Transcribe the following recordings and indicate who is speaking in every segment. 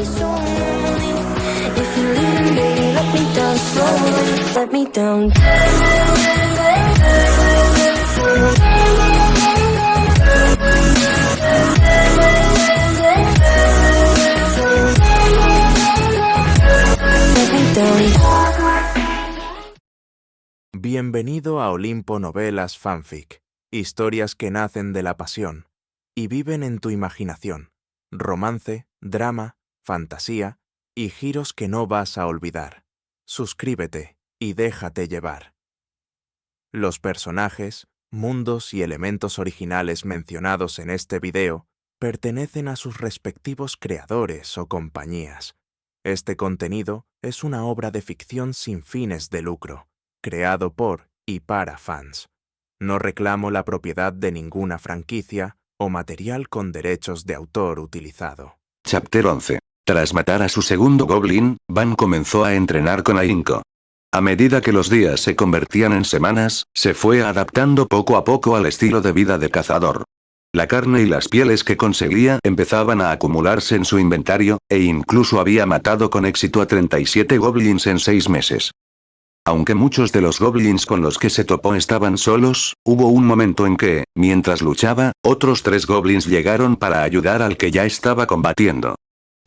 Speaker 1: so lonely. If you're leaving, baby, let me down slowly. Let me down. Let me down.
Speaker 2: Bienvenido a Olimpo Novelas Fanfic, historias que nacen de la pasión y viven en tu imaginación, romance, drama, fantasía y giros que no vas a olvidar. Suscríbete y déjate llevar. Los personajes, mundos y elementos originales mencionados en este video pertenecen a sus respectivos creadores o compañías. Este contenido es una obra de ficción sin fines de lucro, creado por y para fans. No reclamo la propiedad de ninguna franquicia o material con derechos de autor utilizado.
Speaker 3: Chapter 11. Tras matar a su segundo Goblin, Van comenzó a entrenar con ahínco. A medida que los días se convertían en semanas, se fue adaptando poco a poco al estilo de vida de cazador. La carne y las pieles que conseguía empezaban a acumularse en su inventario, e incluso había matado con éxito a 37 Goblins en 6 meses. Aunque muchos de los Goblins con los que se topó estaban solos, hubo un momento en que, mientras luchaba, otros 3 Goblins llegaron para ayudar al que ya estaba combatiendo.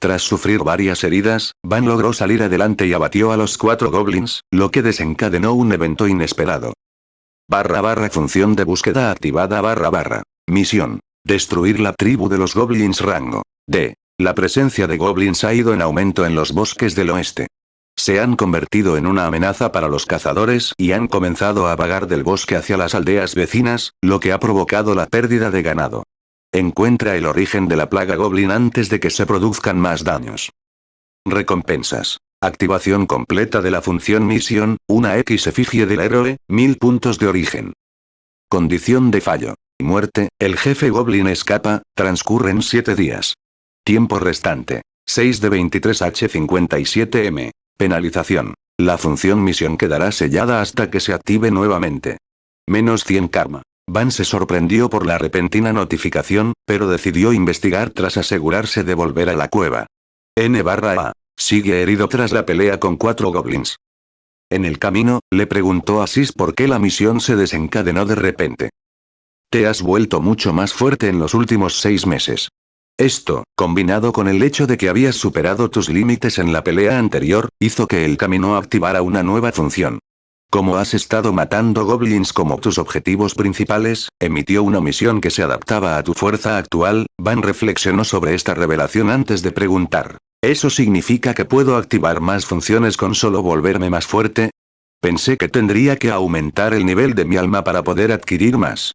Speaker 3: Tras sufrir varias heridas, Van logró salir adelante y abatió a los 4 Goblins, lo que desencadenó un evento inesperado. Función de búsqueda activada Misión. Destruir la tribu de los Goblins rango D. La presencia de Goblins ha ido en aumento en los bosques del oeste. Se han convertido en una amenaza para los cazadores y han comenzado a vagar del bosque hacia las aldeas vecinas, lo que ha provocado la pérdida de ganado. Encuentra el origen de la plaga Goblin antes de que se produzcan más daños. Recompensas. Activación completa de la función misión, una X efigie del héroe, 1000 puntos de origen. Condición de fallo. Muerte, el jefe Goblin escapa, transcurren 7 días. Tiempo restante. 6 de 23H57M. Penalización. La función misión quedará sellada hasta que se active nuevamente. Menos 100 karma. Van se sorprendió por la repentina notificación, pero decidió investigar tras asegurarse de volver a la cueva. N/A. Sigue herido tras la pelea con 4 goblins. En el camino, le preguntó a Sis por qué la misión se desencadenó de repente. Te has vuelto mucho más fuerte en los últimos 6 meses. Esto, combinado con el hecho de que habías superado tus límites en la pelea anterior, hizo que el camino activara una nueva función. Como has estado matando goblins como tus objetivos principales, emitió una misión que se adaptaba a tu fuerza actual. Van reflexionó sobre esta revelación antes de preguntar. ¿Eso significa que puedo activar más funciones con solo volverme más fuerte? Pensé que tendría que aumentar el nivel de mi alma para poder adquirir más.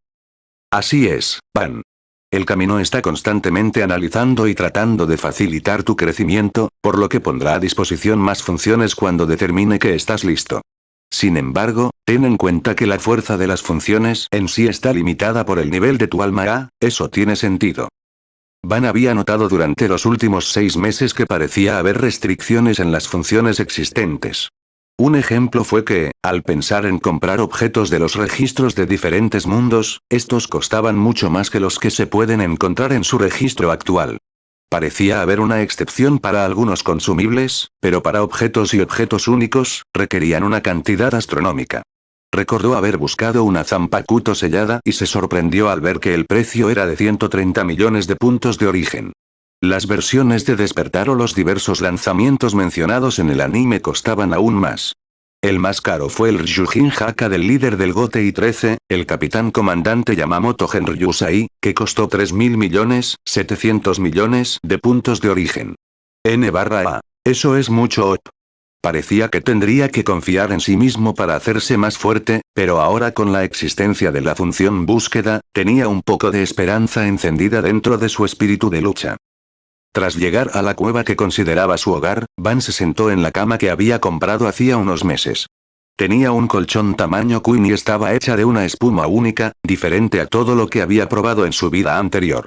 Speaker 3: Así es, Van. El camino está constantemente analizando y tratando de facilitar tu crecimiento, por lo que pondrá a disposición más funciones cuando determine que estás listo. Sin embargo, ten en cuenta que la fuerza de las funciones en sí está limitada por el nivel de tu alma. Eso tiene sentido. Van había notado durante los últimos 6 meses que parecía haber restricciones en las funciones existentes. Un ejemplo fue que, al pensar en comprar objetos de los registros de diferentes mundos, estos costaban mucho más que los que se pueden encontrar en su registro actual. Parecía haber una excepción para algunos consumibles, pero para objetos y objetos únicos, requerían una cantidad astronómica. Recordó haber buscado una Zanpakuto sellada y se sorprendió al ver que el precio era de 130 millones de puntos de origen. Las versiones de despertar o los diversos lanzamientos mencionados en el anime costaban aún más. El más caro fue el Ryujin Haka del líder del GOTEI 13, el capitán comandante Yamamoto Genryusai, que costó 3.700 millones de puntos de origen. N/A. Eso es mucho OP. Parecía que tendría que confiar en sí mismo para hacerse más fuerte, pero ahora con la existencia de la función búsqueda, tenía un poco de esperanza encendida dentro de su espíritu de lucha. Tras llegar a la cueva que consideraba su hogar, Van se sentó en la cama que había comprado hacía unos meses. Tenía un colchón tamaño queen y estaba hecha de una espuma única, diferente a todo lo que había probado en su vida anterior.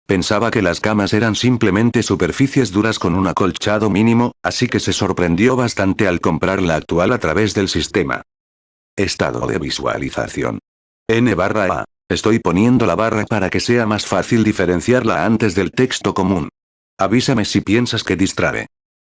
Speaker 3: Pensaba que las camas eran simplemente superficies duras con un acolchado mínimo, así que se sorprendió bastante al comprar la actual a través del sistema. Estado de visualización. N/A. Estoy poniendo la barra para que sea más fácil diferenciarla antes del texto común. Avísame si piensas que distrae.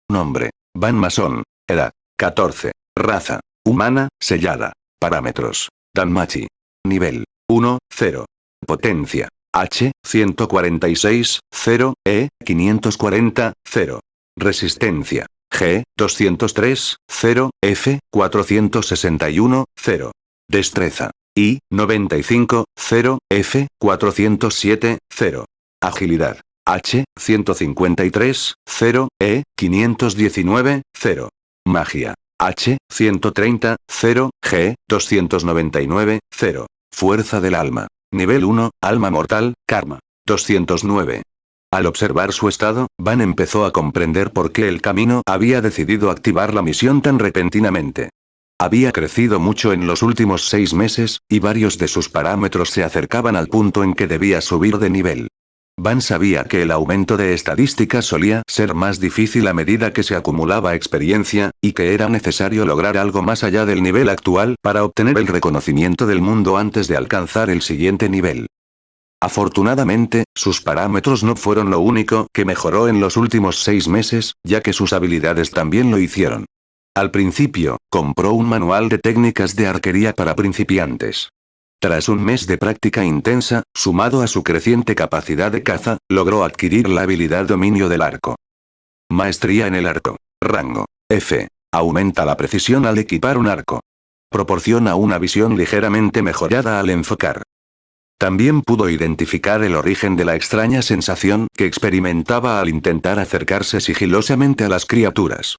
Speaker 3: Nombre: Van Mason. Edad: 14. Raza: humana, sellada. Parámetros: Danmachi. Nivel: 1, 0. Potencia: H, 146, 0, E, 540, 0. Resistencia: G, 203, 0, F, 461, 0. Destreza: I, 95, 0, F, 407, 0. Agilidad: H, 153, 0, E, 519, 0. Magia: H, 130, 0, G, 299, 0. Fuerza del alma. Nivel 1, alma mortal, karma. 209. Al observar su estado, Van empezó a comprender por qué el camino había decidido activar la misión tan repentinamente. Había crecido mucho en los últimos 6 meses, y varios de sus parámetros se acercaban al punto en que debía subir de nivel. Van sabía que el aumento de estadísticas solía ser más difícil a medida que se acumulaba experiencia, y que era necesario lograr algo más allá del nivel actual para obtener el reconocimiento del mundo antes de alcanzar el siguiente nivel. Afortunadamente, sus parámetros no fueron lo único que mejoró en los últimos 6 meses, ya que sus habilidades también lo hicieron. Al principio, compró un manual de técnicas de arquería para principiantes. Tras un mes de práctica intensa, sumado a su creciente capacidad de caza, logró adquirir la habilidad dominio del arco. Maestría en el arco. Rango: F. Aumenta la precisión al equipar un arco. Proporciona una visión ligeramente mejorada al enfocar. También pudo identificar el origen de la extraña sensación que experimentaba al intentar acercarse sigilosamente a las criaturas.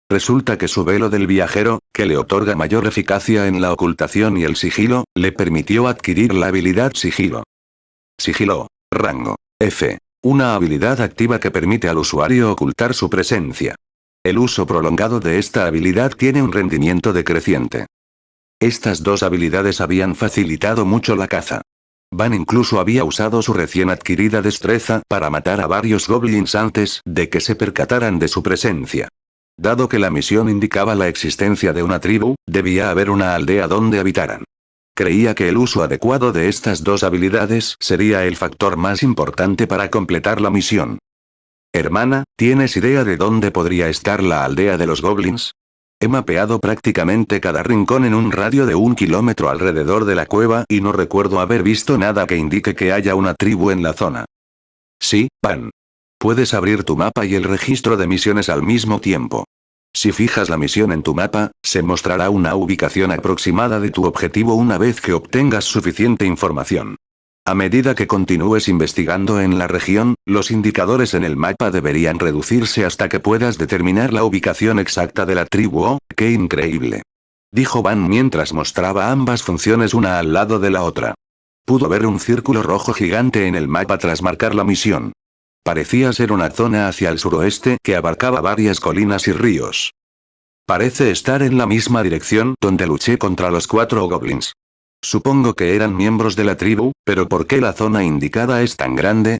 Speaker 3: Resulta que su velo del viajero, que le otorga mayor eficacia en la ocultación y el sigilo, le permitió adquirir la habilidad sigilo. Sigilo. Rango: F. Una habilidad activa que permite al usuario ocultar su presencia. El uso prolongado de esta habilidad tiene un rendimiento decreciente. Estas dos habilidades habían facilitado mucho la caza. Van incluso había usado su recién adquirida destreza para matar a varios goblins antes de que se percataran de su presencia. Dado que la misión indicaba la existencia de una tribu, debía haber una aldea donde habitaran. Creía que el uso adecuado de estas dos habilidades sería el factor más importante para completar la misión. Hermana, ¿tienes idea de dónde podría estar la aldea de los goblins? He mapeado prácticamente cada rincón en un radio de 1 kilómetro alrededor de la cueva y no recuerdo haber visto nada que indique que haya una tribu en la zona. Sí, Van. Puedes abrir tu mapa y el registro de misiones al mismo tiempo. Si fijas la misión en tu mapa, se mostrará una ubicación aproximada de tu objetivo una vez que obtengas suficiente información. A medida que continúes investigando en la región, los indicadores en el mapa deberían reducirse hasta que puedas determinar la ubicación exacta de la tribu. ¡Oh, qué increíble!, dijo Van mientras mostraba ambas funciones una al lado de la otra. Pudo ver un círculo rojo gigante en el mapa tras marcar la misión. Parecía ser una zona hacia el suroeste que abarcaba varias colinas y ríos. Parece estar en la misma dirección donde luché contra los 4 goblins. Supongo que eran miembros de la tribu, pero ¿por qué la zona indicada es tan grande?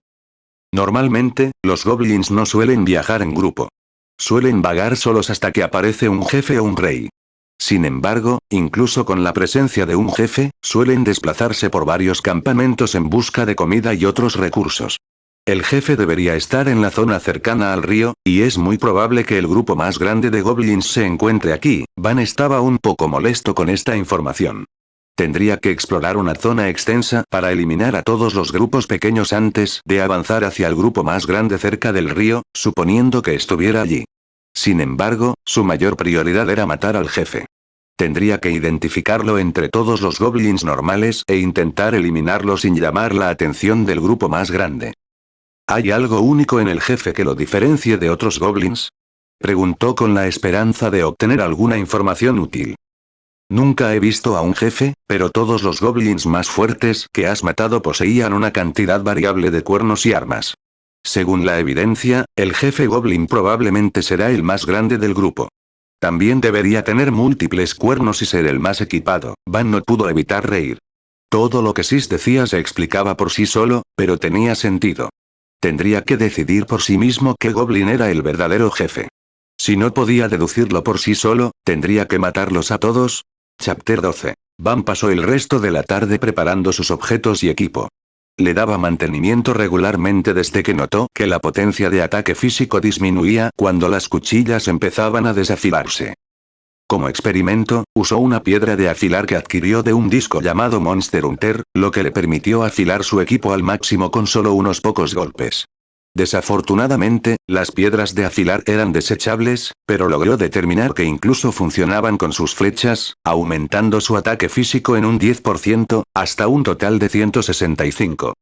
Speaker 3: Normalmente, los goblins no suelen viajar en grupo. Suelen vagar solos hasta que aparece un jefe o un rey. Sin embargo, incluso con la presencia de un jefe, suelen desplazarse por varios campamentos en busca de comida y otros recursos. El jefe debería estar en la zona cercana al río, y es muy probable que el grupo más grande de goblins se encuentre aquí. Van estaba un poco molesto con esta información. Tendría que explorar una zona extensa para eliminar a todos los grupos pequeños antes de avanzar hacia el grupo más grande cerca del río, suponiendo que estuviera allí. Sin embargo, su mayor prioridad era matar al jefe. Tendría que identificarlo entre todos los goblins normales e intentar eliminarlo sin llamar la atención del grupo más grande. ¿Hay algo único en el jefe que lo diferencie de otros goblins?, preguntó con la esperanza de obtener alguna información útil. Nunca he visto a un jefe, pero todos los goblins más fuertes que has matado poseían una cantidad variable de cuernos y armas. Según la evidencia, el jefe goblin probablemente será el más grande del grupo. También debería tener múltiples cuernos y ser el más equipado. Van no pudo evitar reír. Todo lo que Sis decía se explicaba por sí solo, pero tenía sentido. Tendría que decidir por sí mismo qué goblin era el verdadero jefe. Si no podía deducirlo por sí solo, tendría que matarlos a todos. Chapter 12. Van pasó el resto de la tarde preparando sus objetos y equipo. Le daba mantenimiento regularmente desde que notó que la potencia de ataque físico disminuía cuando las cuchillas empezaban a desafilarse. Como experimento, usó una piedra de afilar que adquirió de un disco llamado Monster Hunter, lo que le permitió afilar su equipo al máximo con solo unos pocos golpes. Desafortunadamente, las piedras de afilar eran desechables, pero logró determinar que incluso funcionaban con sus flechas, aumentando su ataque físico en un 10%, hasta un total de 165.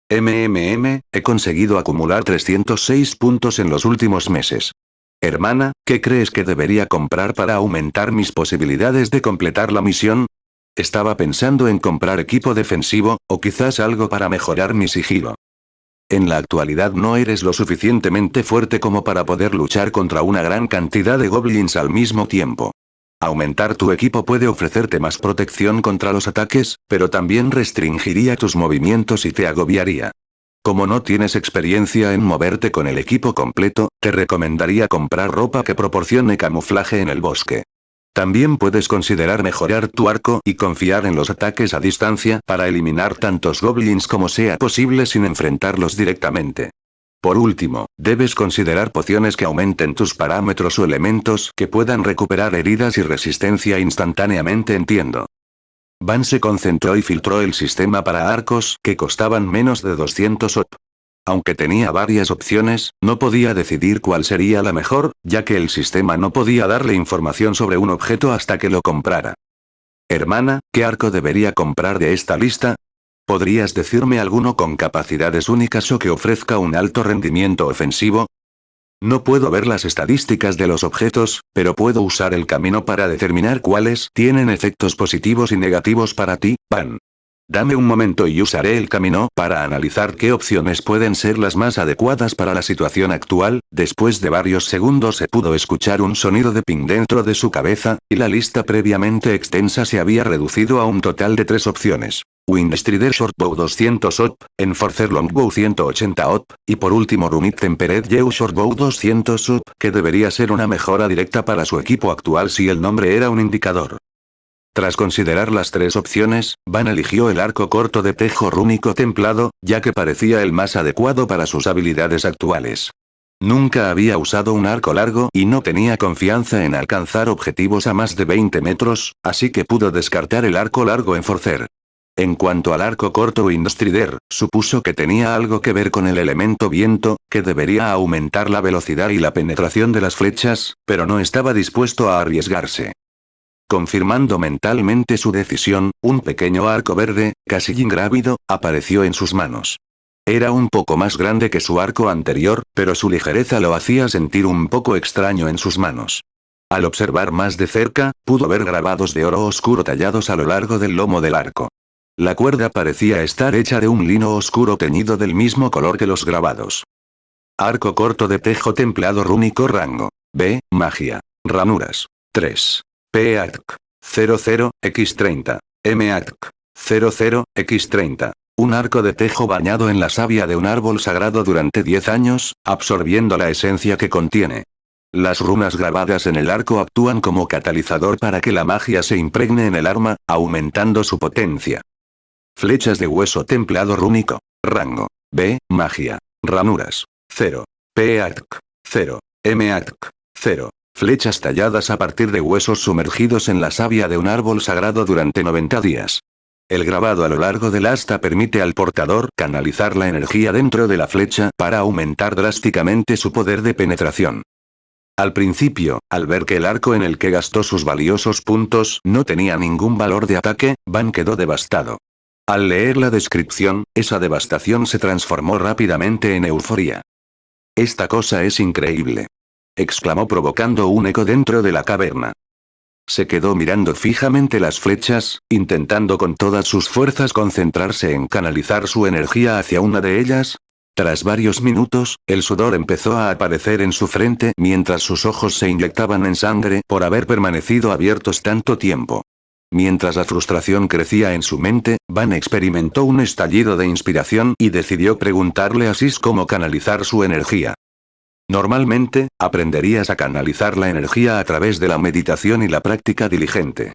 Speaker 3: He conseguido acumular 306 puntos en los últimos meses. Hermana, ¿qué crees que debería comprar para aumentar mis posibilidades de completar la misión? Estaba pensando en comprar equipo defensivo, o quizás algo para mejorar mi sigilo. En la actualidad no eres lo suficientemente fuerte como para poder luchar contra una gran cantidad de goblins al mismo tiempo. Aumentar tu equipo puede ofrecerte más protección contra los ataques, pero también restringiría tus movimientos y te agobiaría. Como no tienes experiencia en moverte con el equipo completo, te recomendaría comprar ropa que proporcione camuflaje en el bosque. También puedes considerar mejorar tu arco y confiar en los ataques a distancia para eliminar tantos goblins como sea posible sin enfrentarlos directamente. Por último, debes considerar pociones que aumenten tus parámetros o elementos que puedan recuperar heridas y resistencia instantáneamente. Entiendo. Van se concentró y filtró el sistema para arcos que costaban menos de 200 OP. Aunque tenía varias opciones, no podía decidir cuál sería la mejor, ya que el sistema no podía darle información sobre un objeto hasta que lo comprara. Hermana, ¿qué arco debería comprar de esta lista? ¿Podrías decirme alguno con capacidades únicas o que ofrezca un alto rendimiento ofensivo? No puedo ver las estadísticas de los objetos, pero puedo usar el camino para determinar cuáles tienen efectos positivos y negativos para ti, Pan. Dame un momento y usaré el camino para analizar qué opciones pueden ser las más adecuadas para la situación actual. Después de varios segundos se pudo escuchar un sonido de ping dentro de su cabeza, y la lista previamente extensa se había reducido a un total de 3 opciones. Windstrider Shortbow 200 OP, Enforcer Longbow 180 OP, y por último Runit Tempered Yew Shortbow 200 OP, que debería ser una mejora directa para su equipo actual si el nombre era un indicador. Tras considerar las 3 opciones, Van eligió el arco corto de tejo rúnico templado, ya que parecía el más adecuado para sus habilidades actuales. Nunca había usado un arco largo y no tenía confianza en alcanzar objetivos a más de 20 metros, así que pudo descartar el arco largo Enforcer. En cuanto al arco corto Windstrider, supuso que tenía algo que ver con el elemento viento, que debería aumentar la velocidad y la penetración de las flechas, pero no estaba dispuesto a arriesgarse. Confirmando mentalmente su decisión, un pequeño arco verde, casi ingrávido, apareció en sus manos. Era un poco más grande que su arco anterior, pero su ligereza lo hacía sentir un poco extraño en sus manos. Al observar más de cerca, pudo ver grabados de oro oscuro tallados a lo largo del lomo del arco. La cuerda parecía estar hecha de un lino oscuro teñido del mismo color que los grabados. Arco corto de tejo templado rúnico rango B, magia. Ranuras. 3. PATC 00, X30. MATC 00, X30. Un arco de tejo bañado en la savia de un árbol sagrado durante 10 años, absorbiendo la esencia que contiene. Las runas grabadas en el arco actúan como catalizador para que la magia se impregne en el arma, aumentando su potencia. Flechas de hueso templado rúnico. Rango B, magia. Ranuras. 0. PATC 0. MATC 0. Flechas talladas a partir de huesos sumergidos en la savia de un árbol sagrado durante 90 días. El grabado a lo largo del asta permite al portador canalizar la energía dentro de la flecha para aumentar drásticamente su poder de penetración. Al principio, al ver que el arco en el que gastó sus valiosos puntos no tenía ningún valor de ataque, Van quedó devastado. Al leer la descripción, esa devastación se transformó rápidamente en euforia. «Esta cosa es increíble», exclamó provocando un eco dentro de la caverna. Se quedó mirando fijamente las flechas, intentando con todas sus fuerzas concentrarse en canalizar su energía hacia una de ellas. Tras varios minutos, el sudor empezó a aparecer en su frente mientras sus ojos se inyectaban en sangre por haber permanecido abiertos tanto tiempo. Mientras la frustración crecía en su mente, Van experimentó un estallido de inspiración y decidió preguntarle a Sis cómo canalizar su energía. Normalmente, aprenderías a canalizar la energía a través de la meditación y la práctica diligente.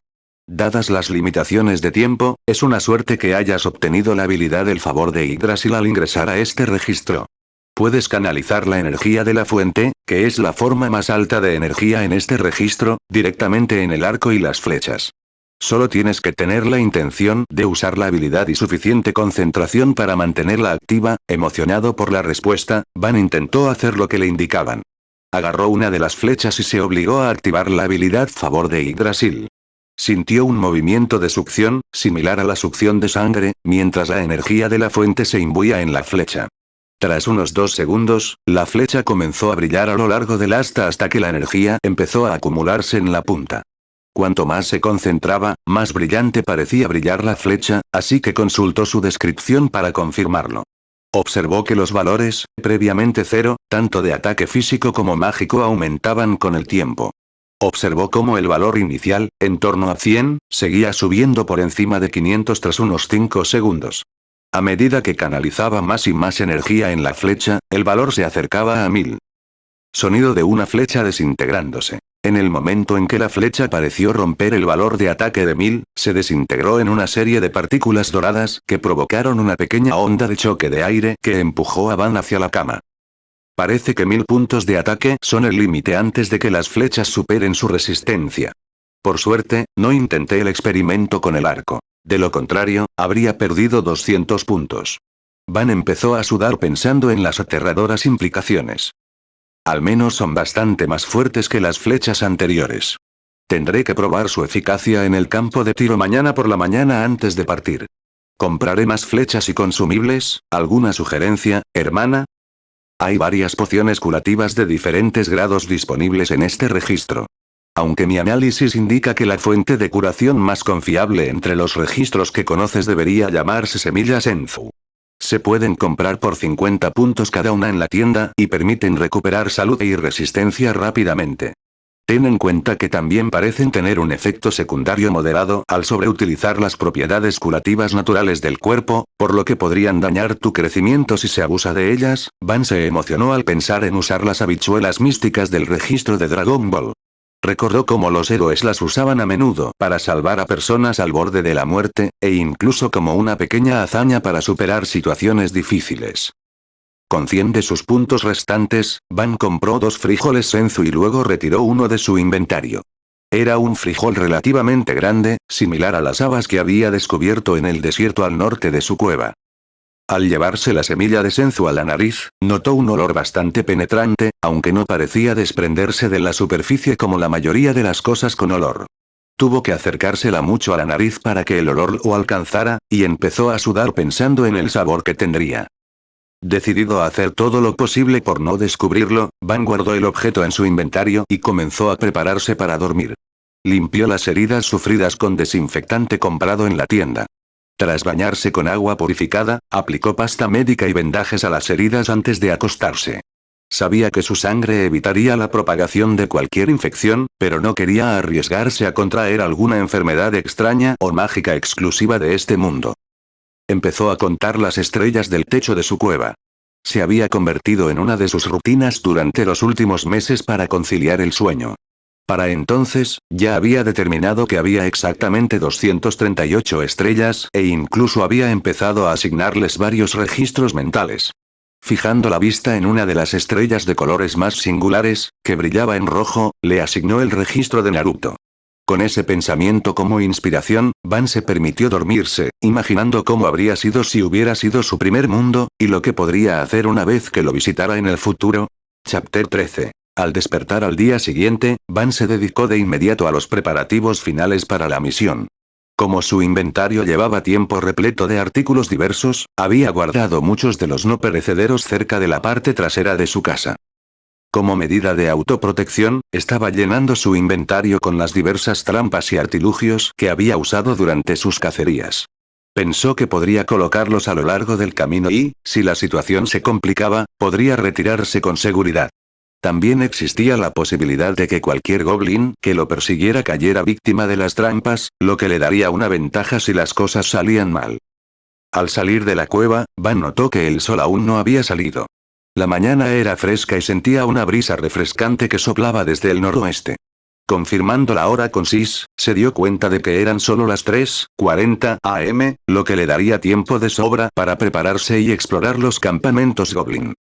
Speaker 3: Dadas las limitaciones de tiempo, es una suerte que hayas obtenido la habilidad del favor de Yggdrasil al ingresar a este registro. Puedes canalizar la energía de la fuente, que es la forma más alta de energía en este registro, directamente en el arco y las flechas. Solo tienes que tener la intención de usar la habilidad y suficiente concentración para mantenerla activa. Emocionado por la respuesta, Van intentó hacer lo que le indicaban. Agarró una de las flechas y se obligó a activar la habilidad favor de Yggdrasil. Sintió un movimiento de succión, similar a la succión de sangre, mientras la energía de la fuente se imbuía en la flecha. Tras unos 2 segundos, la flecha comenzó a brillar a lo largo del asta hasta que la energía empezó a acumularse en la punta. Cuanto más se concentraba, más brillante parecía brillar la flecha, así que consultó su descripción para confirmarlo. Observó que los valores, previamente 0, tanto de ataque físico como mágico aumentaban con el tiempo. Observó cómo el valor inicial, en torno a 100, seguía subiendo por encima de 500 tras unos 5 segundos. A medida que canalizaba más y más energía en la flecha, el valor se acercaba a 1000. Sonido de una flecha desintegrándose. En el momento en que la flecha pareció romper el valor de ataque de 1000, se desintegró en una serie de partículas doradas que provocaron una pequeña onda de choque de aire que empujó a Van hacia la cama. Parece que 1000 puntos de ataque son el límite antes de que las flechas superen su resistencia. Por suerte, no intenté el experimento con el arco. De lo contrario, habría perdido 200 puntos. Van empezó a sudar pensando en las aterradoras implicaciones. Al menos son bastante más fuertes que las flechas anteriores. Tendré que probar su eficacia en el campo de tiro mañana por la mañana antes de partir. ¿Compraré más flechas y consumibles? ¿Alguna sugerencia, hermana? Hay varias pociones curativas de diferentes grados disponibles en este registro. Aunque mi análisis indica que la fuente de curación más confiable entre los registros que conoces debería llamarse Semillas Enfu. Se pueden comprar por 50 puntos cada una en la tienda y permiten recuperar salud y resistencia rápidamente. Ten en cuenta que también parecen tener un efecto secundario moderado al sobreutilizar las propiedades curativas naturales del cuerpo, por lo que podrían dañar tu crecimiento si se abusa de ellas. Van se emocionó al pensar en usar las habichuelas místicas del registro de Dragon Ball. Recordó cómo los héroes las usaban a menudo para salvar a personas al borde de la muerte, e incluso como una pequeña hazaña para superar situaciones difíciles. Con 100 de sus puntos restantes, Van compró 2 frijoles senzu y luego retiró uno de su inventario. Era un frijol relativamente grande, similar a las habas que había descubierto en el desierto al norte de su cueva. Al llevarse la semilla de senzu a la nariz, notó un olor bastante penetrante, aunque no parecía desprenderse de la superficie como la mayoría de las cosas con olor. Tuvo que acercársela mucho a la nariz para que el olor lo alcanzara, y empezó a sudar pensando en el sabor que tendría. Decidido a hacer todo lo posible por no descubrirlo, Van guardó el objeto en su inventario y comenzó a prepararse para dormir. Limpió las heridas sufridas con desinfectante comprado en la tienda. Tras bañarse con agua purificada, aplicó pasta médica y vendajes a las heridas antes de acostarse. Sabía que su sangre evitaría la propagación de cualquier infección, pero no quería arriesgarse a contraer alguna enfermedad extraña o mágica exclusiva de este mundo. Empezó a contar las estrellas del techo de su cueva. Se había convertido en una de sus rutinas durante los últimos meses para conciliar el sueño. Para entonces, ya había determinado que había exactamente 238 estrellas, e incluso había empezado a asignarles varios registros mentales. Fijando la vista en una de las estrellas de colores más singulares, que brillaba en rojo, le asignó el registro de Naruto. Con ese pensamiento como inspiración, Van se permitió dormirse, imaginando cómo habría sido si hubiera sido su primer mundo, y lo que podría hacer una vez que lo visitara en el futuro. Chapter 13. Al despertar al día siguiente, Van se dedicó de inmediato a los preparativos finales para la misión. Como su inventario llevaba tiempo repleto de artículos diversos, había guardado muchos de los no perecederos cerca de la parte trasera de su casa. Como medida de autoprotección, estaba llenando su inventario con las diversas trampas y artilugios que había usado durante sus cacerías. Pensó que podría colocarlos a lo largo del camino y, si la situación se complicaba, podría retirarse con seguridad. También existía la posibilidad de que cualquier goblin que lo persiguiera cayera víctima de las trampas, lo que le daría una ventaja si las cosas salían mal. Al salir de la cueva, Van notó que el sol aún no había salido. La mañana era fresca y sentía una brisa refrescante que soplaba desde el noroeste. Confirmando la hora con Sis, se dio cuenta de que eran solo las 3:40 am, lo que le daría tiempo de sobra para prepararse y explorar los campamentos Goblin.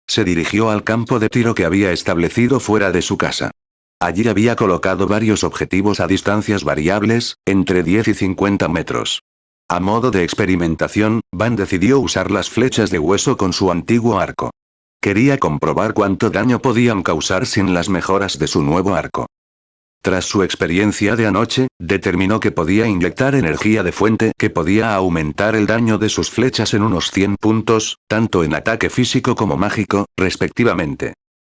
Speaker 3: Se dirigió al campo de tiro que había establecido fuera de su casa. Allí había colocado varios objetivos a distancias variables, entre 10 y 50 metros. A modo de experimentación, Van decidió usar las flechas de hueso con su antiguo arco. Quería comprobar cuánto daño podían causar sin las mejoras de su nuevo arco. Tras su experiencia de anoche, determinó que podía inyectar energía de fuente que podía aumentar el daño de sus flechas en unos 100 puntos, tanto en ataque físico como mágico, respectivamente.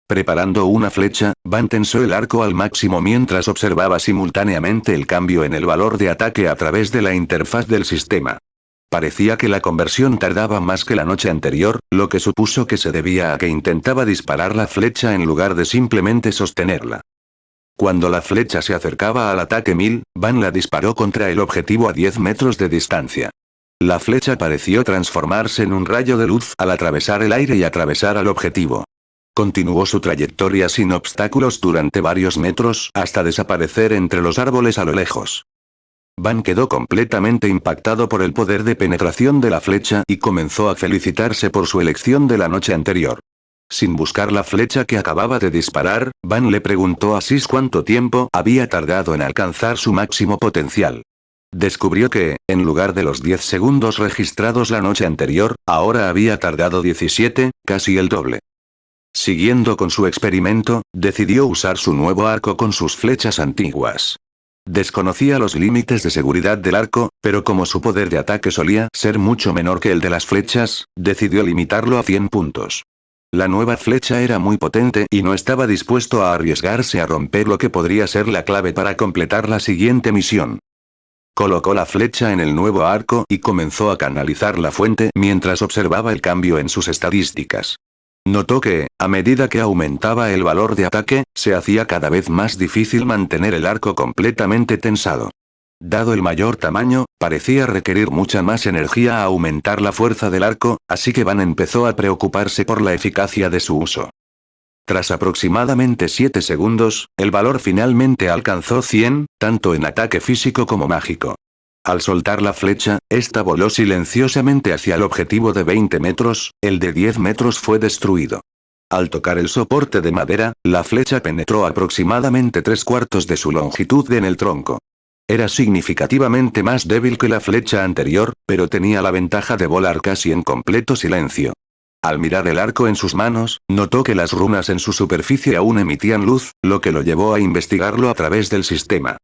Speaker 3: Preparando una flecha, Van tensó el arco al máximo mientras observaba simultáneamente el cambio en el valor de ataque a través de la interfaz del sistema. Parecía que la conversión tardaba más que la noche anterior, lo que supuso que se debía a que intentaba disparar la flecha en lugar de simplemente sostenerla. Cuando la flecha se acercaba al ataque 1000, Van la disparó contra el objetivo a 10 metros de distancia. La flecha pareció transformarse en un rayo de luz al atravesar el aire y atravesar al objetivo. Continuó su trayectoria sin obstáculos durante varios metros hasta desaparecer entre los árboles a lo lejos. Van quedó completamente impactado por el poder de penetración de la flecha y comenzó a felicitarse por su elección de la noche anterior. Sin buscar la flecha que acababa de disparar, Van le preguntó a Sis cuánto tiempo había tardado en alcanzar su máximo potencial. Descubrió que, en lugar de los 10 segundos registrados la noche anterior, ahora había tardado 17, casi el doble. Siguiendo con su experimento, decidió usar su nuevo arco con sus flechas antiguas. Desconocía los límites de seguridad del arco, pero como su poder de ataque solía ser mucho menor que el de las flechas, decidió limitarlo a 100 puntos. La nueva flecha era muy potente y no estaba dispuesto a arriesgarse a romper lo que podría ser la clave para completar la siguiente misión. Colocó la flecha en el nuevo arco y comenzó a canalizar la fuente mientras observaba el cambio en sus estadísticas. Notó que, a medida que aumentaba el valor de ataque, se hacía cada vez más difícil mantener el arco completamente tensado. Dado el mayor tamaño, parecía requerir mucha más energía a aumentar la fuerza del arco, así que Van empezó a preocuparse por la eficacia de su uso. Tras aproximadamente 7 segundos, el valor finalmente alcanzó 100, tanto en ataque físico como mágico. Al soltar la flecha, esta voló silenciosamente hacia el objetivo de 20 metros, el de 10 metros fue destruido. Al tocar el soporte de madera, la flecha penetró aproximadamente 3/4 de su longitud en el tronco. Era significativamente más débil que la flecha anterior, pero tenía la ventaja de volar casi en completo silencio. Al mirar el arco en sus manos, notó que las runas en su superficie aún emitían luz, lo que lo llevó a investigarlo a través del sistema.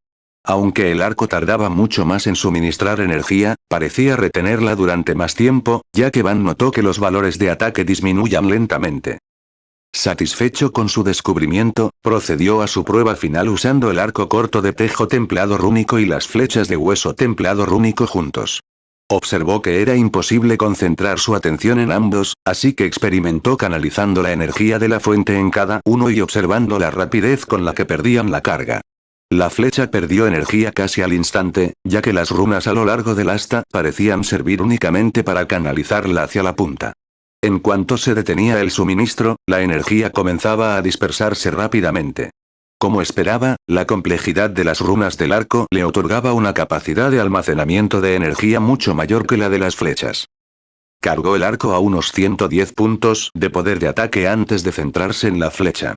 Speaker 3: Aunque el arco tardaba mucho más en suministrar energía, parecía retenerla durante más tiempo, ya que Van notó que los valores de ataque disminuían lentamente. Satisfecho con su descubrimiento, procedió a su prueba final usando el arco corto de tejo templado rúnico y las flechas de hueso templado rúnico juntos. Observó que era imposible concentrar su atención en ambos, así que experimentó canalizando la energía de la fuente en cada uno y observando la rapidez con la que perdían la carga. La flecha perdió energía casi al instante, ya que las runas a lo largo del asta parecían servir únicamente para canalizarla hacia la punta. En cuanto se detenía el suministro, la energía comenzaba a dispersarse rápidamente. Como esperaba, la complejidad de las runas del arco le otorgaba una capacidad de almacenamiento de energía mucho mayor que la de las flechas. Cargó el arco a unos 110 puntos de poder de ataque antes de centrarse en la flecha.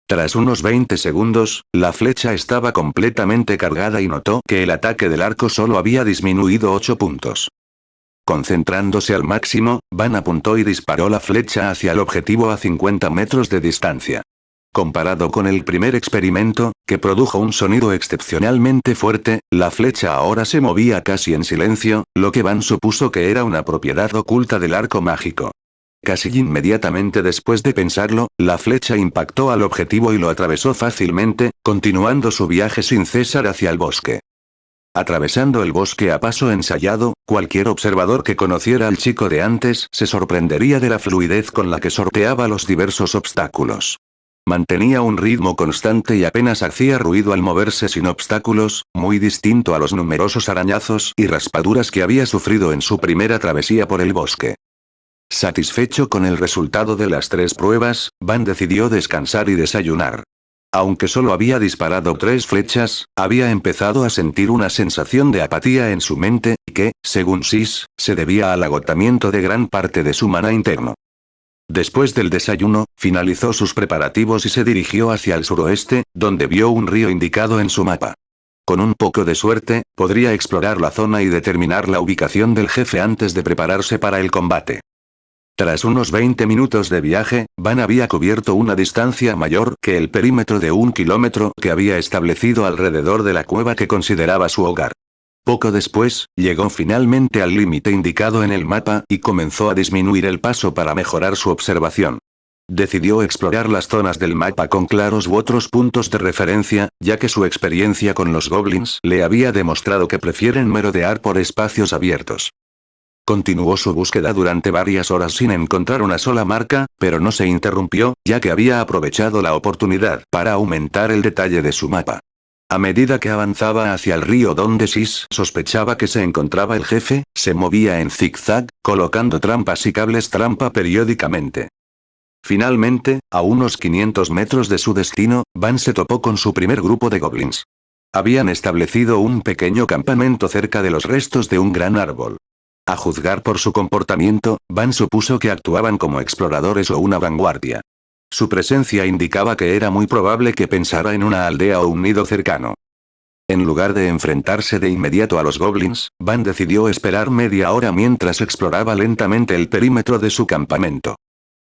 Speaker 3: Tras unos 20 segundos, la flecha estaba completamente cargada y notó que el ataque del arco solo había disminuido 8 puntos. Concentrándose al máximo, Van apuntó y disparó la flecha hacia el objetivo a 50 metros de distancia. Comparado con el primer experimento, que produjo un sonido excepcionalmente fuerte, la flecha ahora se movía casi en silencio, lo que Van supuso que era una propiedad oculta del arco mágico. Casi inmediatamente después de pensarlo, la flecha impactó al objetivo y lo atravesó fácilmente, continuando su viaje sin cesar hacia el bosque. Atravesando el bosque a paso ensayado, cualquier observador que conociera al chico de antes se sorprendería de la fluidez con la que sorteaba los diversos obstáculos. Mantenía un ritmo constante y apenas hacía ruido al moverse sin obstáculos, muy distinto a los numerosos arañazos y raspaduras que había sufrido en su primera travesía por el bosque. Satisfecho con el resultado de las 3 pruebas, Van decidió descansar y desayunar. Aunque solo había disparado 3 flechas, había empezado a sentir una sensación de apatía en su mente, que, según Sis, se debía al agotamiento de gran parte de su maná interno. Después del desayuno, finalizó sus preparativos y se dirigió hacia el suroeste, donde vio un río indicado en su mapa. Con un poco de suerte, podría explorar la zona y determinar la ubicación del jefe antes de prepararse para el combate. Tras unos 20 minutos de viaje, Van había cubierto una distancia mayor que el perímetro de 1 kilómetro que había establecido alrededor de la cueva que consideraba su hogar. Poco después, llegó finalmente al límite indicado en el mapa y comenzó a disminuir el paso para mejorar su observación. Decidió explorar las zonas del mapa con claros u otros puntos de referencia, ya que su experiencia con los goblins le había demostrado que prefieren merodear por espacios abiertos. Continuó su búsqueda durante varias horas sin encontrar una sola marca, pero no se interrumpió, ya que había aprovechado la oportunidad para aumentar el detalle de su mapa. A medida que avanzaba hacia el río donde Sis sospechaba que se encontraba el jefe, se movía en zigzag, colocando trampas y cables trampa periódicamente. Finalmente, a unos 500 metros de su destino, Van se topó con su primer grupo de goblins. Habían establecido un pequeño campamento cerca de los restos de un gran árbol. A juzgar por su comportamiento, Van supuso que actuaban como exploradores o una vanguardia. Su presencia indicaba que era muy probable que pensara en una aldea o un nido cercano. En lugar de enfrentarse de inmediato a los goblins, Van decidió esperar media hora mientras exploraba lentamente el perímetro de su campamento.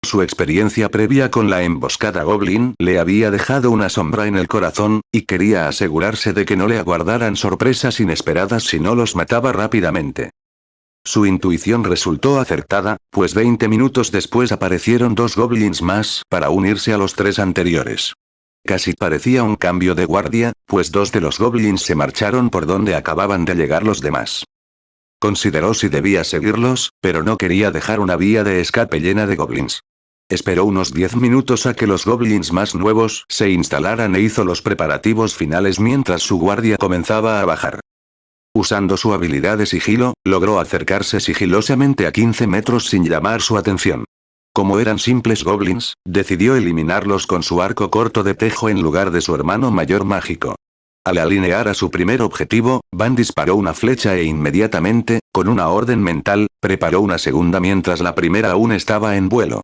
Speaker 3: Su experiencia previa con la emboscada goblin le había dejado una sombra en el corazón, y quería asegurarse de que no le aguardaran sorpresas inesperadas si no los mataba rápidamente. Su intuición resultó acertada, pues 20 minutos después aparecieron 2 goblins más para unirse a los 3 anteriores. Casi parecía un cambio de guardia, pues 2 de los goblins se marcharon por donde acababan de llegar los demás. Consideró si debía seguirlos, pero no quería dejar una vía de escape llena de goblins. Esperó unos 10 minutos a que los goblins más nuevos se instalaran e hizo los preparativos finales mientras su guardia comenzaba a bajar. Usando su habilidad de sigilo, logró acercarse sigilosamente a 15 metros sin llamar su atención. Como eran simples goblins, decidió eliminarlos con su arco corto de tejo en lugar de su hermano mayor mágico. Al alinear a su primer objetivo, Van disparó una flecha e inmediatamente, con una orden mental, preparó una segunda mientras la primera aún estaba en vuelo.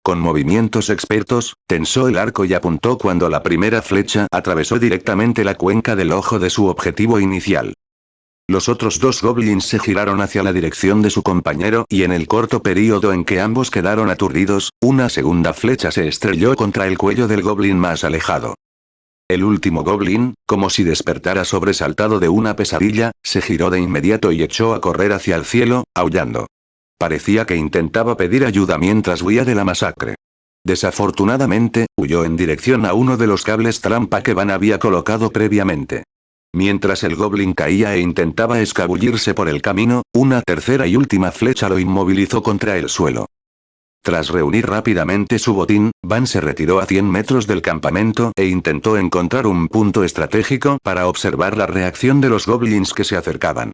Speaker 3: Con movimientos expertos, tensó el arco y apuntó cuando la primera flecha atravesó directamente la cuenca del ojo de su objetivo inicial. Los otros 2 goblins se giraron hacia la dirección de su compañero y en el corto período en que ambos quedaron aturdidos, una segunda flecha se estrelló contra el cuello del goblin más alejado. El último goblin, como si despertara sobresaltado de una pesadilla, se giró de inmediato y echó a correr hacia el cielo, aullando. Parecía que intentaba pedir ayuda mientras huía de la masacre. Desafortunadamente, huyó en dirección a uno de los cables trampa que Van había colocado previamente. Mientras el goblin caía e intentaba escabullirse por el camino, una tercera y última flecha lo inmovilizó contra el suelo. Tras reunir rápidamente su botín, Van se retiró a 100 metros del campamento e intentó encontrar un punto estratégico para observar la reacción de los goblins que se acercaban.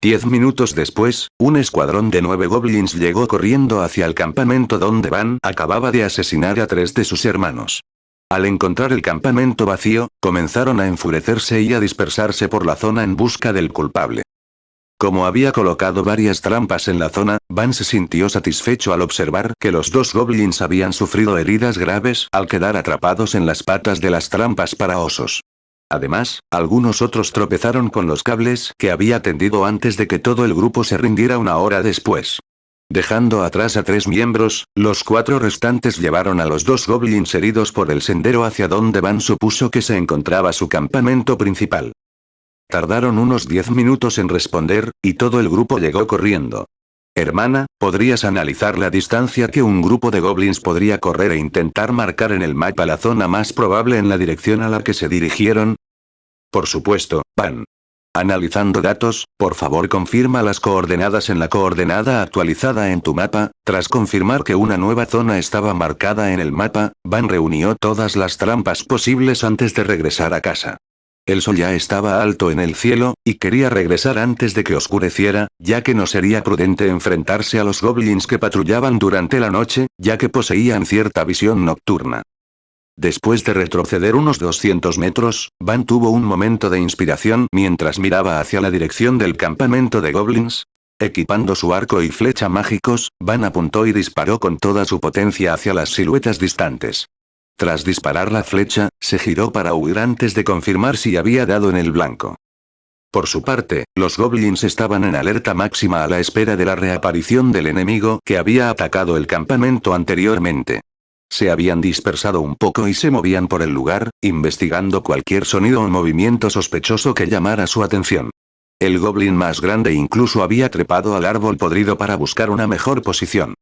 Speaker 3: 10 minutos después, un escuadrón de 9 goblins llegó corriendo hacia el campamento donde Van acababa de asesinar a 3 de sus hermanos. Al encontrar el campamento vacío, comenzaron a enfurecerse y a dispersarse por la zona en busca del culpable. Como había colocado varias trampas en la zona, Van se sintió satisfecho al observar que los 2 goblins habían sufrido heridas graves al quedar atrapados en las patas de las trampas para osos. Además, algunos otros tropezaron con los cables que había tendido antes de que todo el grupo se rindiera una hora después. Dejando atrás a 3 miembros, los 4 restantes llevaron a los 2 goblins heridos por el sendero hacia donde Van supuso que se encontraba su campamento principal. Tardaron unos 10 minutos en responder, y todo el grupo llegó corriendo. Hermana, ¿podrías analizar la distancia que un grupo de goblins podría correr e intentar marcar en el mapa la zona más probable en la dirección a la que se dirigieron? Por supuesto, Van. Analizando datos, por favor confirma las coordenadas en la coordenada actualizada en tu mapa. Tras confirmar que una nueva zona estaba marcada en el mapa, Van reunió todas las trampas posibles antes de regresar a casa. El sol ya estaba alto en el cielo, y quería regresar antes de que oscureciera, ya que no sería prudente enfrentarse a los goblins que patrullaban durante la noche, ya que poseían cierta visión nocturna. Después de retroceder unos 200 metros, Van tuvo un momento de inspiración mientras miraba hacia la dirección del campamento de goblins. Equipando su arco y flecha mágicos, Van apuntó y disparó con toda su potencia hacia las siluetas distantes. Tras disparar la flecha, se giró para huir antes de confirmar si había dado en el blanco. Por su parte, los goblins estaban en alerta máxima a la espera de la reaparición del enemigo que había atacado el campamento anteriormente. Se habían dispersado un poco y se movían por el lugar, investigando cualquier sonido o movimiento sospechoso que llamara su atención. El goblin más grande incluso había trepado al árbol podrido para buscar una mejor posición.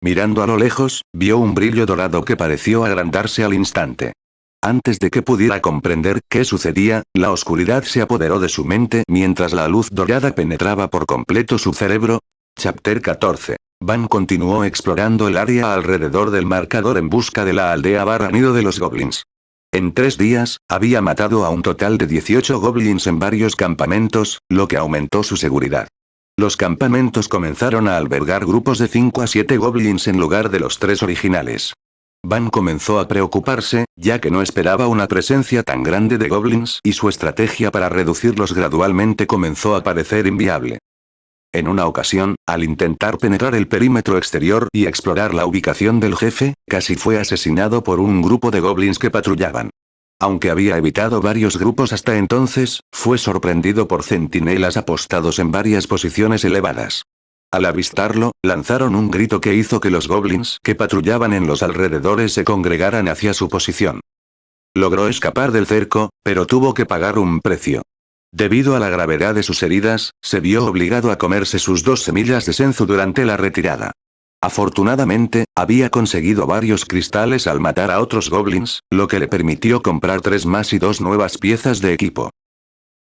Speaker 3: Mirando a lo lejos, vio un brillo dorado que pareció agrandarse al instante. Antes de que pudiera comprender qué sucedía, la oscuridad se apoderó de su mente mientras la luz dorada penetraba por completo su cerebro. Chapter 14. Van continuó explorando el área alrededor del marcador en busca de la aldea nido de los goblins. En 3 días, había matado a un total de 18 goblins en varios campamentos, lo que aumentó su seguridad. Los campamentos comenzaron a albergar grupos de 5 a 7 goblins en lugar de los 3 originales. Van comenzó a preocuparse, ya que no esperaba una presencia tan grande de goblins y su estrategia para reducirlos gradualmente comenzó a parecer inviable. En una ocasión, al intentar penetrar el perímetro exterior y explorar la ubicación del jefe, casi fue asesinado por un grupo de goblins que patrullaban. Aunque había evitado varios grupos hasta entonces, fue sorprendido por centinelas apostados en varias posiciones elevadas. Al avistarlo, lanzaron un grito que hizo que los goblins que patrullaban en los alrededores se congregaran hacia su posición. Logró escapar del cerco, pero tuvo que pagar un precio. Debido a la gravedad de sus heridas, se vio obligado a comerse sus 2 semillas de senzu durante la retirada. Afortunadamente, había conseguido varios cristales al matar a otros goblins, lo que le permitió comprar 3 más y 2 nuevas piezas de equipo.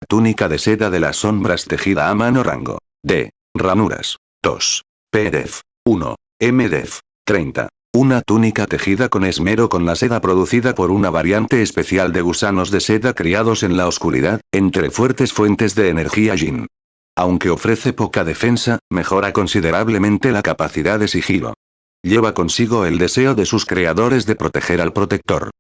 Speaker 3: Túnica de seda de las sombras tejida a mano rango. D. Ranuras. 2. PDF. 1. MDF. 30. Una túnica tejida con esmero con la seda producida por una variante especial de gusanos de seda criados en la oscuridad, entre fuertes fuentes de energía Jin. Aunque ofrece poca defensa, mejora considerablemente la capacidad de sigilo. Lleva consigo el deseo de sus creadores de proteger al protector.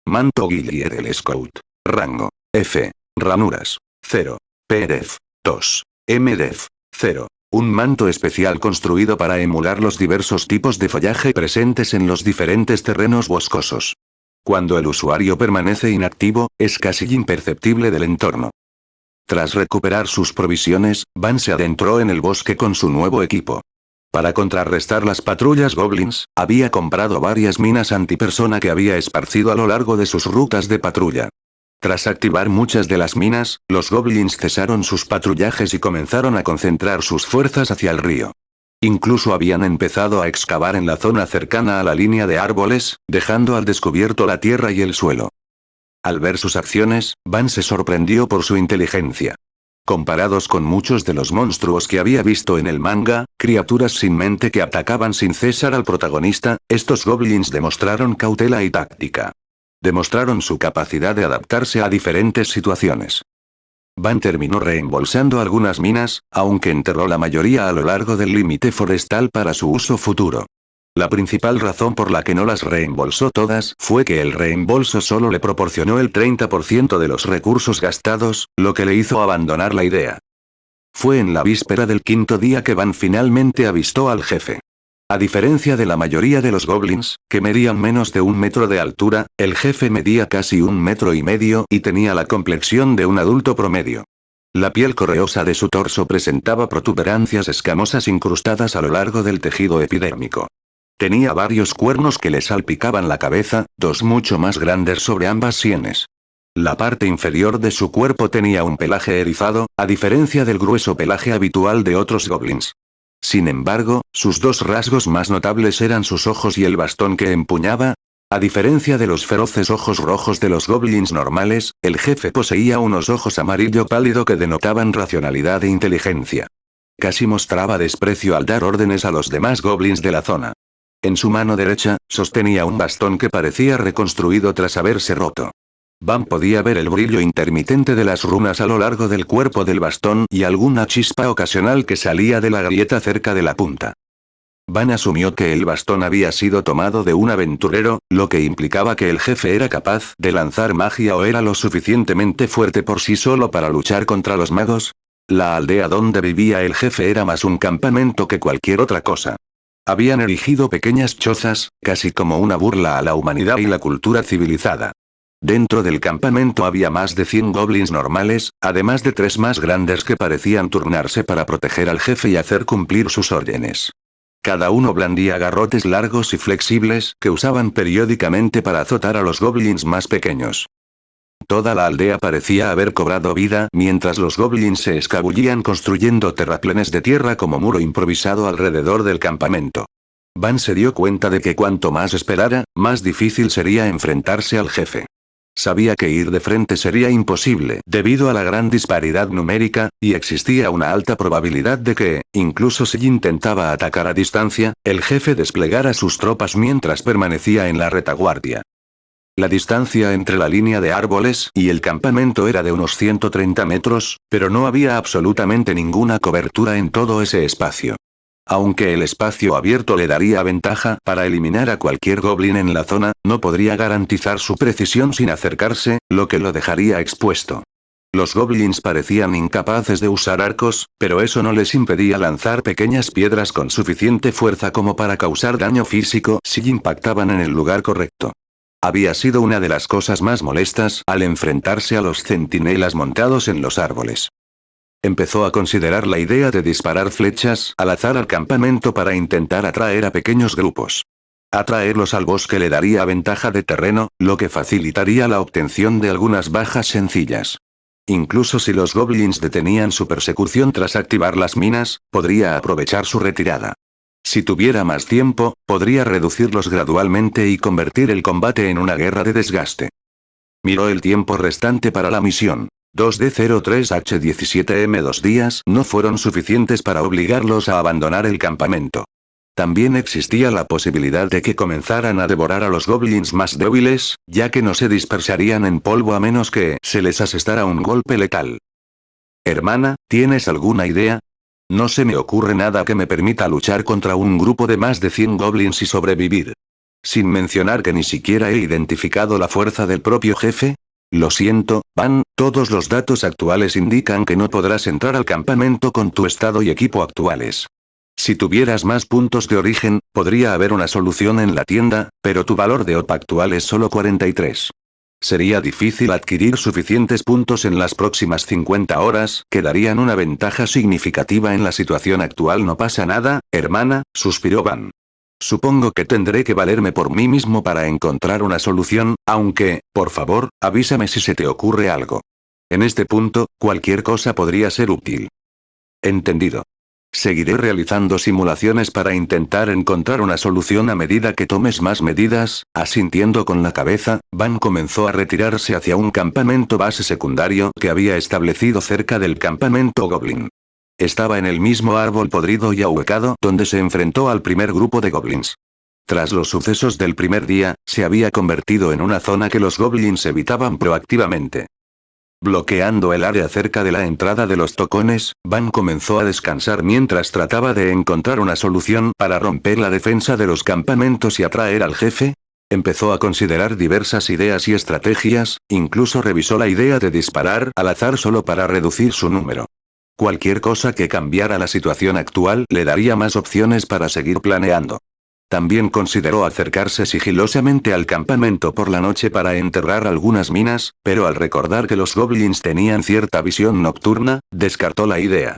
Speaker 3: Manto Guillier el Scout. Rango. F. Ranuras. 0. PDF. 2. MDF. 0. Un manto especial construido para emular los diversos tipos de follaje presentes en los diferentes terrenos boscosos. Cuando el usuario permanece inactivo, es casi imperceptible del entorno. Tras recuperar sus provisiones, Van se adentró en el bosque con su nuevo equipo. Para contrarrestar las patrullas goblins, había comprado varias minas antipersona que había esparcido a lo largo de sus rutas de patrulla. Tras activar muchas de las minas, los goblins cesaron sus patrullajes y comenzaron a concentrar sus fuerzas hacia el río. Incluso habían empezado a excavar en la zona cercana a la línea de árboles, dejando al descubierto la tierra y el suelo. Al ver sus acciones, Van se sorprendió por su inteligencia. Comparados con muchos de los monstruos que había visto en el manga, criaturas sin mente que atacaban sin cesar al protagonista, estos goblins demostraron cautela y táctica. Demostraron su capacidad de adaptarse a diferentes situaciones. Van terminó reembolsando algunas minas, aunque enterró la mayoría a lo largo del límite forestal para su uso futuro. La principal razón por la que no las reembolsó todas fue que el reembolso solo le proporcionó el 30% de los recursos gastados, lo que le hizo abandonar la idea. Fue en la víspera del 5.º día que Van finalmente avistó al jefe. A diferencia de la mayoría de los goblins, que medían menos de 1 metro de altura, el jefe medía casi 1,5 metros y tenía la complexión de un adulto promedio. La piel correosa de su torso presentaba protuberancias escamosas incrustadas a lo largo del tejido epidérmico. Tenía varios cuernos que le salpicaban la cabeza, 2 mucho más grandes sobre ambas sienes. La parte inferior de su cuerpo tenía un pelaje erizado, a diferencia del grueso pelaje habitual de otros goblins. Sin embargo, sus 2 rasgos más notables eran sus ojos y el bastón que empuñaba. A diferencia de los feroces ojos rojos de los goblins normales, el jefe poseía unos ojos amarillo pálido que denotaban racionalidad e inteligencia. Casi mostraba desprecio al dar órdenes a los demás goblins de la zona. En su mano derecha, sostenía un bastón que parecía reconstruido tras haberse roto. Van podía ver el brillo intermitente de las runas a lo largo del cuerpo del bastón y alguna chispa ocasional que salía de la grieta cerca de la punta. Van asumió que el bastón había sido tomado de un aventurero, lo que implicaba que el jefe era capaz de lanzar magia o era lo suficientemente fuerte por sí solo para luchar contra los magos. La aldea donde vivía el jefe era más un campamento que cualquier otra cosa. Habían erigido pequeñas chozas, casi como una burla a la humanidad y la cultura civilizada. Dentro del campamento había más de 100 goblins normales, además de 3 más grandes que parecían turnarse para proteger al jefe y hacer cumplir sus órdenes. Cada uno blandía garrotes largos y flexibles que usaban periódicamente para azotar a los goblins más pequeños. Toda la aldea parecía haber cobrado vida mientras los goblins se escabullían construyendo terraplenes de tierra como muro improvisado alrededor del campamento. Van se dio cuenta de que cuanto más esperara, más difícil sería enfrentarse al jefe. Sabía que ir de frente sería imposible debido a la gran disparidad numérica, y existía una alta probabilidad de que, incluso si intentaba atacar a distancia, el jefe desplegara sus tropas mientras permanecía en la retaguardia. La distancia entre la línea de árboles y el campamento era de unos 130 metros, pero no había absolutamente ninguna cobertura en todo ese espacio. Aunque el espacio abierto le daría ventaja para eliminar a cualquier goblin en la zona, no podría garantizar su precisión sin acercarse, lo que lo dejaría expuesto. Los goblins parecían incapaces de usar arcos, pero eso no les impedía lanzar pequeñas piedras con suficiente fuerza como para causar daño físico si impactaban en el lugar correcto. Había sido una de las cosas más molestas al enfrentarse a los centinelas montados en los árboles. Empezó a considerar la idea de disparar flechas al azar al campamento para intentar atraer a pequeños grupos. Atraerlos al bosque le daría ventaja de terreno, lo que facilitaría la obtención de algunas bajas sencillas. Incluso si los goblins detenían su persecución tras activar las minas, podría aprovechar su retirada. Si tuviera más tiempo, podría reducirlos gradualmente y convertir el combate en una guerra de desgaste. Miró el tiempo restante para la misión. 2D03H17M 2 días no fueron suficientes para obligarlos a abandonar el campamento. También existía la posibilidad de que comenzaran a devorar a los goblins más débiles, ya que no se dispersarían en polvo a menos que se les asestara un golpe letal. Hermana, ¿tienes alguna idea? No se me ocurre nada que me permita luchar contra un grupo de más de 100 goblins y sobrevivir. Sin mencionar que ni siquiera he identificado la fuerza del propio jefe. Lo siento, Van, todos los datos actuales indican que no podrás entrar al campamento con tu estado y equipo actuales. Si tuvieras más puntos de origen, podría haber una solución en la tienda, pero tu valor de OP actual es solo 43. Sería difícil adquirir suficientes puntos en las próximas 50 horas, que darían una ventaja significativa en la situación actual. No pasa nada, hermana, suspiró Van. Supongo que tendré que valerme por mí mismo para encontrar una solución, aunque, por favor, avísame si se te ocurre algo. En este punto, cualquier cosa podría ser útil. Entendido. Seguiré realizando simulaciones para intentar encontrar una solución a medida que tomes más medidas. Asintiendo con la cabeza, Van comenzó a retirarse hacia un campamento base secundario que había establecido cerca del campamento Goblin. Estaba en el mismo árbol podrido y ahuecado donde se enfrentó al primer grupo de goblins. Tras los sucesos del primer día, se había convertido en una zona que los goblins evitaban proactivamente. Bloqueando el área cerca de la entrada de los tocones, Van comenzó a descansar mientras trataba de encontrar una solución para romper la defensa de los campamentos y atraer al jefe. Empezó a considerar diversas ideas y estrategias, incluso revisó la idea de disparar al azar solo para reducir su número. Cualquier cosa que cambiara la situación actual le daría más opciones para seguir planeando. También consideró acercarse sigilosamente al campamento por la noche para enterrar algunas minas, pero al recordar que los goblins tenían cierta visión nocturna, descartó la idea.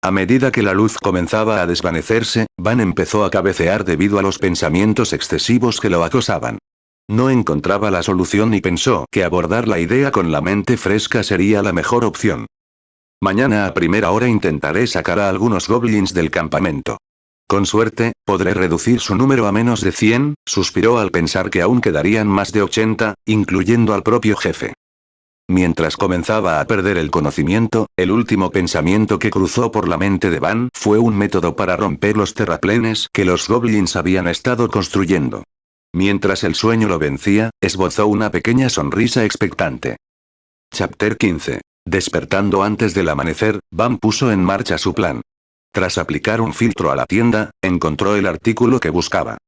Speaker 3: A medida que la luz comenzaba a desvanecerse, Van empezó a cabecear debido a los pensamientos excesivos que lo acosaban. No encontraba la solución y pensó que abordar la idea con la mente fresca sería la mejor opción. Mañana a primera hora intentaré sacar a algunos goblins del campamento. Con suerte, podré reducir su número a menos de 100, suspiró al pensar que aún quedarían más de 80, incluyendo al propio jefe. Mientras comenzaba a perder el conocimiento, el último pensamiento que cruzó por la mente de Van fue un método para romper los terraplenes que los goblins habían estado construyendo. Mientras el sueño lo vencía, esbozó una pequeña sonrisa expectante. Chapter 15. Despertando antes del amanecer, Van puso en marcha su plan. Tras aplicar un filtro a la tienda, encontró el artículo que buscaba.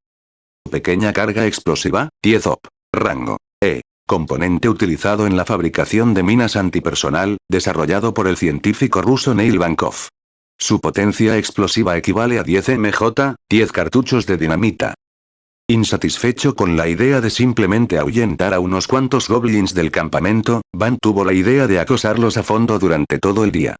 Speaker 3: Pequeña carga explosiva, 10 op. Rango E. Componente utilizado en la fabricación de minas antipersonal, desarrollado por el científico ruso Neil Bankov. Su potencia explosiva equivale a 10 mj, 10 cartuchos de dinamita. Insatisfecho con la idea de simplemente ahuyentar a unos cuantos goblins del campamento, Van tuvo la idea de acosarlos a fondo durante todo el día.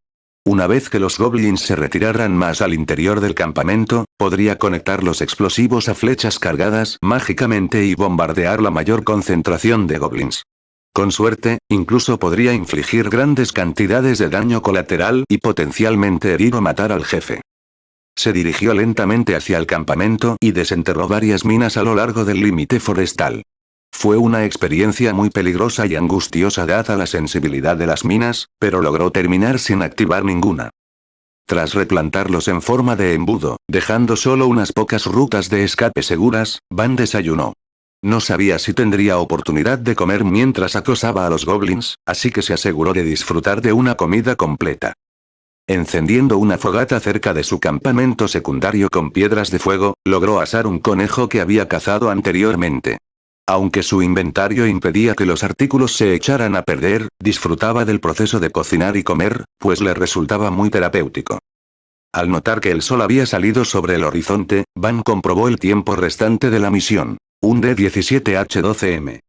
Speaker 3: Una vez que los goblins se retiraran más al interior del campamento, podría conectar los explosivos a flechas cargadas mágicamente y bombardear la mayor concentración de goblins. Con suerte, incluso podría infligir grandes cantidades de daño colateral y potencialmente herir o matar al jefe. Se dirigió lentamente hacia el campamento y desenterró varias minas a lo largo del límite forestal. Fue una experiencia muy peligrosa y angustiosa dada la sensibilidad de las minas, pero logró terminar sin activar ninguna. Tras replantarlos en forma de embudo, dejando solo unas pocas rutas de escape seguras, Van desayunó. No sabía si tendría oportunidad de comer mientras acosaba a los goblins, así que se aseguró de disfrutar de una comida completa. Encendiendo una fogata cerca de su campamento secundario con piedras de fuego, logró asar un conejo que había cazado anteriormente. Aunque su inventario impedía que los artículos se echaran a perder, disfrutaba del proceso de cocinar y comer, pues le resultaba muy terapéutico. Al notar que el sol había salido sobre el horizonte, Van comprobó el tiempo restante de la misión. Un D17H12M.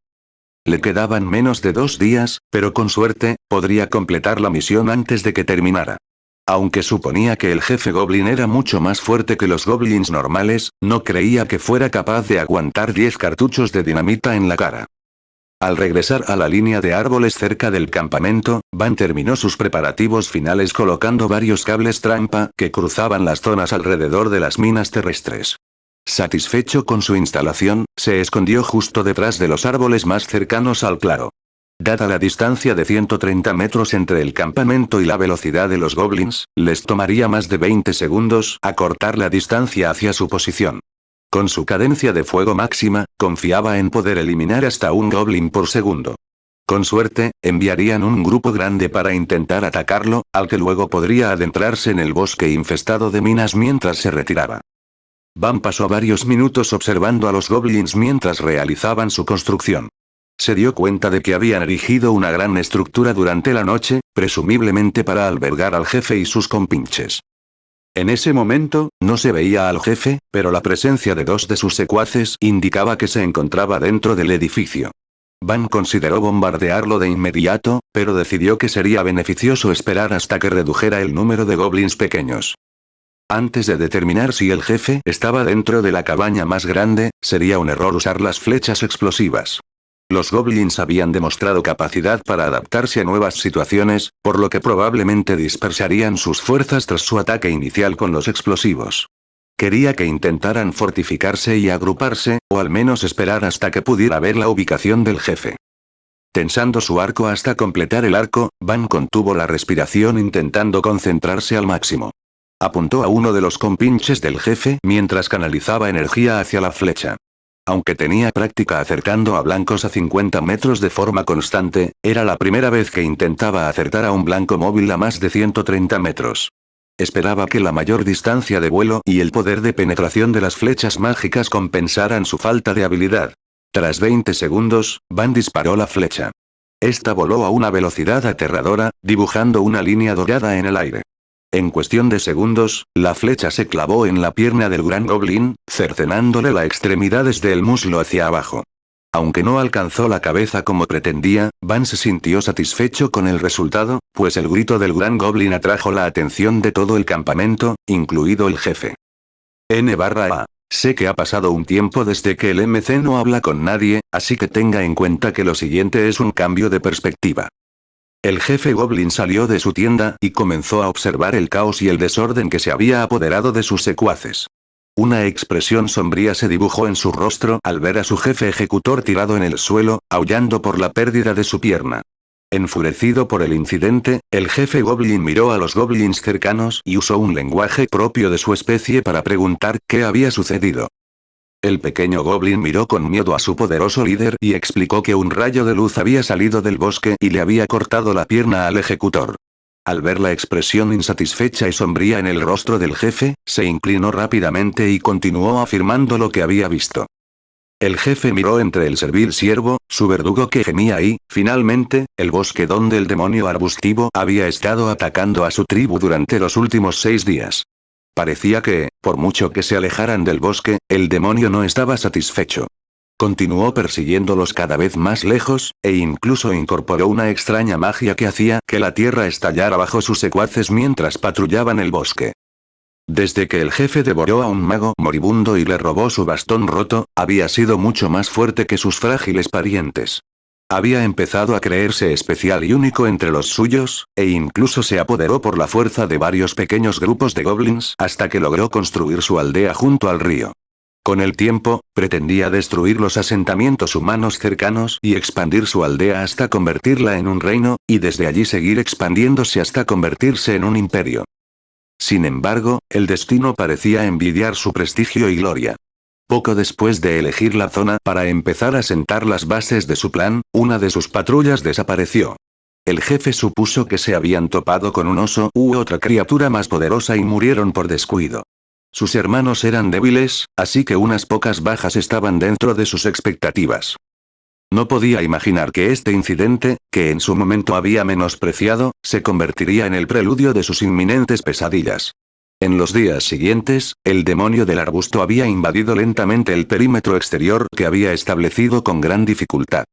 Speaker 3: Le quedaban menos de 2 días, pero con suerte, podría completar la misión antes de que terminara. Aunque suponía que el jefe goblin era mucho más fuerte que los goblins normales, no creía que fuera capaz de aguantar 10 cartuchos de dinamita en la cara. Al regresar a la línea de árboles cerca del campamento, Van terminó sus preparativos finales colocando varios cables trampa que cruzaban las zonas alrededor de las minas terrestres. Satisfecho con su instalación, se escondió justo detrás de los árboles más cercanos al claro. Dada la distancia de 130 metros entre el campamento y la velocidad de los goblins, les tomaría más de 20 segundos acortar la distancia hacia su posición. Con su cadencia de fuego máxima, confiaba en poder eliminar hasta un goblin por segundo. Con suerte, enviarían un grupo grande para intentar atacarlo, al que luego podría adentrarse en el bosque infestado de minas mientras se retiraba. Van pasó varios minutos observando a los goblins mientras realizaban su construcción. Se dio cuenta de que habían erigido una gran estructura durante la noche, presumiblemente para albergar al jefe y sus compinches. En ese momento, no se veía al jefe, pero la presencia de 2 de sus secuaces indicaba que se encontraba dentro del edificio. Van consideró bombardearlo de inmediato, pero decidió que sería beneficioso esperar hasta que redujera el número de goblins pequeños. Antes de determinar si el jefe estaba dentro de la cabaña más grande, sería un error usar las flechas explosivas. Los goblins habían demostrado capacidad para adaptarse a nuevas situaciones, por lo que probablemente dispersarían sus fuerzas tras su ataque inicial con los explosivos. Quería que intentaran fortificarse y agruparse, o al menos esperar hasta que pudiera ver la ubicación del jefe. Tensando su arco hasta completar el arco, Van contuvo la respiración intentando concentrarse al máximo. Apuntó a uno de los compinches del jefe mientras canalizaba energía hacia la flecha. Aunque tenía práctica acercando a blancos a 50 metros de forma constante, era la primera vez que intentaba acertar a un blanco móvil a más de 130 metros. Esperaba que la mayor distancia de vuelo y el poder de penetración de las flechas mágicas compensaran su falta de habilidad. Tras 20 segundos, Van disparó la flecha. Esta voló a una velocidad aterradora, dibujando una línea dorada en el aire. En cuestión de segundos, la flecha se clavó en la pierna del gran goblin, cercenándole la extremidad desde el muslo hacia abajo. Aunque no alcanzó la cabeza como pretendía, Van se sintió satisfecho con el resultado, pues el grito del gran goblin atrajo la atención de todo el campamento, incluido el jefe. N/A. Sé que ha pasado un tiempo desde que el MC no habla con nadie, así que tenga en cuenta que lo siguiente es un cambio de perspectiva. El jefe goblin salió de su tienda y comenzó a observar el caos y el desorden que se había apoderado de sus secuaces. Una expresión sombría se dibujó en su rostro al ver a su jefe ejecutor tirado en el suelo, aullando por la pérdida de su pierna. Enfurecido por el incidente, el jefe goblin miró a los goblins cercanos y usó un lenguaje propio de su especie para preguntar qué había sucedido. El pequeño goblin miró con miedo a su poderoso líder y explicó que un rayo de luz había salido del bosque y le había cortado la pierna al ejecutor. Al ver la expresión insatisfecha y sombría en el rostro del jefe, se inclinó rápidamente y continuó afirmando lo que había visto. El jefe miró entre el servil siervo, su verdugo que gemía y, finalmente, el bosque donde el demonio arbustivo había estado atacando a su tribu durante los últimos 6 días. Parecía que, por mucho que se alejaran del bosque, el demonio no estaba satisfecho. Continuó persiguiéndolos cada vez más lejos, e incluso incorporó una extraña magia que hacía que la tierra estallara bajo sus secuaces mientras patrullaban el bosque. Desde que el jefe devoró a un mago moribundo y le robó su bastón roto, había sido mucho más fuerte que sus frágiles parientes. Había empezado a creerse especial y único entre los suyos, e incluso se apoderó por la fuerza de varios pequeños grupos de goblins hasta que logró construir su aldea junto al río. Con el tiempo, pretendía destruir los asentamientos humanos cercanos y expandir su aldea hasta convertirla en un reino, y desde allí seguir expandiéndose hasta convertirse en un imperio. Sin embargo, el destino parecía envidiar su prestigio y gloria. Poco después de elegir la zona para empezar a sentar las bases de su plan, una de sus patrullas desapareció. El jefe supuso que se habían topado con un oso u otra criatura más poderosa y murieron por descuido. Sus hermanos eran débiles, así que unas pocas bajas estaban dentro de sus expectativas. No podía imaginar que este incidente, que en su momento había menospreciado, se convertiría en el preludio de sus inminentes pesadillas. En los días siguientes, el demonio del arbusto había invadido lentamente el perímetro exterior que había establecido con gran dificultad.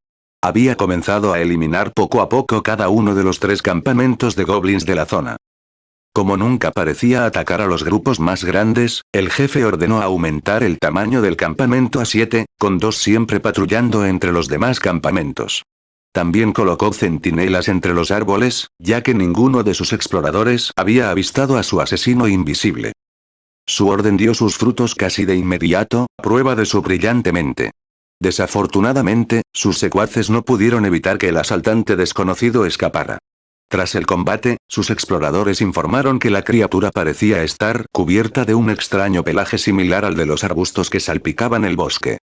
Speaker 3: Había comenzado a eliminar poco a poco cada uno de los 3 campamentos de goblins de la zona. Como nunca parecía atacar a los grupos más grandes, el jefe ordenó aumentar el tamaño del campamento a 7, con 2 siempre patrullando entre los demás campamentos. También colocó centinelas entre los árboles, ya que ninguno de sus exploradores había avistado a su asesino invisible. Su orden dio sus frutos casi de inmediato, prueba de su brillante mente. Desafortunadamente, sus secuaces no pudieron evitar que el asaltante desconocido escapara. Tras el combate, sus exploradores informaron que la criatura parecía estar cubierta de un extraño pelaje similar al de los arbustos que salpicaban el bosque.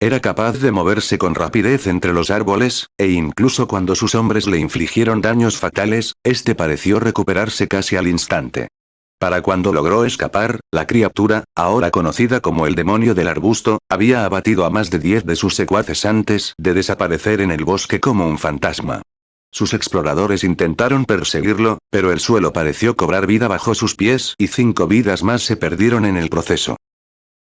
Speaker 3: Era capaz de moverse con rapidez entre los árboles, e incluso cuando sus hombres le infligieron daños fatales, este pareció recuperarse casi al instante. Para cuando logró escapar, la criatura, ahora conocida como el demonio del arbusto, había abatido a más de 10 de sus secuaces antes de desaparecer en el bosque como un fantasma. Sus exploradores intentaron perseguirlo, pero el suelo pareció cobrar vida bajo sus pies y 5 vidas más se perdieron en el proceso.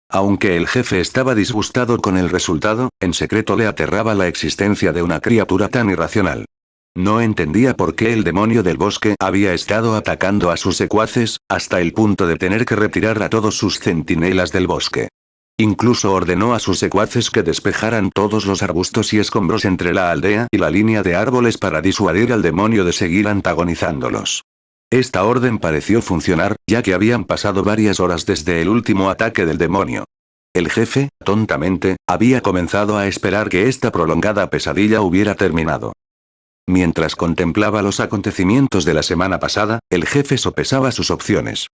Speaker 3: Aunque el jefe estaba disgustado con el resultado, en secreto le aterraba la existencia de una criatura tan irracional. No entendía por qué el demonio del bosque había estado atacando a sus secuaces, hasta el punto de tener que retirar a todos sus centinelas del bosque. Incluso ordenó a sus secuaces que despejaran todos los arbustos y escombros entre la aldea y la línea de árboles para disuadir al demonio de seguir antagonizándolos. Esta orden pareció funcionar, ya que habían pasado varias horas desde el último ataque del demonio. El jefe, tontamente, había comenzado a esperar que esta prolongada pesadilla hubiera terminado. Mientras contemplaba los acontecimientos de la semana pasada, el jefe sopesaba sus opciones.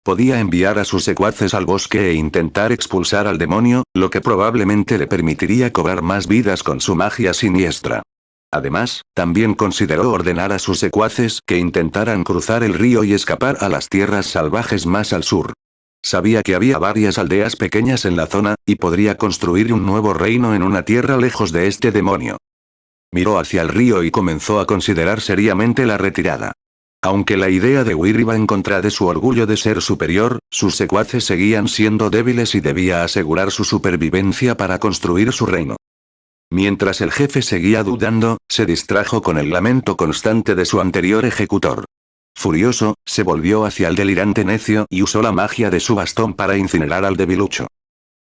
Speaker 3: Podía enviar a sus secuaces al bosque e intentar expulsar al demonio, lo que probablemente le permitiría cobrar más vidas con su magia siniestra. Además, también consideró ordenar a sus secuaces que intentaran cruzar el río y escapar a las tierras salvajes más al sur. Sabía que había varias aldeas pequeñas en la zona, y podría construir un nuevo reino en una tierra lejos de este demonio. Miró hacia el río y comenzó a considerar seriamente la retirada. Aunque la idea de huir iba en contra de su orgullo de ser superior, sus secuaces seguían siendo débiles y debía asegurar su supervivencia para construir su reino. Mientras el jefe seguía dudando, se distrajo con el lamento constante de su anterior ejecutor. Furioso, se volvió hacia el delirante necio y usó la magia de su bastón para incinerar al debilucho.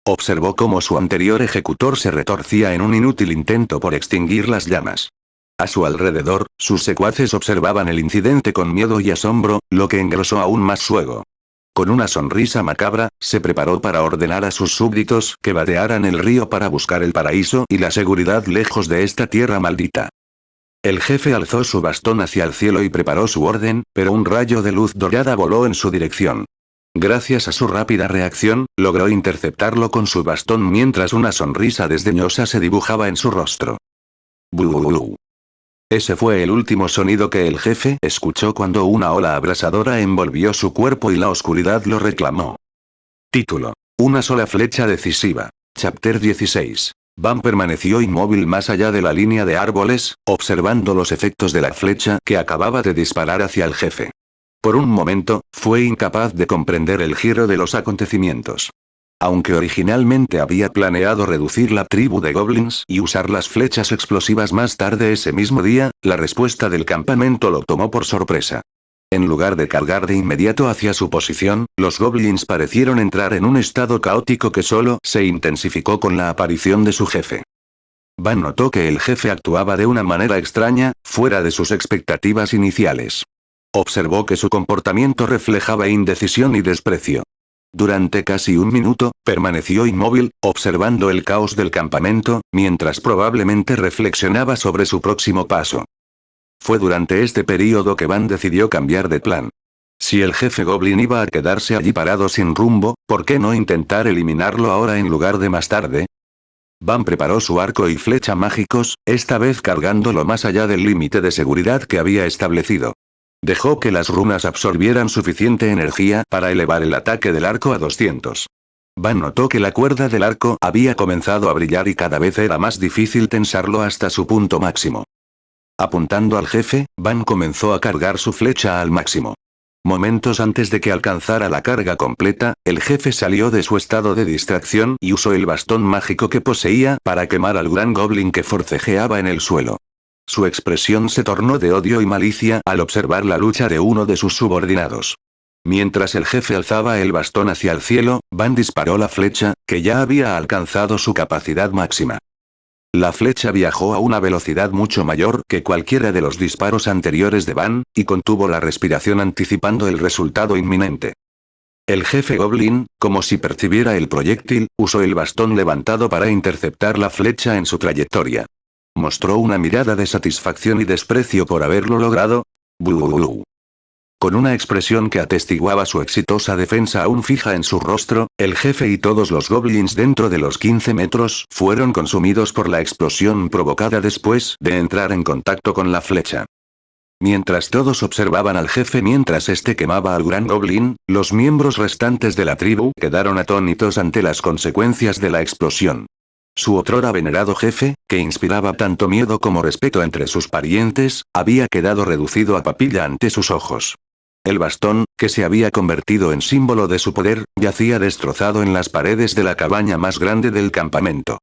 Speaker 3: Observó cómo su anterior ejecutor se retorcía en un inútil intento por extinguir las llamas. A su alrededor, sus secuaces observaban el incidente con miedo y asombro, lo que engrosó aún más su ego. Con una sonrisa macabra, se preparó para ordenar a sus súbditos que vadearan el río para buscar el paraíso y la seguridad lejos de esta tierra maldita. El jefe alzó su bastón hacia el cielo y preparó su orden, pero un rayo de luz dorada voló en su dirección. Gracias a su rápida reacción, logró interceptarlo con su bastón mientras una sonrisa desdeñosa se dibujaba en su rostro. «¡Bú! Ese fue el último sonido que el jefe escuchó cuando una ola abrasadora envolvió su cuerpo y la oscuridad lo reclamó. Título. Una sola flecha decisiva. Chapter 16. Van permaneció inmóvil más allá de la línea de árboles, observando los efectos de la flecha que acababa de disparar hacia el jefe. Por un momento, fue incapaz de comprender el giro de los acontecimientos. Aunque originalmente había planeado reducir la tribu de goblins y usar las flechas explosivas más tarde ese mismo día, la respuesta del campamento lo tomó por sorpresa. En lugar de cargar de inmediato hacia su posición, los goblins parecieron entrar en un estado caótico que solo se intensificó con la aparición de su jefe. Van notó que el jefe actuaba de una manera extraña, fuera de sus expectativas iniciales. Observó que su comportamiento reflejaba indecisión y desprecio. Durante casi un minuto, permaneció inmóvil, observando el caos del campamento, mientras probablemente reflexionaba sobre su próximo paso. Fue durante este período que Van decidió cambiar de plan. Si el jefe Goblin iba a quedarse allí parado sin rumbo, ¿por qué no intentar eliminarlo ahora en lugar de más tarde? Van preparó su arco y flecha mágicos, esta vez cargándolo más allá del límite de seguridad que había establecido. Dejó que las runas absorbieran suficiente energía para elevar el ataque del arco a 200. Van notó que la cuerda del arco había comenzado a brillar y cada vez era más difícil tensarlo hasta su punto máximo. Apuntando al jefe, Van comenzó a cargar su flecha al máximo. Momentos antes de que alcanzara la carga completa, el jefe salió de su estado de distracción y usó el bastón mágico que poseía para quemar al gran goblin que forcejeaba en el suelo. Su expresión se tornó de odio y malicia al observar la lucha de uno de sus subordinados. Mientras el jefe alzaba el bastón hacia el cielo, Van disparó la flecha, que ya había alcanzado su capacidad máxima. La flecha viajó a una velocidad mucho mayor que cualquiera de los disparos anteriores de Van, y contuvo la respiración anticipando el resultado inminente. El jefe Goblin, como si percibiera el proyectil, usó el bastón levantado para interceptar la flecha en su trayectoria. Mostró una mirada de satisfacción y desprecio por haberlo logrado. ¡Buh! Con una expresión que atestiguaba su exitosa defensa aún fija en su rostro, el jefe y todos los goblins dentro de los 15 metros fueron consumidos por la explosión provocada después de entrar en contacto con la flecha. Mientras todos observaban al jefe mientras este quemaba al gran goblin, los miembros restantes de la tribu quedaron atónitos ante las consecuencias de la explosión. Su otrora venerado jefe, que inspiraba tanto miedo como respeto entre sus parientes, había quedado reducido a papilla ante sus ojos. El bastón, que se había convertido en símbolo de su poder, yacía destrozado en las paredes de la cabaña más grande del campamento.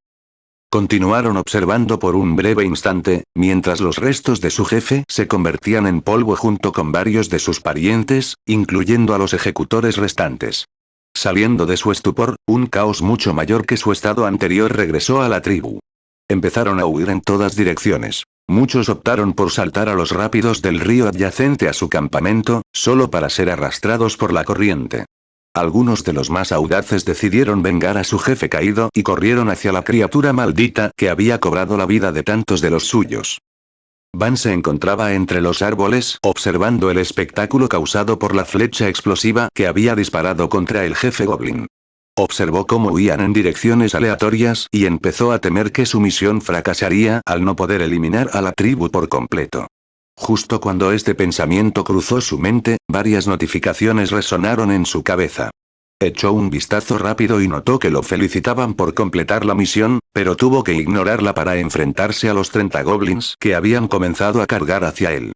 Speaker 3: Continuaron observando por un breve instante, mientras los restos de su jefe se convertían en polvo junto con varios de sus parientes, incluyendo a los ejecutores restantes. Saliendo de su estupor, un caos mucho mayor que su estado anterior regresó a la tribu. Empezaron a huir en todas direcciones. Muchos optaron por saltar a los rápidos del río adyacente a su campamento, solo para ser arrastrados por la corriente. Algunos de los más audaces decidieron vengar a su jefe caído y corrieron hacia la criatura maldita que había cobrado la vida de tantos de los suyos. Van se encontraba entre los árboles, observando el espectáculo causado por la flecha explosiva que había disparado contra el jefe Goblin. Observó cómo huían en direcciones aleatorias y empezó a temer que su misión fracasaría al no poder eliminar a la tribu por completo. Justo cuando este pensamiento cruzó su mente, varias notificaciones resonaron en su cabeza. Echó un vistazo rápido y notó que lo felicitaban por completar la misión, pero tuvo que ignorarla para enfrentarse a los 30 goblins que habían comenzado a cargar hacia él.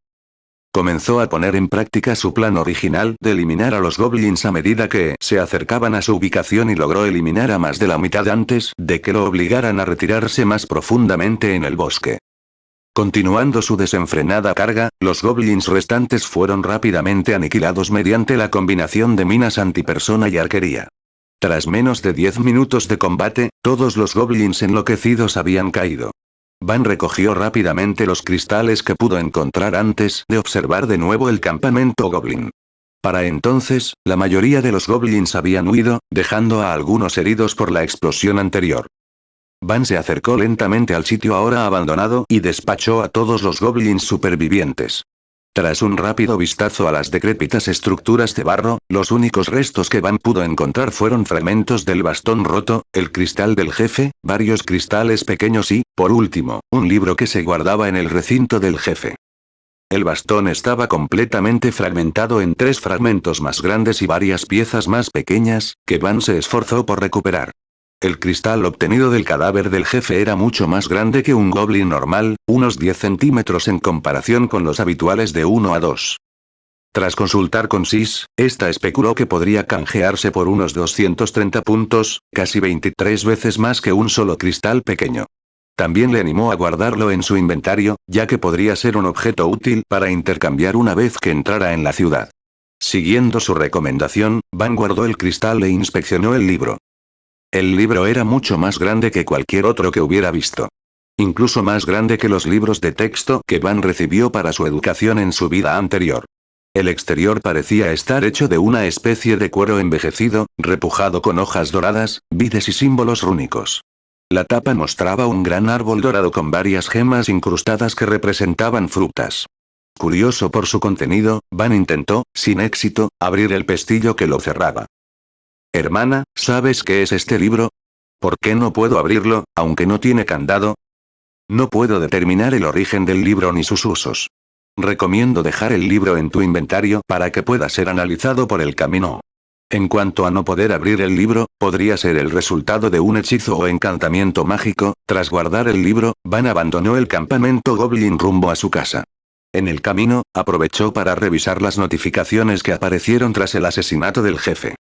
Speaker 3: Comenzó a poner en práctica su plan original de eliminar a los goblins a medida que se acercaban a su ubicación y logró eliminar a más de la mitad antes de que lo obligaran a retirarse más profundamente en el bosque. Continuando su desenfrenada carga, los goblins restantes fueron rápidamente aniquilados mediante la combinación de minas antipersona y arquería. Tras menos de 10 minutos de combate, todos los goblins enloquecidos habían caído. Van recogió rápidamente los cristales que pudo encontrar antes de observar de nuevo el campamento goblin. Para entonces, la mayoría de los goblins habían huido, dejando a algunos heridos por la explosión anterior. Van se acercó lentamente al sitio ahora abandonado y despachó a todos los goblins supervivientes. Tras un rápido vistazo a las decrépitas estructuras de barro, los únicos restos que Van pudo encontrar fueron fragmentos del bastón roto, el cristal del jefe, varios cristales pequeños y, por último, un libro que se guardaba en el recinto del jefe. El bastón estaba completamente fragmentado en 3 fragmentos más grandes y varias piezas más pequeñas, que Van se esforzó por recuperar. El cristal obtenido del cadáver del jefe era mucho más grande que un goblin normal, unos 10 centímetros en comparación con los habituales de 1 a 2. Tras consultar con Sis, esta especuló que podría canjearse por unos 230 puntos, casi 23 veces más que un solo cristal pequeño. También le animó a guardarlo en su inventario, ya que podría ser un objeto útil para intercambiar una vez que entrara en la ciudad. Siguiendo su recomendación, Van guardó el cristal e inspeccionó el libro. El libro era mucho más grande que cualquier otro que hubiera visto. Incluso más grande que los libros de texto que Van recibió para su educación en su vida anterior. El exterior parecía estar hecho de una especie de cuero envejecido, repujado con hojas doradas, vides y símbolos rúnicos. La tapa mostraba un gran árbol dorado con varias gemas incrustadas que representaban frutas. Curioso por su contenido, Van intentó, sin éxito, abrir el pestillo que lo cerraba. Hermana, ¿sabes qué es este libro? ¿Por qué no puedo abrirlo, aunque no tiene candado? No puedo determinar el origen del libro ni sus usos. Recomiendo dejar el libro en tu inventario para que pueda ser analizado por el camino. En cuanto a no poder abrir el libro, podría ser el resultado de un hechizo o encantamiento mágico. Tras guardar el libro, Van abandonó el campamento Goblin rumbo a su casa. En el camino, aprovechó para revisar las notificaciones que aparecieron tras el asesinato del jefe.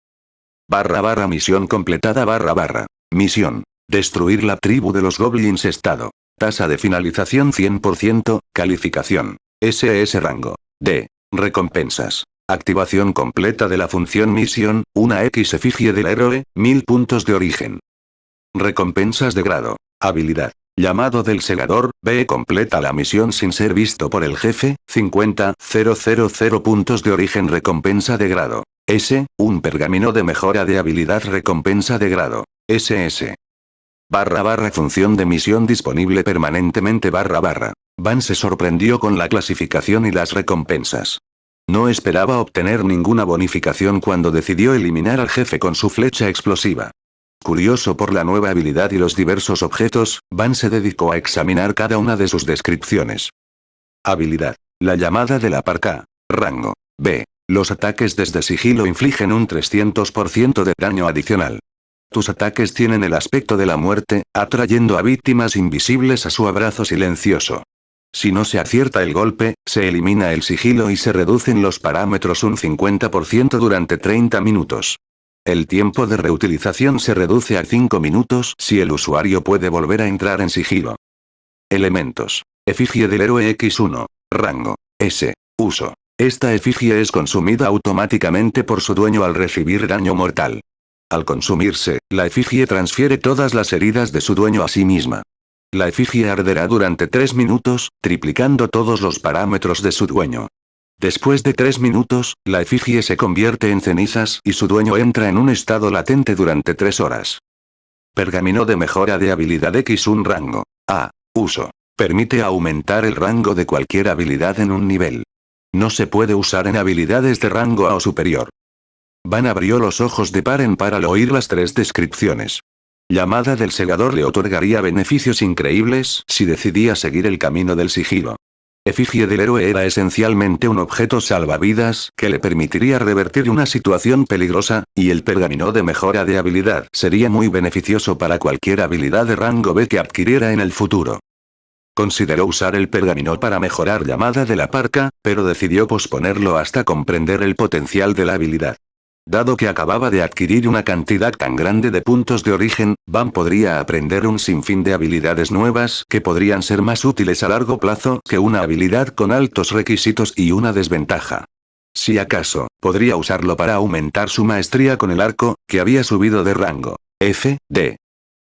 Speaker 3: Misión completada Misión. Destruir la tribu de los Goblins estado. Tasa de finalización 100%, calificación. SS rango. D. Recompensas. Activación completa de la función misión, una X efigie del héroe, 1000 puntos de origen. Recompensas de grado. Habilidad. Llamado del segador, B completa la misión sin ser visto por el jefe, 50.000 puntos de origen. Recompensa de grado. S, un pergamino de mejora de habilidad. Recompensa de grado. SS. Función de misión disponible permanentemente. Van se sorprendió con la clasificación y las recompensas. No esperaba obtener ninguna bonificación cuando decidió eliminar al jefe con su flecha explosiva. Curioso por la nueva habilidad y los diversos objetos, Van se dedicó a examinar cada una de sus descripciones. Habilidad. La llamada de la parca. Rango. B. Los ataques desde sigilo infligen un 300% de daño adicional. Tus ataques tienen el aspecto de la muerte, atrayendo a víctimas invisibles a su abrazo silencioso. Si no se acierta el golpe, se elimina el sigilo y se reducen los parámetros un 50% durante 30 minutos. El tiempo de reutilización se reduce a 5 minutos si el usuario puede volver a entrar en sigilo. Elementos. Efigie del héroe X1. Rango. S. Uso. Esta efigie es consumida automáticamente por su dueño al recibir daño mortal. Al consumirse, la efigie transfiere todas las heridas de su dueño a sí misma. La efigie arderá durante 3 minutos, triplicando todos los parámetros de su dueño. Después de 3 minutos, la efigie se convierte en cenizas y su dueño entra en un estado latente durante 3 horas. Pergamino de mejora de habilidad X1 rango. A. Uso. Permite aumentar el rango de cualquier habilidad en un nivel. No se puede usar en habilidades de rango A o superior. Van abrió los ojos de par en par al oír las 3 descripciones. Llamada del segador le otorgaría beneficios increíbles si decidía seguir el camino del sigilo. Efigie del héroe era esencialmente un objeto salvavidas que le permitiría revertir una situación peligrosa, y el pergamino de mejora de habilidad sería muy beneficioso para cualquier habilidad de rango B que adquiriera en el futuro. Consideró usar el pergamino para mejorar llamada de la parca, pero decidió posponerlo hasta comprender el potencial de la habilidad. Dado que acababa de adquirir una cantidad tan grande de puntos de origen, Van podría aprender un sinfín de habilidades nuevas que podrían ser más útiles a largo plazo que una habilidad con altos requisitos y una desventaja. Si acaso, podría usarlo para aumentar su maestría con el arco, que había subido de rango. F, D.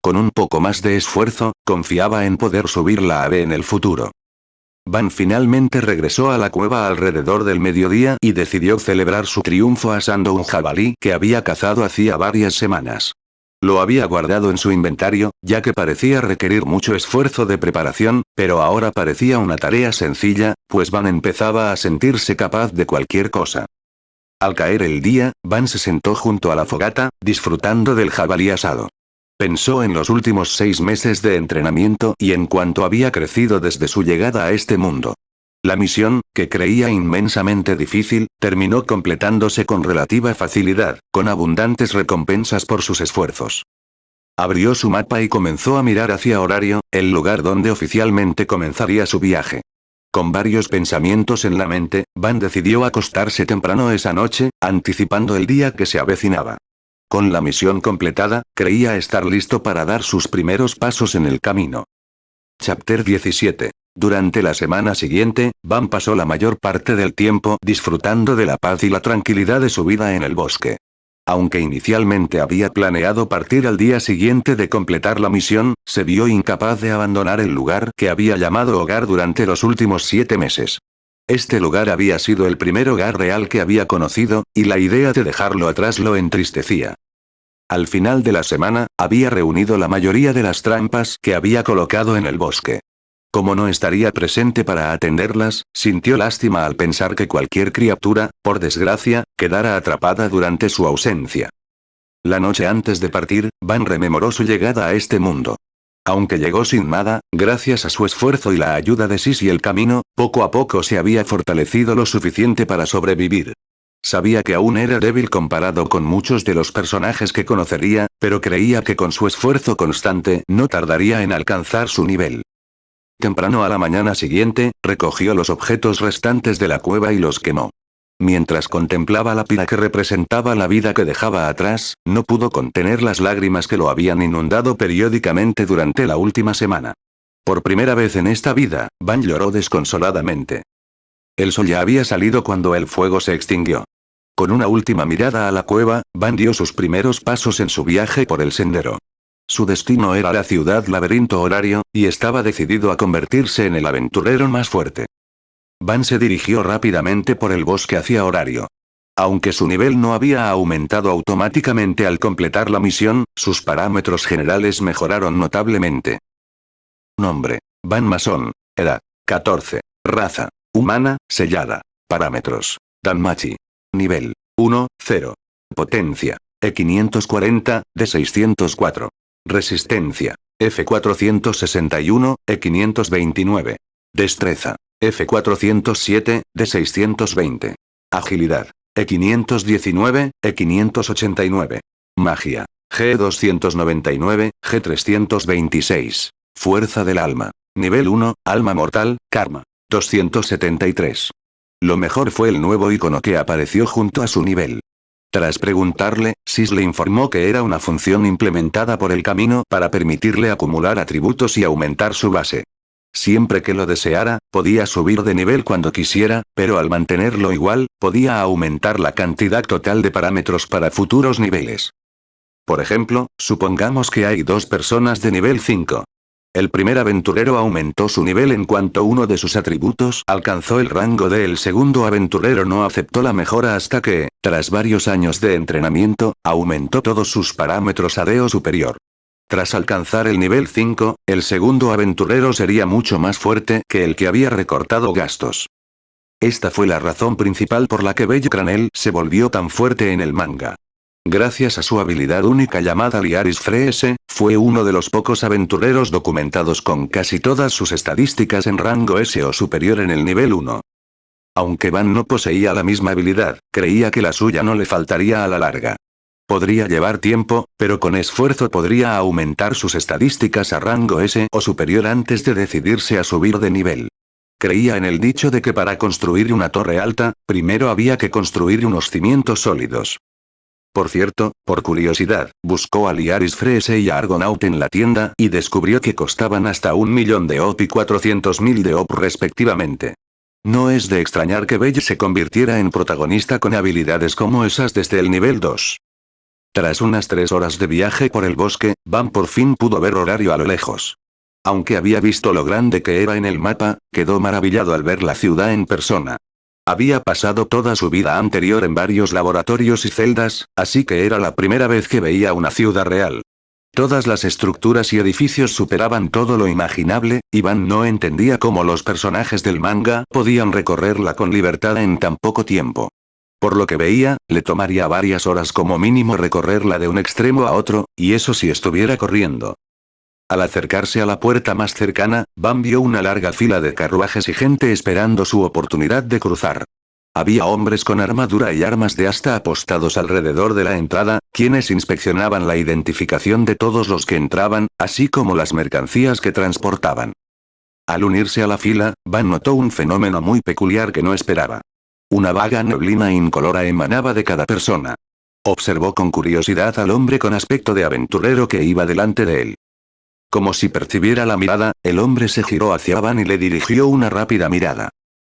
Speaker 3: Con un poco más de esfuerzo, confiaba en poder subirla a B en el futuro. Van finalmente regresó a la cueva alrededor del mediodía y decidió celebrar su triunfo asando un jabalí que había cazado hacía varias semanas. Lo había guardado en su inventario, ya que parecía requerir mucho esfuerzo de preparación, pero ahora parecía una tarea sencilla, pues Van empezaba a sentirse capaz de cualquier cosa. Al caer el día, Van se sentó junto a la fogata, disfrutando del jabalí asado. Pensó en los últimos 6 meses de entrenamiento y en cuánto había crecido desde su llegada a este mundo. La misión, que creía inmensamente difícil, terminó completándose con relativa facilidad, con abundantes recompensas por sus esfuerzos. Abrió su mapa y comenzó a mirar hacia Horario, el lugar donde oficialmente comenzaría su viaje. Con varios pensamientos en la mente, Van decidió acostarse temprano esa noche, anticipando el día que se avecinaba. Con la misión completada, creía estar listo para dar sus primeros pasos en el camino. Chapter 17. Durante la semana siguiente, Van pasó la mayor parte del tiempo disfrutando de la paz y la tranquilidad de su vida en el bosque. Aunque inicialmente había planeado partir al día siguiente de completar la misión, se vio incapaz de abandonar el lugar que había llamado hogar durante los últimos 7 meses. Este lugar había sido el primer hogar real que había conocido, y la idea de dejarlo atrás lo entristecía. Al final de la semana, había reunido la mayoría de las trampas que había colocado en el bosque. Como no estaría presente para atenderlas, sintió lástima al pensar que cualquier criatura, por desgracia, quedara atrapada durante su ausencia. La noche antes de partir, Van rememoró su llegada a este mundo. Aunque llegó sin nada, gracias a su esfuerzo y la ayuda de Sis y el camino, poco a poco se había fortalecido lo suficiente para sobrevivir. Sabía que aún era débil comparado con muchos de los personajes que conocería, pero creía que con su esfuerzo constante no tardaría en alcanzar su nivel. Temprano a la mañana siguiente, recogió los objetos restantes de la cueva y los quemó. Mientras contemplaba la pira que representaba la vida que dejaba atrás, no pudo contener las lágrimas que lo habían inundado periódicamente durante la última semana. Por primera vez en esta vida, Van lloró desconsoladamente. El sol ya había salido cuando el fuego se extinguió. Con una última mirada a la cueva, Van dio sus primeros pasos en su viaje por el sendero. Su destino era la ciudad laberinto Horario, y estaba decidido a convertirse en el aventurero más fuerte. Van se dirigió rápidamente por el bosque hacia Horario. Aunque su nivel no había aumentado automáticamente al completar la misión, sus parámetros generales mejoraron notablemente. Nombre: Van Mason. Edad: 14. Raza: humana, sellada. Parámetros: Danmachi. Nivel: 1, 0. Potencia: E540, D604. Resistencia: F461, E529. Destreza: F407, D620. Agilidad: E519, E589. Magia: G299, G326. Fuerza del alma. Nivel 1, alma mortal, karma. 273. Lo mejor fue el nuevo icono que apareció junto a su nivel. Tras preguntarle, Sis le informó que era una función implementada por el camino para permitirle acumular atributos y aumentar su base. Siempre que lo deseara, podía subir de nivel cuando quisiera, pero al mantenerlo igual, podía aumentar la cantidad total de parámetros para futuros niveles. Por ejemplo, supongamos que hay 2 personas de nivel 5. El primer aventurero aumentó su nivel en cuanto uno de sus atributos alcanzó el rango de el segundo aventurero no aceptó la mejora hasta que, tras varios años de entrenamiento, aumentó todos sus parámetros a Deo superior. Tras alcanzar el nivel 5, el segundo aventurero sería mucho más fuerte que el que había recortado gastos. Esta fue la razón principal por la que Bello se volvió tan fuerte en el manga. Gracias a su habilidad única llamada Liaris Freese, fue uno de los pocos aventureros documentados con casi todas sus estadísticas en rango S o superior en el nivel 1. Aunque Van no poseía la misma habilidad, creía que la suya no le faltaría a la larga. Podría llevar tiempo, pero con esfuerzo podría aumentar sus estadísticas a rango S o superior antes de decidirse a subir de nivel. Creía en el dicho de que para construir una torre alta, primero había que construir unos cimientos sólidos. Por cierto, por curiosidad, buscó a Liaris Freese y a Argonaut en la tienda y descubrió que costaban hasta 1.000.000 de OP y 400.000 de OP respectivamente. No es de extrañar que Belle se convirtiera en protagonista con habilidades como esas desde el nivel 2. Tras unas 3 horas de viaje por el bosque, Van por fin pudo ver Horario a lo lejos. Aunque había visto lo grande que era en el mapa, quedó maravillado al ver la ciudad en persona. Había pasado toda su vida anterior en varios laboratorios y celdas, así que era la primera vez que veía una ciudad real. Todas las estructuras y edificios superaban todo lo imaginable, y Van no entendía cómo los personajes del manga podían recorrerla con libertad en tan poco tiempo. Por lo que veía, le tomaría varias horas como mínimo recorrerla de un extremo a otro, y eso si estuviera corriendo. Al acercarse a la puerta más cercana, Van vio una larga fila de carruajes y gente esperando su oportunidad de cruzar. Había hombres con armadura y armas de asta apostados alrededor de la entrada, quienes inspeccionaban la identificación de todos los que entraban, así como las mercancías que transportaban. Al unirse a la fila, Van notó un fenómeno muy peculiar que no esperaba. Una vaga neblina incolora emanaba de cada persona. Observó con curiosidad al hombre con aspecto de aventurero que iba delante de él. Como si percibiera la mirada, el hombre se giró hacia Van y le dirigió una rápida mirada.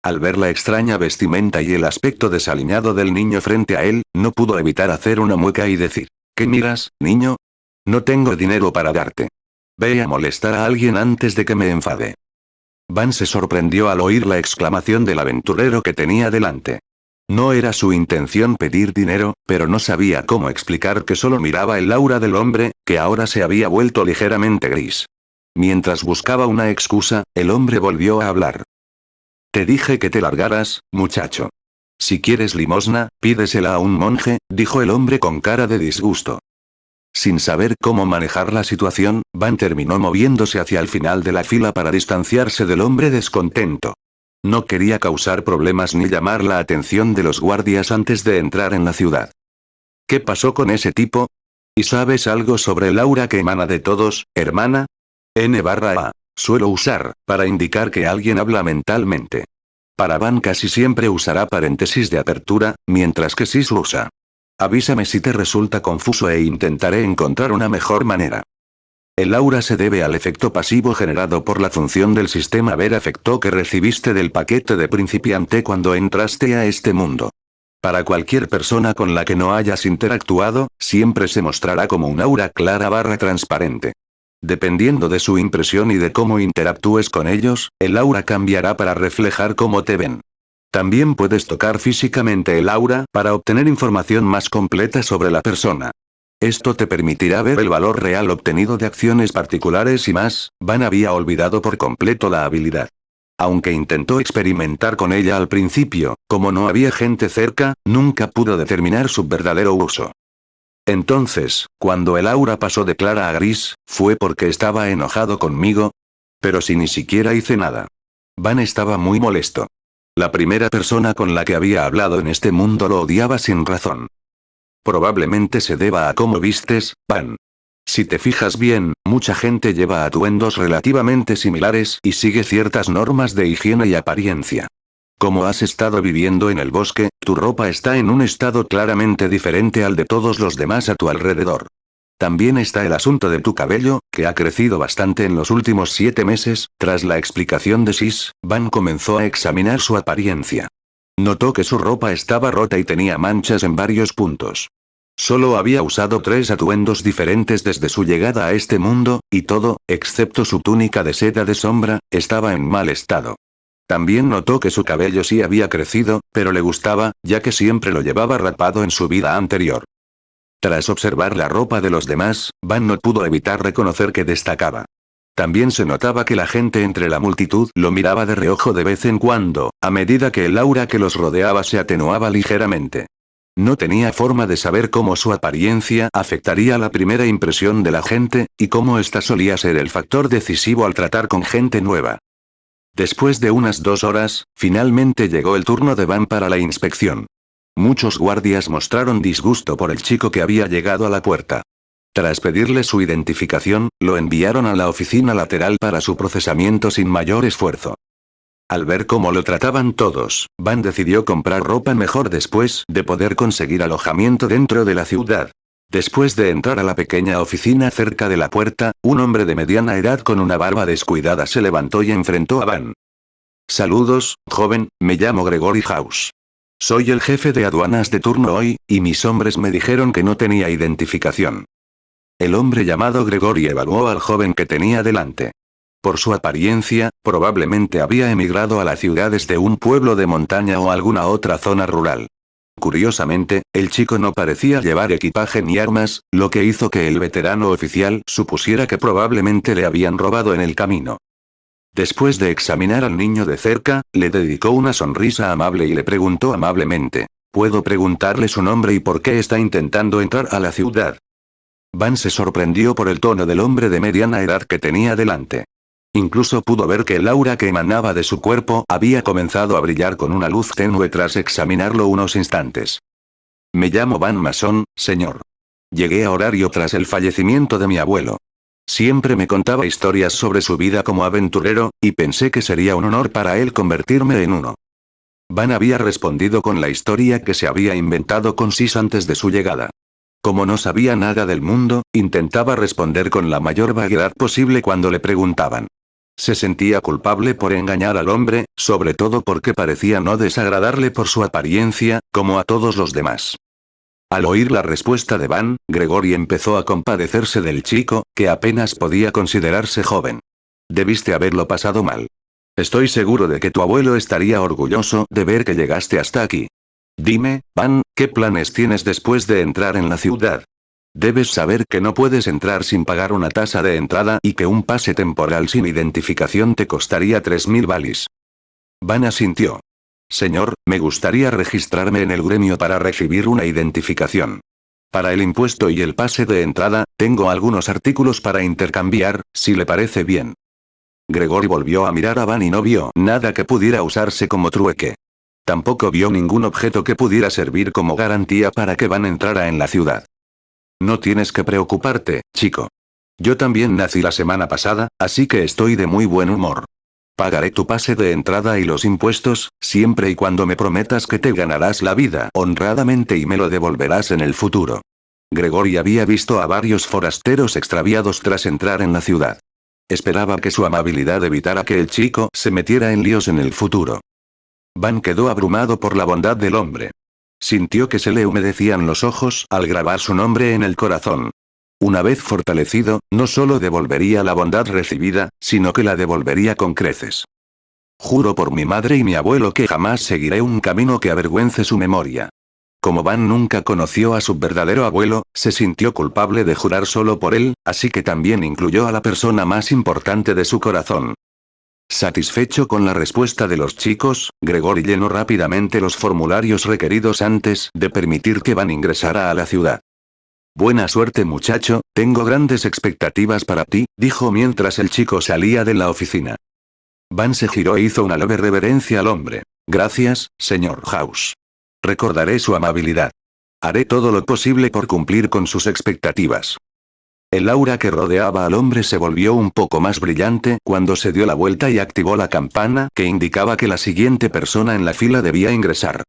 Speaker 3: Al ver la extraña vestimenta y el aspecto desaliñado del niño frente a él, no pudo evitar hacer una mueca y decir: ¿Qué miras, niño? No tengo dinero para darte. Ve a molestar a alguien antes de que me enfade. Van se sorprendió al oír la exclamación del aventurero que tenía delante. No era su intención pedir dinero, pero no sabía cómo explicar que solo miraba el aura del hombre, que ahora se había vuelto ligeramente gris. Mientras buscaba una excusa, el hombre volvió a hablar. Te dije que te largaras, muchacho. Si quieres limosna, pídesela a un monje, dijo el hombre con cara de disgusto. Sin saber cómo manejar la situación, Van terminó moviéndose hacia el final de la fila para distanciarse del hombre descontento. No quería causar problemas ni llamar la atención de los guardias antes de entrar en la ciudad. ¿Qué pasó con ese tipo? ¿Y sabes algo sobre el aura que emana de todos, hermana? N/A. Suelo usar, para indicar que alguien habla mentalmente. Para Van casi siempre usará paréntesis de apertura, mientras que Sis usa. Avísame si te resulta confuso e intentaré encontrar una mejor manera. El aura se debe al efecto pasivo generado por la función del sistema ver efecto que recibiste del paquete de principiante cuando entraste a este mundo. Para cualquier persona con la que no hayas interactuado, siempre se mostrará como un aura clara / transparente. Dependiendo de su impresión y de cómo interactúes con ellos, el aura cambiará para reflejar cómo te ven. También puedes tocar físicamente el aura para obtener información más completa sobre la persona. Esto te permitirá ver el valor real obtenido de acciones particulares y más. Van había olvidado por completo la habilidad. Aunque intentó experimentar con ella al principio, como no había gente cerca, nunca pudo determinar su verdadero uso. Entonces, cuando el aura pasó de clara a gris, ¿fue porque estaba enojado conmigo? Pero si ni siquiera hice nada. Van estaba muy molesto. La primera persona con la que había hablado en este mundo lo odiaba sin razón. Probablemente se deba a cómo vistes, Van. Si te fijas bien, mucha gente lleva atuendos relativamente similares y sigue ciertas normas de higiene y apariencia. Como has estado viviendo en el bosque, tu ropa está en un estado claramente diferente al de todos los demás a tu alrededor. También está el asunto de tu cabello, que ha crecido bastante en los últimos 7 meses. Tras la explicación de Sis, Van comenzó a examinar su apariencia. Notó que su ropa estaba rota y tenía manchas en varios puntos. Solo había usado 3 atuendos diferentes desde su llegada a este mundo, y todo, excepto su túnica de seda de sombra, estaba en mal estado. También notó que su cabello sí había crecido, pero le gustaba, ya que siempre lo llevaba rapado en su vida anterior. Tras observar la ropa de los demás, Van no pudo evitar reconocer que destacaba. También se notaba que la gente entre la multitud lo miraba de reojo de vez en cuando, a medida que el aura que los rodeaba se atenuaba ligeramente. No tenía forma de saber cómo su apariencia afectaría la primera impresión de la gente, y cómo ésta solía ser el factor decisivo al tratar con gente nueva. Después de unas 2 horas, finalmente llegó el turno de Van para la inspección. Muchos guardias mostraron disgusto por el chico que había llegado a la puerta. Tras pedirle su identificación, lo enviaron a la oficina lateral para su procesamiento sin mayor esfuerzo. Al ver cómo lo trataban todos, Van decidió comprar ropa mejor después de poder conseguir alojamiento dentro de la ciudad. Después de entrar a la pequeña oficina cerca de la puerta, un hombre de mediana edad con una barba descuidada se levantó y enfrentó a Van. Saludos, joven, me llamo Gregory House. Soy el jefe de aduanas de turno hoy, y mis hombres me dijeron que no tenía identificación. El hombre llamado Gregory evaluó al joven que tenía delante. Por su apariencia, probablemente había emigrado a la ciudad desde un pueblo de montaña o alguna otra zona rural. Curiosamente, el chico no parecía llevar equipaje ni armas, lo que hizo que el veterano oficial supusiera que probablemente le habían robado en el camino. Después de examinar al niño de cerca, le dedicó una sonrisa amable y le preguntó amablemente: ¿puedo preguntarle su nombre y por qué está intentando entrar a la ciudad? Van se sorprendió por el tono del hombre de mediana edad que tenía delante. Incluso pudo ver que el aura que emanaba de su cuerpo había comenzado a brillar con una luz tenue tras examinarlo unos instantes. Me llamo Van Mason, señor. Llegué a horario tras el fallecimiento de mi abuelo. Siempre me contaba historias sobre su vida como aventurero, y pensé que sería un honor para él convertirme en uno. Van había respondido con la historia que se había inventado con Sis antes de su llegada. Como no sabía nada del mundo, intentaba responder con la mayor vaguedad posible cuando le preguntaban. Se sentía culpable por engañar al hombre, sobre todo porque parecía no desagradarle por su apariencia, como a todos los demás. Al oír la respuesta de Van, Gregory empezó a compadecerse del chico, que apenas podía considerarse joven. Debiste haberlo pasado mal. Estoy seguro de que tu abuelo estaría orgulloso de ver que llegaste hasta aquí. Dime, Van, ¿qué planes tienes después de entrar en la ciudad? Debes saber que no puedes entrar sin pagar una tasa de entrada y que un pase temporal sin identificación te costaría 3000 balis. Van asintió. Señor, me gustaría registrarme en el gremio para recibir una identificación. Para el impuesto y el pase de entrada, tengo algunos artículos para intercambiar, si le parece bien. Gregory volvió a mirar a Van y no vio nada que pudiera usarse como trueque. Tampoco vio ningún objeto que pudiera servir como garantía para que Van entrara en la ciudad. No tienes que preocuparte, chico. Yo también nací la semana pasada, así que estoy de muy buen humor. Pagaré tu pase de entrada y los impuestos, siempre y cuando me prometas que te ganarás la vida honradamente y me lo devolverás en el futuro. Gregory había visto a varios forasteros extraviados tras entrar en la ciudad. Esperaba que su amabilidad evitara que el chico se metiera en líos en el futuro. Van quedó abrumado por la bondad del hombre. Sintió que se le humedecían los ojos al grabar su nombre en el corazón. Una vez fortalecido, no solo devolvería la bondad recibida, sino que la devolvería con creces. Juro por mi madre y mi abuelo que jamás seguiré un camino que avergüence su memoria. Como Van nunca conoció a su verdadero abuelo, se sintió culpable de jurar solo por él, así que también incluyó a la persona más importante de su corazón. Satisfecho con la respuesta de los chicos, Gregory llenó rápidamente los formularios requeridos antes de permitir que Van ingresara a la ciudad. Buena suerte muchacho, tengo grandes expectativas para ti, dijo mientras el chico salía de la oficina. Van se giró e hizo una leve reverencia al hombre. Gracias, señor House. Recordaré su amabilidad. Haré todo lo posible por cumplir con sus expectativas. El aura que rodeaba al hombre se volvió un poco más brillante cuando se dio la vuelta y activó la campana que indicaba que la siguiente persona en la fila debía ingresar.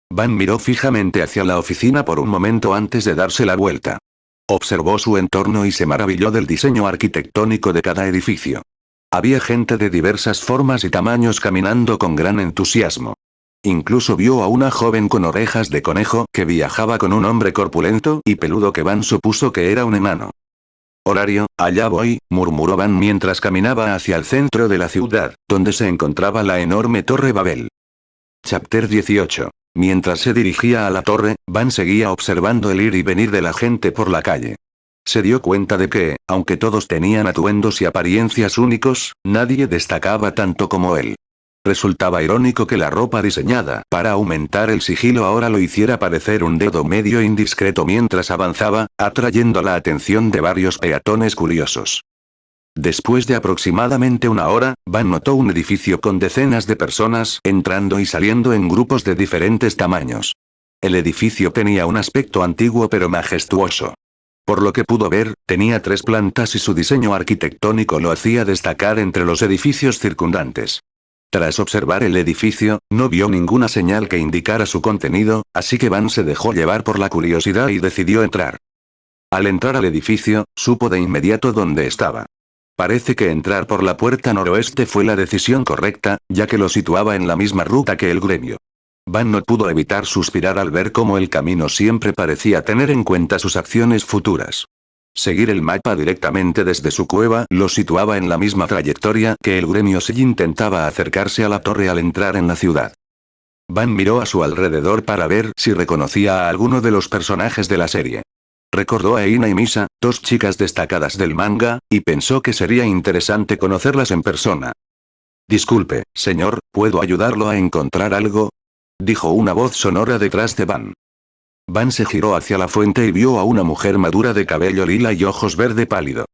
Speaker 3: Van miró fijamente hacia la oficina por un momento antes de darse la vuelta. Observó su entorno y se maravilló del diseño arquitectónico de cada edificio. Había gente de diversas formas y tamaños caminando con gran entusiasmo. Incluso vio a una joven con orejas de conejo que viajaba con un hombre corpulento y peludo que Van supuso que era un enano. Horario, allá voy, murmuró Van mientras caminaba hacia el centro de la ciudad, donde se encontraba la enorme Torre Babel. Chapter 18. Mientras se dirigía a la torre, Van seguía observando el ir y venir de la gente por la calle. Se dio cuenta de que, aunque todos tenían atuendos y apariencias únicos, nadie destacaba tanto como él. Resultaba irónico que la ropa diseñada para aumentar el sigilo ahora lo hiciera parecer un dedo medio indiscreto mientras avanzaba, atrayendo la atención de varios peatones curiosos. Después de aproximadamente una hora, Van notó un edificio con decenas de personas entrando y saliendo en grupos de diferentes tamaños. El edificio tenía un aspecto antiguo pero majestuoso. Por lo que pudo ver, tenía 3 plantas y su diseño arquitectónico lo hacía destacar entre los edificios circundantes. Tras observar el edificio, no vio ninguna señal que indicara su contenido, así que Van se dejó llevar por la curiosidad y decidió entrar. Al entrar al edificio, supo de inmediato dónde estaba. Parece que entrar por la puerta noroeste fue la decisión correcta, ya que lo situaba en la misma ruta que el gremio. Van no pudo evitar suspirar al ver cómo el camino siempre parecía tener en cuenta sus acciones futuras. Seguir el mapa directamente desde su cueva lo situaba en la misma trayectoria que el gremio si intentaba acercarse a la torre al entrar en la ciudad. Van miró a su alrededor para ver si reconocía a alguno de los personajes de la serie. Recordó a Ina y Misa, dos chicas destacadas del manga, y pensó que sería interesante conocerlas en persona. Disculpe, señor, ¿puedo ayudarlo a encontrar algo? Dijo una voz sonora detrás de Van. Van se giró hacia la fuente y vio a una mujer madura de cabello lila y ojos verde pálido.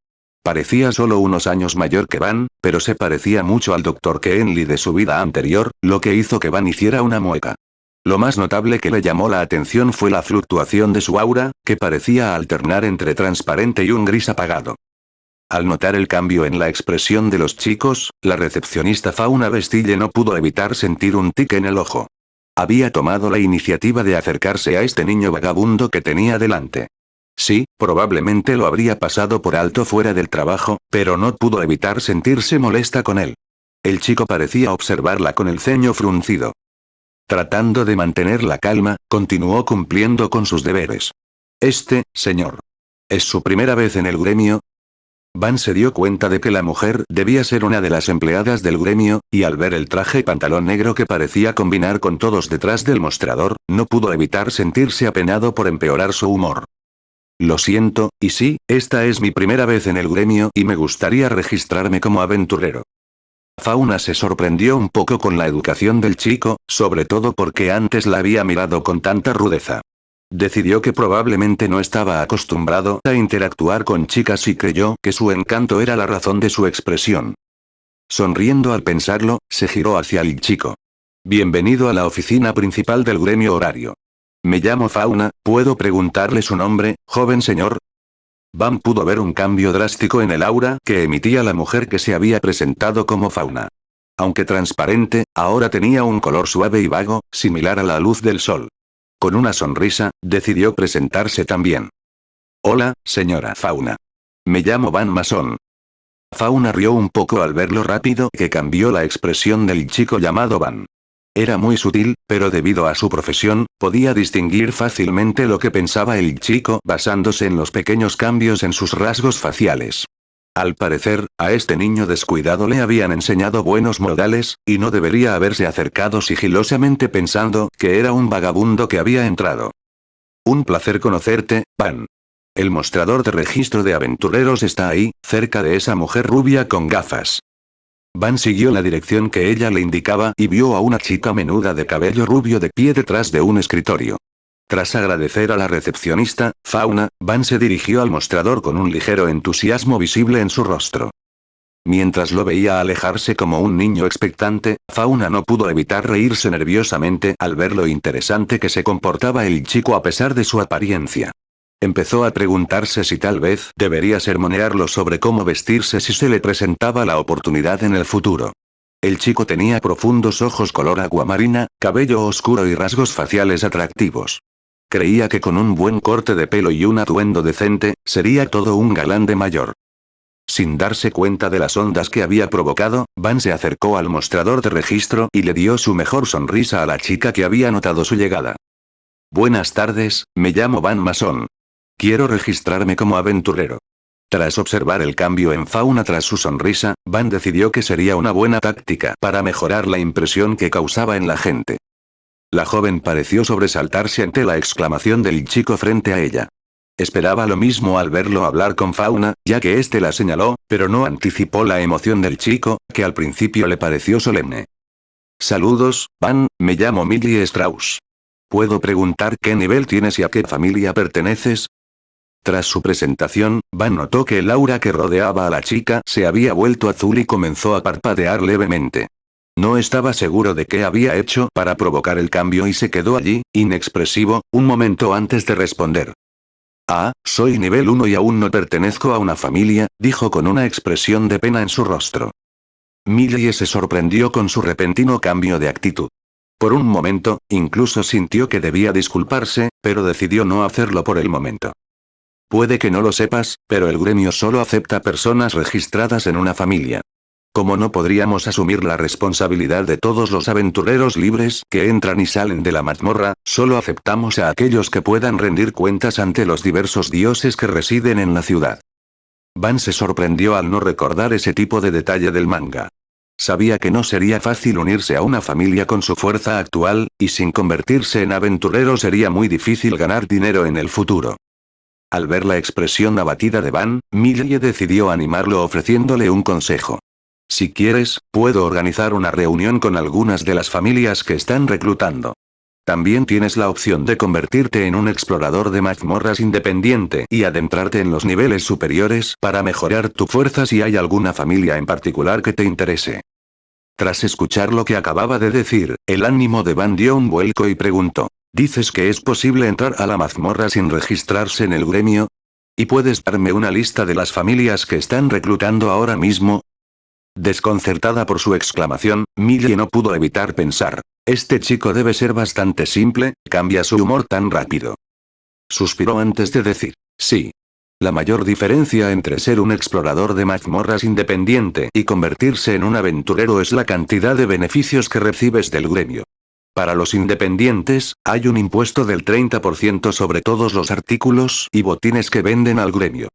Speaker 3: Parecía solo unos años mayor que Van, pero se parecía mucho al Dr. Kenley de su vida anterior, lo que hizo que Van hiciera una mueca. Lo más notable que le llamó la atención fue la fluctuación de su aura, que parecía alternar entre transparente y un gris apagado. Al notar el cambio en la expresión de los chicos, la recepcionista Fauna Bastille no pudo evitar sentir un tic en el ojo. Había tomado la iniciativa de acercarse a este niño vagabundo que tenía delante. Sí, probablemente lo habría pasado por alto fuera del trabajo, pero no pudo evitar sentirse molesta con él. El chico parecía observarla con el ceño fruncido. Tratando de mantener la calma, continuó cumpliendo con sus deberes. Señor. ¿Es su primera vez en el gremio? Van se dio cuenta de que la mujer debía ser una de las empleadas del gremio, y al ver el traje y pantalón negro que parecía combinar con todos detrás del mostrador, no pudo evitar sentirse apenado por empeorar su humor. Lo siento, y sí, esta es mi primera vez en el gremio y me gustaría registrarme como aventurero. Fauna se sorprendió un poco con la educación del chico, sobre todo porque antes la había mirado con tanta rudeza. Decidió que probablemente no estaba acostumbrado a interactuar con chicas y creyó que su encanto era la razón de su expresión. Sonriendo al pensarlo, se giró hacia el chico. Bienvenido a la oficina principal del gremio horario. Me llamo Fauna, ¿puedo preguntarle su nombre, joven señor? Van pudo ver un cambio drástico en el aura que emitía la mujer que se había presentado como Fauna. Aunque transparente, ahora tenía un color suave y vago, similar a la luz del sol. Con una sonrisa, decidió presentarse también. Hola, señora Fauna. Me llamo Van Mason. Fauna rió un poco al ver lo rápido que cambió la expresión del chico llamado Van. Era muy sutil, pero debido a su profesión, podía distinguir fácilmente lo que pensaba el chico basándose en los pequeños cambios en sus rasgos faciales. Al parecer, a este niño descuidado le habían enseñado buenos modales, y no debería haberse acercado sigilosamente pensando que era un vagabundo que había entrado. Un placer conocerte, Van. El mostrador de registro de aventureros está ahí, cerca de esa mujer rubia con gafas. Van siguió la dirección que ella le indicaba y vio a una chica menuda de cabello rubio de pie detrás de un escritorio. Tras agradecer a la recepcionista, Fauna, Van se dirigió al mostrador con un ligero entusiasmo visible en su rostro. Mientras lo veía alejarse como un niño expectante, Fauna no pudo evitar reírse nerviosamente al ver lo interesante que se comportaba el chico a pesar de su apariencia. Empezó a preguntarse si tal vez debería sermonearlo sobre cómo vestirse si se le presentaba la oportunidad en el futuro. El chico tenía profundos ojos color aguamarina, cabello oscuro y rasgos faciales atractivos. Creía que con un buen corte de pelo y un atuendo decente, sería todo un galán de mayor. Sin darse cuenta de las ondas que había provocado, Van se acercó al mostrador de registro y le dio su mejor sonrisa a la chica que había notado su llegada. Buenas tardes, me llamo Van Mason. Quiero registrarme como aventurero. Tras observar el cambio en Fauna tras su sonrisa, Van decidió que sería una buena táctica para mejorar la impresión que causaba en la gente. La joven pareció sobresaltarse ante la exclamación del chico frente a ella. Esperaba lo mismo al verlo hablar con Fauna, ya que éste la señaló, pero no anticipó la emoción del chico, que al principio le pareció solemne. Saludos, Van, me llamo Millie Strauss. ¿Puedo preguntar qué nivel tienes y a qué familia perteneces? Tras su presentación, Van notó que el aura que rodeaba a la chica se había vuelto azul y comenzó a parpadear levemente. No estaba seguro de qué había hecho para provocar el cambio y se quedó allí, inexpresivo, un momento antes de responder. Ah, soy nivel 1 y aún no pertenezco a una familia, dijo con una expresión de pena en su rostro. Millie se sorprendió con su repentino cambio de actitud. Por un momento, incluso sintió que debía disculparse, pero decidió no hacerlo por el momento. Puede que no lo sepas, pero el gremio solo acepta personas registradas en una familia. Como no podríamos asumir la responsabilidad de todos los aventureros libres que entran y salen de la mazmorra, solo aceptamos a aquellos que puedan rendir cuentas ante los diversos dioses que residen en la ciudad. Van se sorprendió al no recordar ese tipo de detalle del manga. Sabía que no sería fácil unirse a una familia con su fuerza actual, y sin convertirse en aventurero sería muy difícil ganar dinero en el futuro. Al ver la expresión abatida de Van, Millie decidió animarlo ofreciéndole un consejo. Si quieres, puedo organizar una reunión con algunas de las familias que están reclutando. También tienes la opción de convertirte en un explorador de mazmorras independiente y adentrarte en los niveles superiores para mejorar tu fuerza si hay alguna familia en particular que te interese. Tras escuchar lo que acababa de decir, el ánimo de Van dio un vuelco y preguntó: ¿dices que es posible entrar a la mazmorra sin registrarse en el gremio? ¿Y puedes darme una lista de las familias que están reclutando ahora mismo? Desconcertada por su exclamación, Millie no pudo evitar pensar: este chico debe ser bastante simple, cambia su humor tan rápido. Suspiró antes de decir: sí. La mayor diferencia entre ser un explorador de mazmorras independiente y convertirse en un aventurero es la cantidad de beneficios que recibes del gremio. Para los independientes, hay un impuesto del 30% sobre todos los artículos y botines que venden al gremio.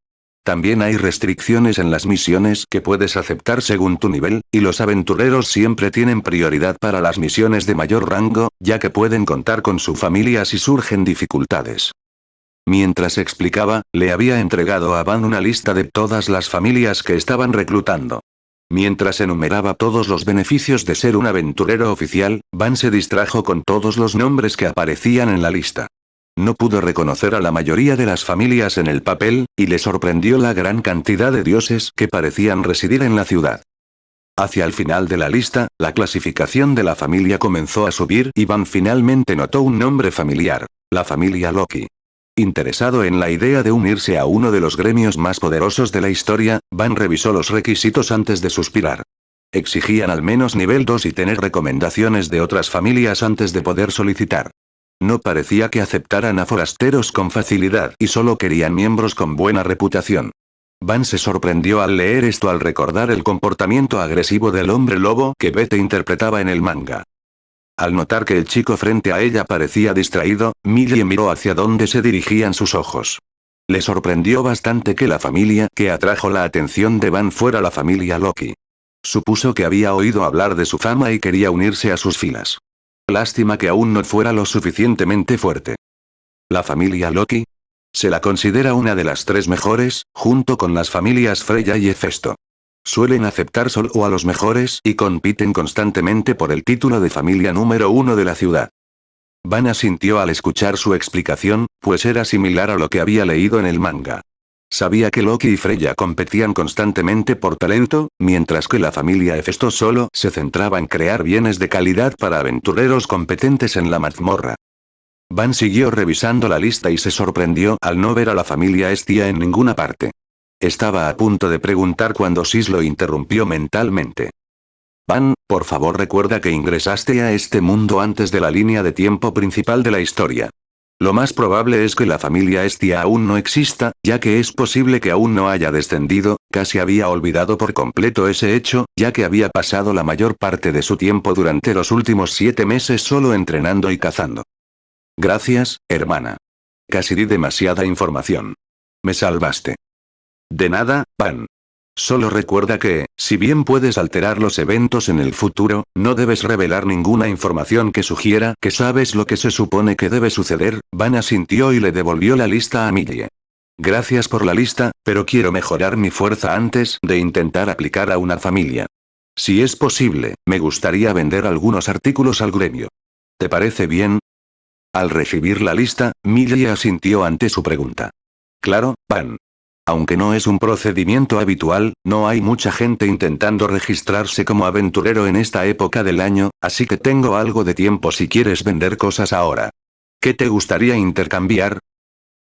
Speaker 3: También hay restricciones en las misiones que puedes aceptar según tu nivel, y los aventureros siempre tienen prioridad para las misiones de mayor rango, ya que pueden contar con su familia si surgen dificultades. Mientras explicaba, le había entregado a Van una lista de todas las familias que estaban reclutando. Mientras enumeraba todos los beneficios de ser un aventurero oficial, Van se distrajo con todos los nombres que aparecían en la lista. No pudo reconocer a la mayoría de las familias en el papel, y le sorprendió la gran cantidad de dioses que parecían residir en la ciudad. Hacia el final de la lista, la clasificación de la familia comenzó a subir y Van finalmente notó un nombre familiar: la familia Loki. Interesado en la idea de unirse a uno de los gremios más poderosos de la historia, Van revisó los requisitos antes de suspirar. Exigían al menos nivel 2 y tener recomendaciones de otras familias antes de poder solicitar. No parecía que aceptaran a forasteros con facilidad y solo querían miembros con buena reputación. Van se sorprendió al leer esto al recordar el comportamiento agresivo del hombre lobo que Bete interpretaba en el manga. Al notar que el chico frente a ella parecía distraído, Millie miró hacia donde se dirigían sus ojos. Le sorprendió bastante que la familia que atrajo la atención de Van fuera la familia Loki. Supuso que había oído hablar de su fama y quería unirse a sus filas. Lástima que aún no fuera lo suficientemente fuerte. ¿La familia Loki? Se la considera una de las 3 mejores, junto con las familias Freya y Hefesto. Suelen aceptar solo a los mejores y compiten constantemente por el título de familia número 1 de la ciudad. Van asintió al escuchar su explicación, pues era similar a lo que había leído en el manga. Sabía que Loki y Freya competían constantemente por talento, mientras que la familia Hefesto solo se centraba en crear bienes de calidad para aventureros competentes en la mazmorra. Van siguió revisando la lista y se sorprendió al no ver a la familia Estia en ninguna parte. Estaba a punto de preguntar cuando Sis lo interrumpió mentalmente. Van, por favor recuerda que ingresaste a este mundo antes de la línea de tiempo principal de la historia. Lo más probable es que la familia Estia aún no exista, ya que es posible que aún no haya descendido. Casi había olvidado por completo ese hecho, ya que había pasado la mayor parte de su tiempo durante los últimos 7 meses solo entrenando y cazando. Gracias, hermana. Casi di demasiada información. Me salvaste. De nada, Van. Solo recuerda que, si bien puedes alterar los eventos en el futuro, no debes revelar ninguna información que sugiera que sabes lo que se supone que debe suceder. Van asintió y le devolvió la lista a Millie. Gracias por la lista, pero quiero mejorar mi fuerza antes de intentar aplicar a una familia. Si es posible, me gustaría vender algunos artículos al gremio. ¿Te parece bien? Al recibir la lista, Millie asintió ante su pregunta. Claro, Van. Aunque no es un procedimiento habitual, no hay mucha gente intentando registrarse como aventurero en esta época del año, así que tengo algo de tiempo si quieres vender cosas ahora. ¿Qué te gustaría intercambiar?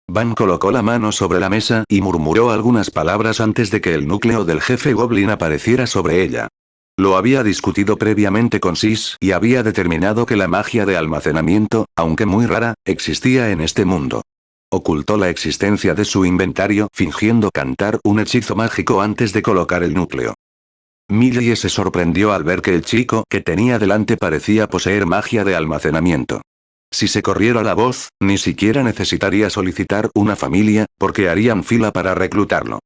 Speaker 3: Van colocó la mano sobre la mesa y murmuró algunas palabras antes de que el núcleo del jefe Goblin apareciera sobre ella. Lo había discutido previamente con Sis y había determinado que la magia de almacenamiento, aunque muy rara, existía en este mundo. Ocultó la existencia de su inventario fingiendo cantar un hechizo mágico antes de colocar el núcleo. Millie se sorprendió al ver que el chico que tenía delante parecía poseer magia de almacenamiento. Si se corriera la voz, ni siquiera necesitaría solicitar una familia, porque harían fila para reclutarlo.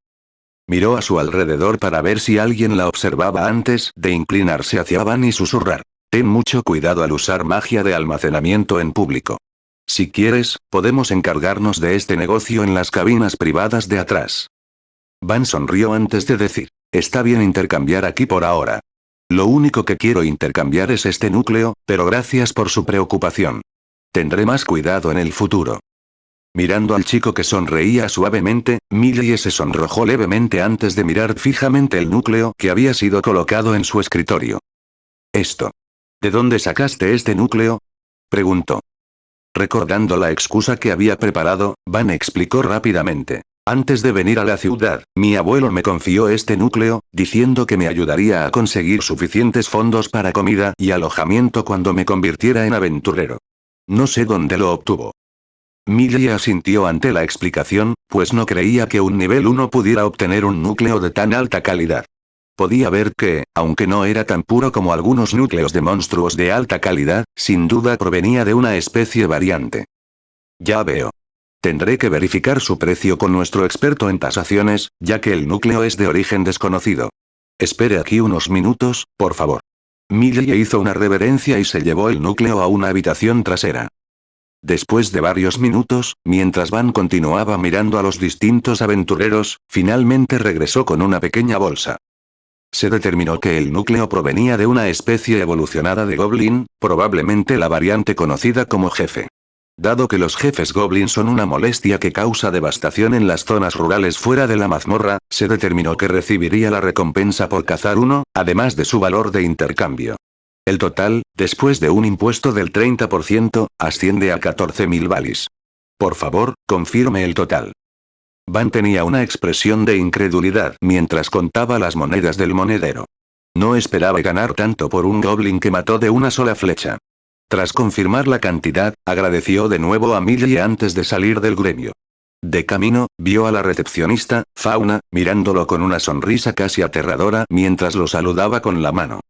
Speaker 3: Miró a su alrededor para ver si alguien la observaba antes de inclinarse hacia Van y susurrar. Ten mucho cuidado al usar magia de almacenamiento en público. Si quieres, podemos encargarnos de este negocio en las cabinas privadas de atrás. Van sonrió antes de decir. Está bien intercambiar aquí por ahora. Lo único que quiero intercambiar es este núcleo, pero gracias por su preocupación. Tendré más cuidado en el futuro. Mirando al chico que sonreía suavemente, Millie se sonrojó levemente antes de mirar fijamente el núcleo que había sido colocado en su escritorio. Esto. ¿De dónde sacaste este núcleo? Preguntó. Recordando la excusa que había preparado, Van explicó rápidamente. Antes de venir a la ciudad, mi abuelo me confió este núcleo, diciendo que me ayudaría a conseguir suficientes fondos para comida y alojamiento cuando me convirtiera en aventurero. No sé dónde lo obtuvo. Millie asintió ante la explicación, pues no creía que un nivel 1 pudiera obtener un núcleo de tan alta calidad. Podía ver que, aunque no era tan puro como algunos núcleos de monstruos de alta calidad, sin duda provenía de una especie variante. Ya veo. Tendré que verificar su precio con nuestro experto en tasaciones, ya que el núcleo es de origen desconocido. Espere aquí unos minutos, por favor. Millie hizo una reverencia y se llevó el núcleo a una habitación trasera. Después de varios minutos, mientras Van continuaba mirando a los distintos aventureros, finalmente regresó con una pequeña bolsa. Se determinó que el núcleo provenía de una especie evolucionada de goblin, probablemente la variante conocida como jefe. Dado que los jefes goblin son una molestia que causa devastación en las zonas rurales fuera de la mazmorra, se determinó que recibiría la recompensa por cazar uno, además de su valor de intercambio. El total, después de un impuesto del 30%, asciende a 14.000 balis. Por favor, confirme el total. Van tenía una expresión de incredulidad mientras contaba las monedas del monedero. No esperaba ganar tanto por un goblin que mató de una sola flecha. Tras confirmar la cantidad, agradeció de nuevo a Millie antes de salir del gremio. De camino, vio a la recepcionista, Fauna, mirándolo con una sonrisa casi aterradora mientras lo saludaba con la mano.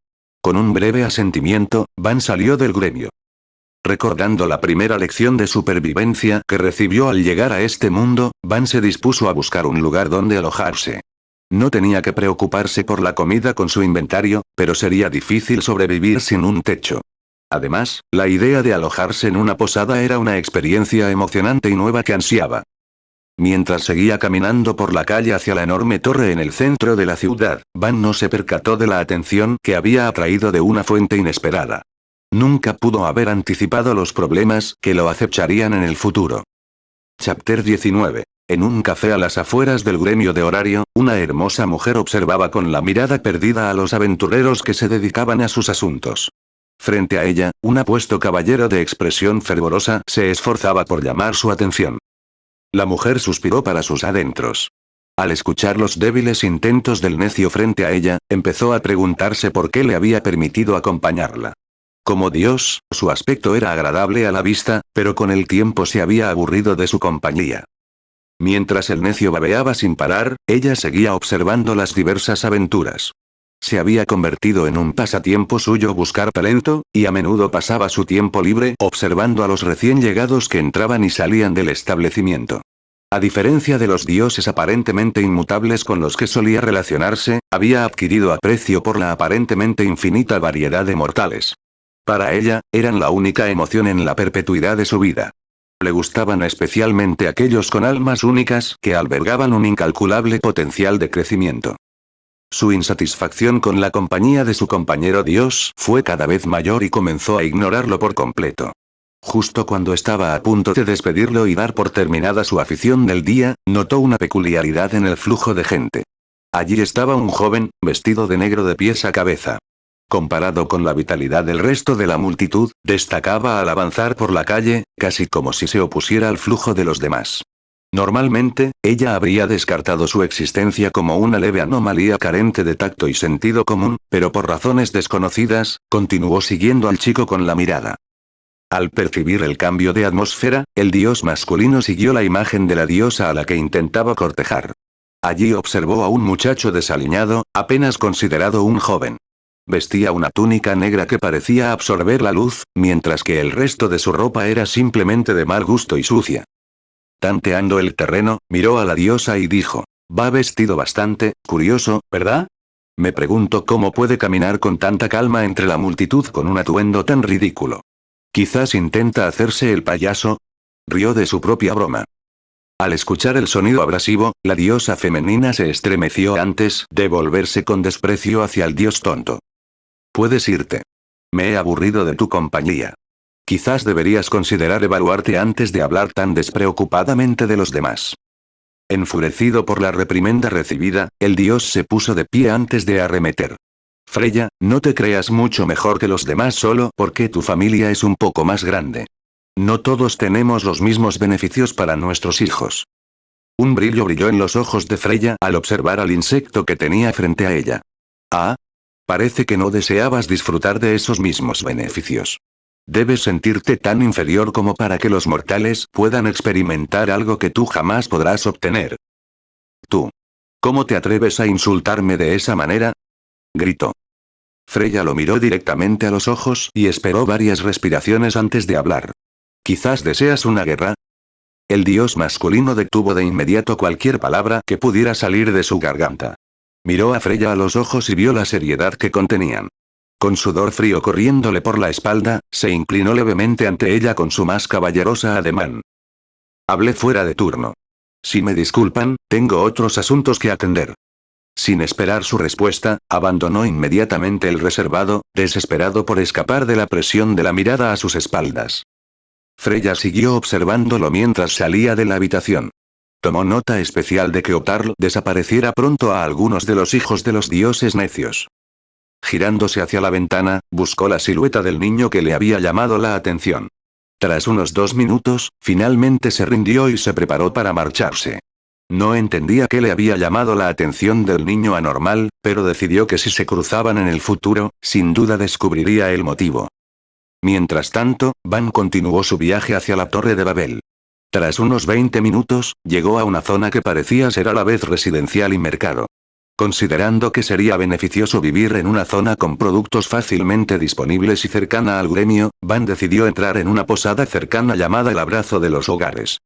Speaker 3: Con un breve asentimiento, Van salió del gremio. Recordando la primera lección de supervivencia que recibió al llegar a este mundo, Van se dispuso a buscar un lugar donde alojarse. No tenía que preocuparse por la comida con su inventario, pero sería difícil sobrevivir sin un techo. Además, la idea de alojarse en una posada era una experiencia emocionante y nueva que ansiaba. Mientras seguía caminando por la calle hacia la enorme torre en el centro de la ciudad, Van no se percató de la atención que había atraído de una fuente inesperada. Nunca pudo haber anticipado los problemas que lo acecharían en el futuro. Chapter 19. En un café a las afueras del gremio de horario, una hermosa mujer observaba con la mirada perdida a los aventureros que se dedicaban a sus asuntos. Frente a ella, un apuesto caballero de expresión fervorosa se esforzaba por llamar su atención. La mujer suspiró para sus adentros. Al escuchar los débiles intentos del necio frente a ella, empezó a preguntarse por qué le había permitido acompañarla. Como Dios, su aspecto era agradable a la vista, pero con el tiempo se había aburrido de su compañía. Mientras el necio babeaba sin parar, ella seguía observando las diversas aventuras. Se había convertido en un pasatiempo suyo buscar talento, y a menudo pasaba su tiempo libre observando a los recién llegados que entraban y salían del establecimiento. A diferencia de los dioses aparentemente inmutables con los que solía relacionarse, había adquirido aprecio por la aparentemente infinita variedad de mortales. Para ella, eran la única emoción en la perpetuidad de su vida. Le gustaban especialmente aquellos con almas únicas que albergaban un incalculable potencial de crecimiento. Su insatisfacción con la compañía de su compañero Dios fue cada vez mayor y comenzó a ignorarlo por completo. Justo cuando estaba a punto de despedirlo y dar por terminada su afición del día, notó una peculiaridad en el flujo de gente. Allí estaba un joven, vestido de negro de pies a cabeza. Comparado con la vitalidad del resto de la multitud, destacaba al avanzar por la calle, casi como si se opusiera al flujo de los demás. Normalmente, ella habría descartado su existencia como una leve anomalía carente de tacto y sentido común, pero por razones desconocidas, continuó siguiendo al chico con la mirada. Al percibir el cambio de atmósfera, el dios masculino siguió la imagen de la diosa a la que intentaba cortejar. Allí observó a un muchacho desaliñado, apenas considerado un joven. Vestía una túnica negra que parecía absorber la luz, mientras que el resto de su ropa era simplemente de mal gusto y sucia. Tanteando el terreno, miró a la diosa y dijo: Va vestido bastante curioso, ¿verdad? Me pregunto cómo puede caminar con tanta calma entre la multitud con un atuendo tan ridículo. Quizás intenta hacerse el payaso. Rió de su propia broma. Al escuchar el sonido abrasivo, la diosa femenina se estremeció antes de volverse con desprecio hacia el dios tonto. Puedes irte. Me he aburrido de tu compañía. Quizás deberías considerar evaluarte antes de hablar tan despreocupadamente de los demás. Enfurecido por la reprimenda recibida, el dios se puso de pie antes de arremeter. Freya, no te creas mucho mejor que los demás solo porque tu familia es un poco más grande. No todos tenemos los mismos beneficios para nuestros hijos. Un brillo brilló en los ojos de Freya al observar al insecto que tenía frente a ella. Ah, parece que no deseabas disfrutar de esos mismos beneficios. Debes sentirte tan inferior como para que los mortales puedan experimentar algo que tú jamás podrás obtener. Tú. ¿Cómo te atreves a insultarme de esa manera? Gritó. Freya lo miró directamente a los ojos y esperó varias respiraciones antes de hablar. ¿Quizás deseas una guerra? El dios masculino detuvo de inmediato cualquier palabra que pudiera salir de su garganta. Miró a Freya a los ojos y vio la seriedad que contenían. Con sudor frío corriéndole por la espalda, se inclinó levemente ante ella con su más caballerosa ademán. Hablé fuera de turno. Si me disculpan, tengo otros asuntos que atender. Sin esperar su respuesta, abandonó inmediatamente el reservado, desesperado por escapar de la presión de la mirada a sus espaldas. Freya siguió observándolo mientras salía de la habitación. Tomó nota especial de que Otarl desapareciera pronto a algunos de los hijos de los dioses necios. Girándose hacia la ventana, buscó la silueta del niño que le había llamado la atención. Tras unos 2 minutos, finalmente se rindió y se preparó para marcharse. No entendía qué le había llamado la atención del niño anormal, pero decidió que si se cruzaban en el futuro, sin duda descubriría el motivo. Mientras tanto, Van continuó su viaje hacia la Torre de Babel. Tras unos 20 minutos, llegó a una zona que parecía ser a la vez residencial y mercado. Considerando que sería beneficioso vivir en una zona con productos fácilmente disponibles y cercana al gremio, Van decidió entrar en una posada cercana llamada el Abrazo de los Hogares.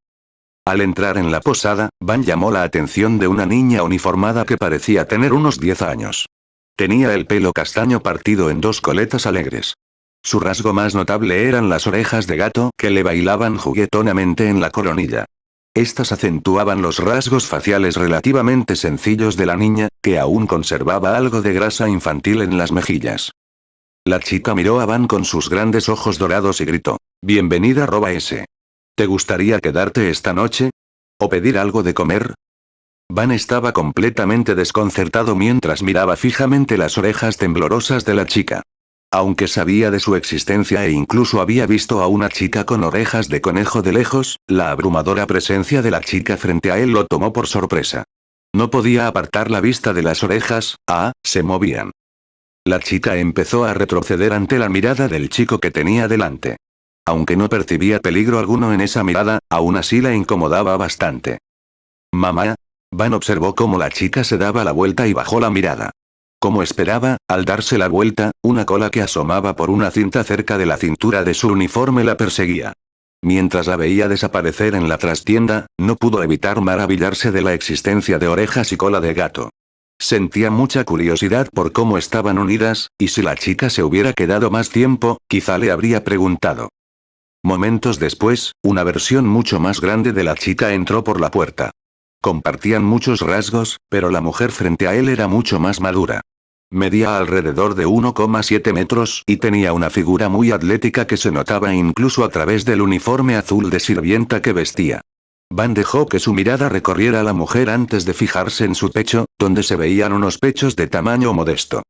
Speaker 3: Al entrar en la posada, Van llamó la atención de una niña uniformada que parecía tener unos 10 años. Tenía el pelo castaño partido en 2 coletas alegres. Su rasgo más notable eran las orejas de gato que le bailaban juguetonamente en la coronilla. Estas acentuaban los rasgos faciales relativamente sencillos de la niña, que aún conservaba algo de grasa infantil en las mejillas. La chica miró a Van con sus grandes ojos dorados y gritó: «Bienvenida, @S. ¿Te gustaría quedarte esta noche? ¿O pedir algo de comer?» Van estaba completamente desconcertado mientras miraba fijamente las orejas temblorosas de la chica. Aunque sabía de su existencia e incluso había visto a una chica con orejas de conejo de lejos, la abrumadora presencia de la chica frente a él lo tomó por sorpresa. No podía apartar la vista de las orejas, se movían. La chica empezó a retroceder ante la mirada del chico que tenía delante. Aunque no percibía peligro alguno en esa mirada, aún así la incomodaba bastante. «Mamá». Van observó cómo la chica se daba la vuelta y bajó la mirada. Como esperaba, al darse la vuelta, una cola que asomaba por una cinta cerca de la cintura de su uniforme la perseguía. Mientras la veía desaparecer en la trastienda, no pudo evitar maravillarse de la existencia de orejas y cola de gato. Sentía mucha curiosidad por cómo estaban unidas, y si la chica se hubiera quedado más tiempo, quizá le habría preguntado. Momentos después, una versión mucho más grande de la chica entró por la puerta. Compartían muchos rasgos, pero la mujer frente a él era mucho más madura. Medía alrededor de 1,7 metros y tenía una figura muy atlética que se notaba incluso a través del uniforme azul de sirvienta que vestía. Van dejó que su mirada recorriera a la mujer antes de fijarse en su pecho, donde se veían unos pechos de tamaño modesto.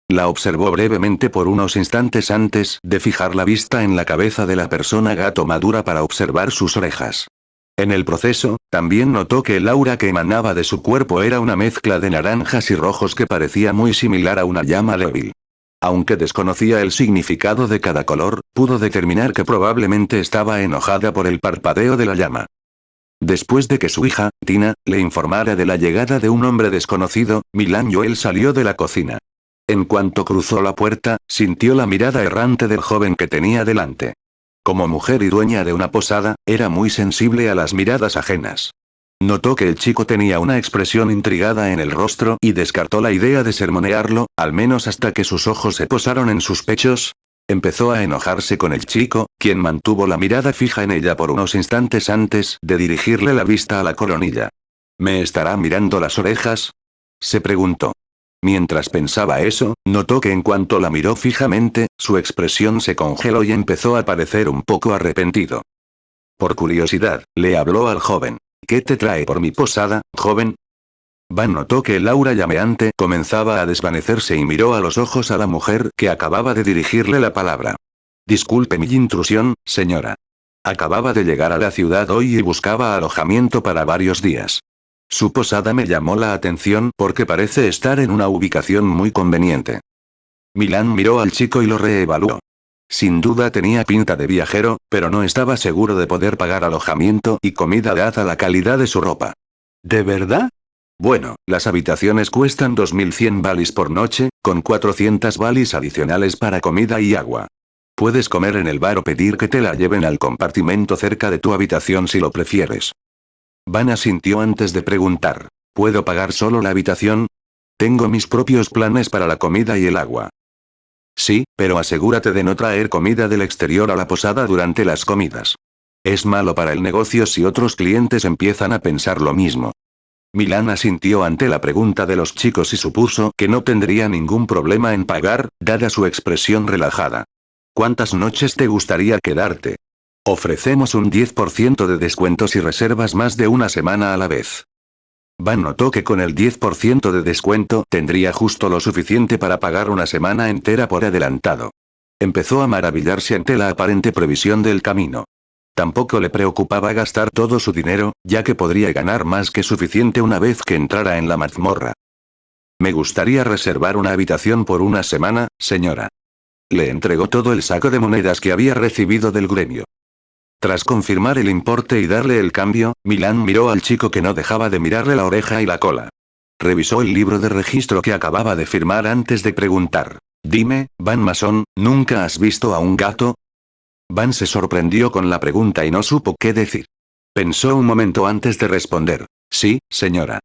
Speaker 3: La observó brevemente por unos instantes antes de fijar la vista en la cabeza de la persona gato madura para observar sus orejas. En el proceso, también notó que el aura que emanaba de su cuerpo era una mezcla de naranjas y rojos que parecía muy similar a una llama débil. Aunque desconocía el significado de cada color, pudo determinar que probablemente estaba enojada por el parpadeo de la llama. Después de que su hija, Tina, le informara de la llegada de un hombre desconocido, Milan Joel salió de la cocina. En cuanto cruzó la puerta, sintió la mirada errante del joven que tenía delante. Como mujer y dueña de una posada, era muy sensible a las miradas ajenas. Notó que el chico tenía una expresión intrigada en el rostro y descartó la idea de sermonearlo, al menos hasta que sus ojos se posaron en sus pechos. Empezó a enojarse con el chico, quien mantuvo la mirada fija en ella por unos instantes antes de dirigirle la vista a la coronilla. ¿Me estará mirando las orejas?, se preguntó. Mientras pensaba eso, notó que en cuanto la miró fijamente, su expresión se congeló y empezó a parecer un poco arrepentido. Por curiosidad, le habló al joven. ¿Qué te trae por mi posada, joven? Van notó que el aura llameante comenzaba a desvanecerse y miró a los ojos a la mujer que acababa de dirigirle la palabra. Disculpe mi intrusión, señora. Acababa de llegar a la ciudad hoy y buscaba alojamiento para varios días. Su posada me llamó la atención porque parece estar en una ubicación muy conveniente. Milán miró al chico y lo reevaluó. Sin duda tenía pinta de viajero, pero no estaba seguro de poder pagar alojamiento y comida dada la calidad de su ropa. ¿De verdad? Bueno, las habitaciones cuestan 2100 balis por noche, con 400 balis adicionales para comida y agua. Puedes comer en el bar o pedir que te la lleven al compartimento cerca de tu habitación si lo prefieres. Van asintió antes de preguntar. ¿Puedo pagar solo la habitación? Tengo mis propios planes para la comida y el agua. Sí, pero asegúrate de no traer comida del exterior a la posada durante las comidas. Es malo para el negocio si otros clientes empiezan a pensar lo mismo. Milán asintió ante la pregunta de los chicos y supuso que no tendría ningún problema en pagar, dada su expresión relajada. ¿Cuántas noches te gustaría quedarte? Ofrecemos un 10% de descuento si reservas más de una semana a la vez. Van notó que con el 10% de descuento tendría justo lo suficiente para pagar una semana entera por adelantado. Empezó a maravillarse ante la aparente previsión del camino. Tampoco le preocupaba gastar todo su dinero, ya que podría ganar más que suficiente una vez que entrara en la mazmorra. Me gustaría reservar una habitación por una semana, señora. Le entregó todo el saco de monedas que había recibido del gremio. Tras confirmar el importe y darle el cambio, Milán miró al chico que no dejaba de mirarle la oreja y la cola. Revisó el libro de registro que acababa de firmar antes de preguntar. Dime, Van Masón, ¿nunca has visto a un gato? Van se sorprendió con la pregunta y no supo qué decir. Pensó un momento antes de responder. Sí, señora.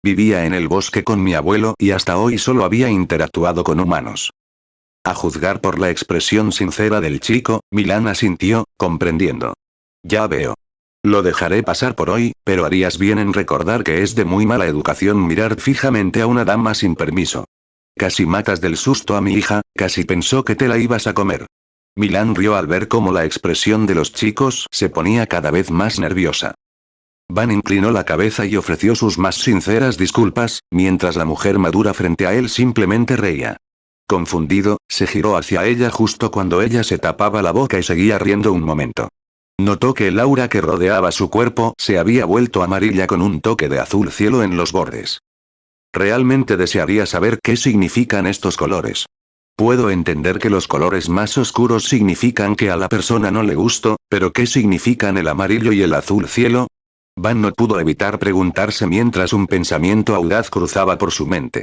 Speaker 3: Vivía en el bosque con mi abuelo y hasta hoy solo había interactuado con humanos. A juzgar por la expresión sincera del chico, Milán asintió, comprendiendo. Ya veo. Lo dejaré pasar por hoy, pero harías bien en recordar que es de muy mala educación mirar fijamente a una dama sin permiso. Casi matas del susto a mi hija, casi pensó que te la ibas a comer. Milán rió al ver cómo la expresión de los chicos se ponía cada vez más nerviosa. Van inclinó la cabeza y ofreció sus más sinceras disculpas, mientras la mujer madura frente a él simplemente reía. Confundido, se giró hacia ella justo cuando ella se tapaba la boca y seguía riendo un momento. Notó que el aura que rodeaba su cuerpo se había vuelto amarilla con un toque de azul cielo en los bordes. Realmente desearía saber qué significan estos colores. Puedo entender que los colores más oscuros significan que a la persona no le gustó, pero ¿qué significan el amarillo y el azul cielo? Van no pudo evitar preguntarse mientras un pensamiento audaz cruzaba por su mente.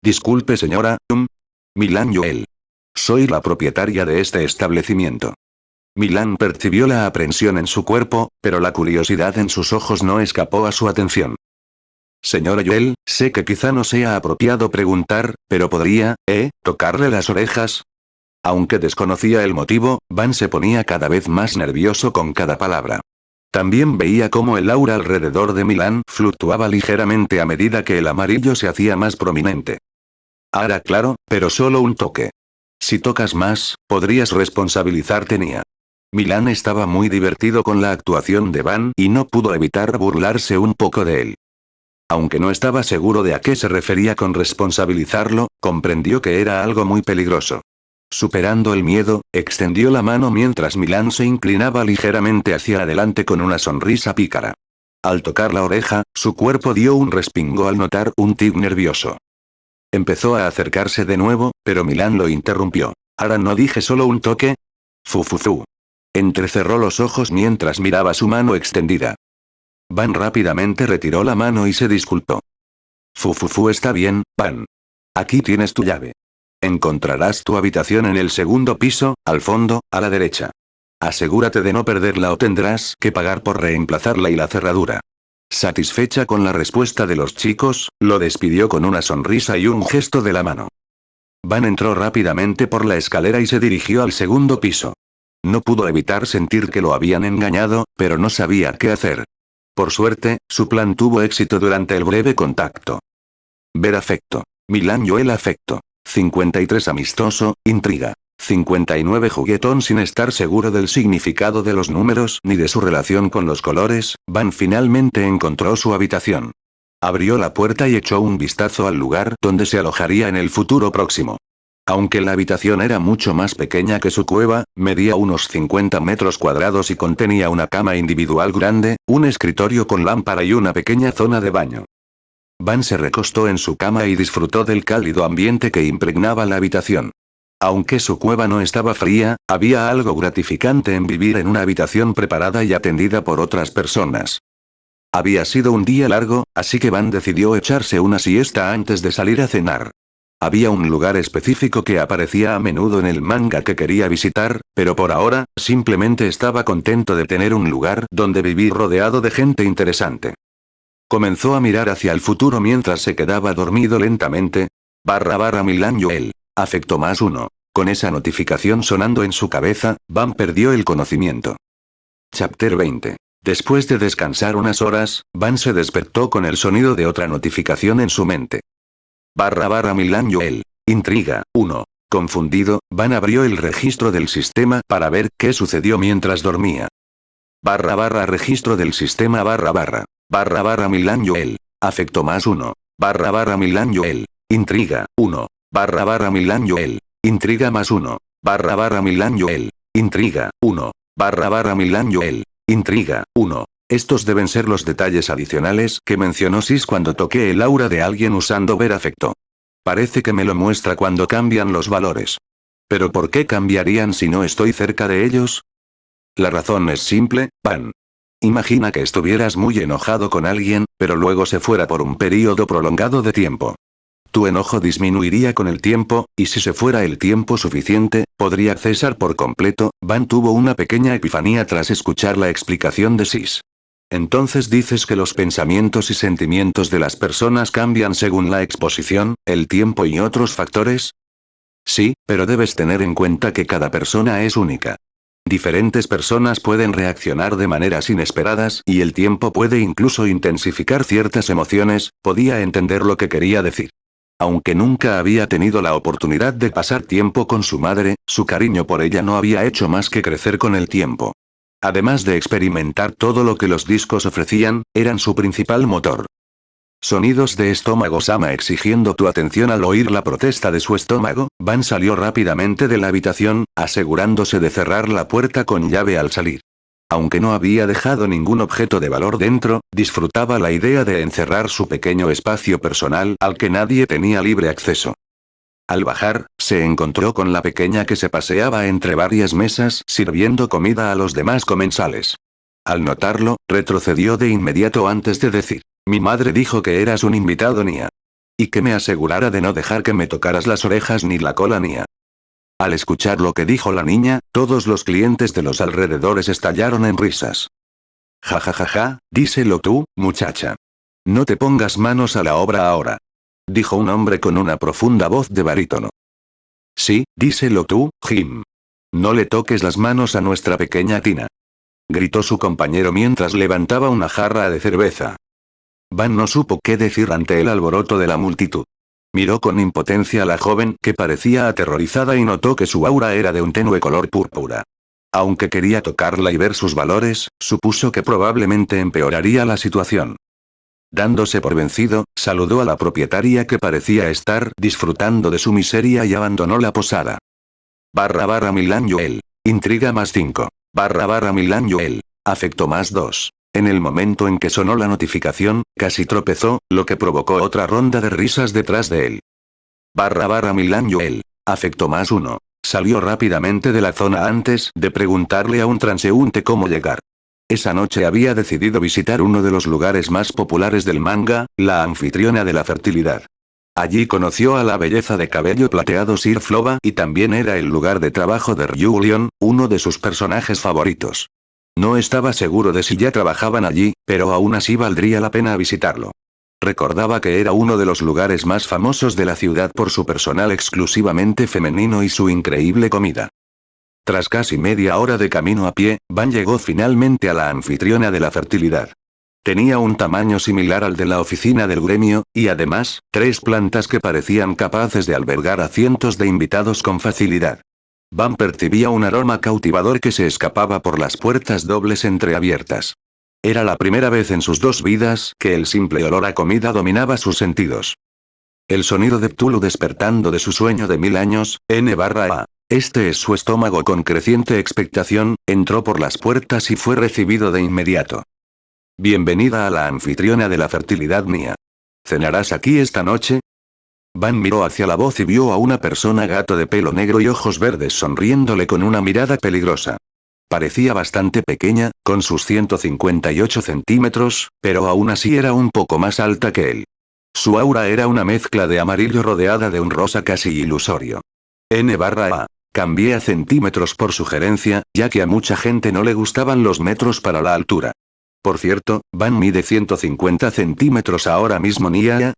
Speaker 3: Disculpe señora, Milán Joel. Soy la propietaria de este establecimiento. Milán percibió la aprensión en su cuerpo, pero la curiosidad en sus ojos no escapó a su atención. Señora Joel, sé que quizá no sea apropiado preguntar, pero podría, tocarle las orejas. Aunque desconocía el motivo, Van se ponía cada vez más nervioso con cada palabra. También veía cómo el aura alrededor de Milán fluctuaba ligeramente a medida que el amarillo se hacía más prominente. Ahora claro, pero solo un toque. Si tocas más, podrías responsabilizarte Nia. Milán estaba muy divertido con la actuación de Van y no pudo evitar burlarse un poco de él. Aunque no estaba seguro de a qué se refería con responsabilizarlo, comprendió que era algo muy peligroso. Superando el miedo, extendió la mano mientras Milán se inclinaba ligeramente hacia adelante con una sonrisa pícara. Al tocar la oreja, su cuerpo dio un respingo al notar un tic nervioso. Empezó a acercarse de nuevo, pero Milán lo interrumpió. ¿Ahora no dije solo un toque? Fu. Entrecerró los ojos mientras miraba su mano extendida. Van rápidamente retiró la mano y se disculpó. Fu está bien, Van. Aquí tienes tu llave. Encontrarás tu habitación en el segundo piso, al fondo, a la derecha. Asegúrate de no perderla o tendrás que pagar por reemplazarla y la cerradura. Satisfecha con la respuesta de los chicos, lo despidió con una sonrisa y un gesto de la mano. Van entró rápidamente por la escalera y se dirigió al segundo piso. No pudo evitar sentir que lo habían engañado, pero no sabía qué hacer. Por suerte, su plan tuvo éxito durante el breve contacto. Ver afecto. Milan Joel afecto. 53 amistoso, intriga. 59 juguetón. Sin estar seguro del significado de los números ni de su relación con los colores, Van finalmente encontró su habitación. Abrió la puerta y echó un vistazo al lugar donde se alojaría en el futuro próximo. Aunque la habitación era mucho más pequeña que su cueva, medía unos 50 metros cuadrados y contenía una cama individual grande, un escritorio con lámpara y una pequeña zona de baño. Van se recostó en su cama y disfrutó del cálido ambiente que impregnaba la habitación. Aunque su cueva no estaba fría, había algo gratificante en vivir en una habitación preparada y atendida por otras personas. Había sido un día largo, así que Van decidió echarse una siesta antes de salir a cenar. Había un lugar específico que aparecía a menudo en el manga que quería visitar, pero por ahora, simplemente estaba contento de tener un lugar donde vivir rodeado de gente interesante. Comenzó a mirar hacia el futuro mientras se quedaba dormido lentamente. Milan Joel. Afecto +1. Con esa notificación sonando en su cabeza, Van perdió el conocimiento. Chapter 20. Después de descansar unas horas, Van se despertó con el sonido de otra notificación en su mente. Milan Joel. Intriga, 1. Confundido, Van abrió el registro del sistema para ver qué sucedió mientras dormía. Registro del sistema Milan Joel. Afecto +1. Milan Joel. Intriga, 1. Milan Joel. Intriga +1. Milan Joel. Intriga, 1. Milan Joel. Intriga, 1. Estos deben ser los detalles adicionales que mencionó Sis cuando toqué el aura de alguien usando ver afecto. Parece que me lo muestra cuando cambian los valores. ¿Pero por qué cambiarían si no estoy cerca de ellos? La razón es simple, Van. Imagina que estuvieras muy enojado con alguien, pero luego se fuera por un período prolongado de tiempo. Tu enojo disminuiría con el tiempo, y si se fuera el tiempo suficiente, podría cesar por completo. Van tuvo una pequeña epifanía tras escuchar la explicación de Sis. Entonces dices que los pensamientos y sentimientos de las personas cambian según la exposición, el tiempo y otros factores. Sí, pero debes tener en cuenta que cada persona es única. Diferentes personas pueden reaccionar de maneras inesperadas y el tiempo puede incluso intensificar ciertas emociones. Podía entender lo que quería decir. Aunque nunca había tenido la oportunidad de pasar tiempo con su madre, su cariño por ella no había hecho más que crecer con el tiempo. Además de experimentar todo lo que los discos ofrecían, eran su principal motor. Sonidos de estómago Sama exigiendo tu atención. Al oír la protesta de su estómago, Van salió rápidamente de la habitación, asegurándose de cerrar la puerta con llave al salir. Aunque no había dejado ningún objeto de valor dentro, disfrutaba la idea de encerrar su pequeño espacio personal al que nadie tenía libre acceso. Al bajar, se encontró con la pequeña que se paseaba entre varias mesas sirviendo comida a los demás comensales. Al notarlo, retrocedió de inmediato antes de decir: mi madre dijo que eras un invitado Nia. Y que me asegurara de no dejar que me tocaras las orejas ni la cola Nia. Al escuchar lo que dijo la niña, todos los clientes de los alrededores estallaron en risas. Ja ja ja ja, díselo tú, muchacha. No te pongas manos a la obra ahora. Dijo un hombre con una profunda voz de barítono. Sí, díselo tú, Jim. No le toques las manos a nuestra pequeña Tina. Gritó su compañero mientras levantaba una jarra de cerveza. Van no supo qué decir ante el alboroto de la multitud. Miró con impotencia a la joven que parecía aterrorizada y notó que su aura era de un tenue color púrpura. Aunque quería tocarla y ver sus valores, supuso que probablemente empeoraría la situación. Dándose por vencido, saludó a la propietaria que parecía estar disfrutando de su miseria y abandonó la posada. Milan Joel. Intriga +5. Milan Joel. Afecto +2. En el momento en que sonó la notificación, casi tropezó, lo que provocó otra ronda de risas detrás de él. Milan Joel. Afecto +1. Salió rápidamente de la zona antes de preguntarle a un transeúnte cómo llegar. Esa noche había decidido visitar uno de los lugares más populares del manga, la anfitriona de la fertilidad. Allí conoció a la belleza de cabello plateado Sir Floba y también era el lugar de trabajo de Ryulion, uno de sus personajes favoritos. No estaba seguro de si ya trabajaban allí, pero aún así valdría la pena visitarlo. Recordaba que era uno de los lugares más famosos de la ciudad por su personal exclusivamente femenino y su increíble comida. Tras casi media hora de camino a pie, Van llegó finalmente a la anfitriona de la fertilidad. Tenía un tamaño similar al de la oficina del gremio, y además, 3 plantas que parecían capaces de albergar a cientos de invitados con facilidad. Van percibía un aroma cautivador que se escapaba por las puertas dobles entreabiertas. Era la primera vez en sus 2 vidas que el simple olor a comida dominaba sus sentidos. El sonido de Cthulhu despertando de su sueño de 1000 años, N/A. Este es su estómago con creciente expectación, entró por las puertas y fue recibido de inmediato. Bienvenida a la anfitriona de la fertilidad mía. ¿Cenarás aquí esta noche? Van miró hacia la voz y vio a una persona gato de pelo negro y ojos verdes sonriéndole con una mirada peligrosa. Parecía bastante pequeña, con sus 158 centímetros, pero aún así era un poco más alta que él. Su aura era una mezcla de amarillo rodeada de un rosa casi ilusorio. N/A. Cambié a centímetros por sugerencia, ya que a mucha gente no le gustaban los metros para la altura. Por cierto, Van mide 150 centímetros ahora mismo Nia.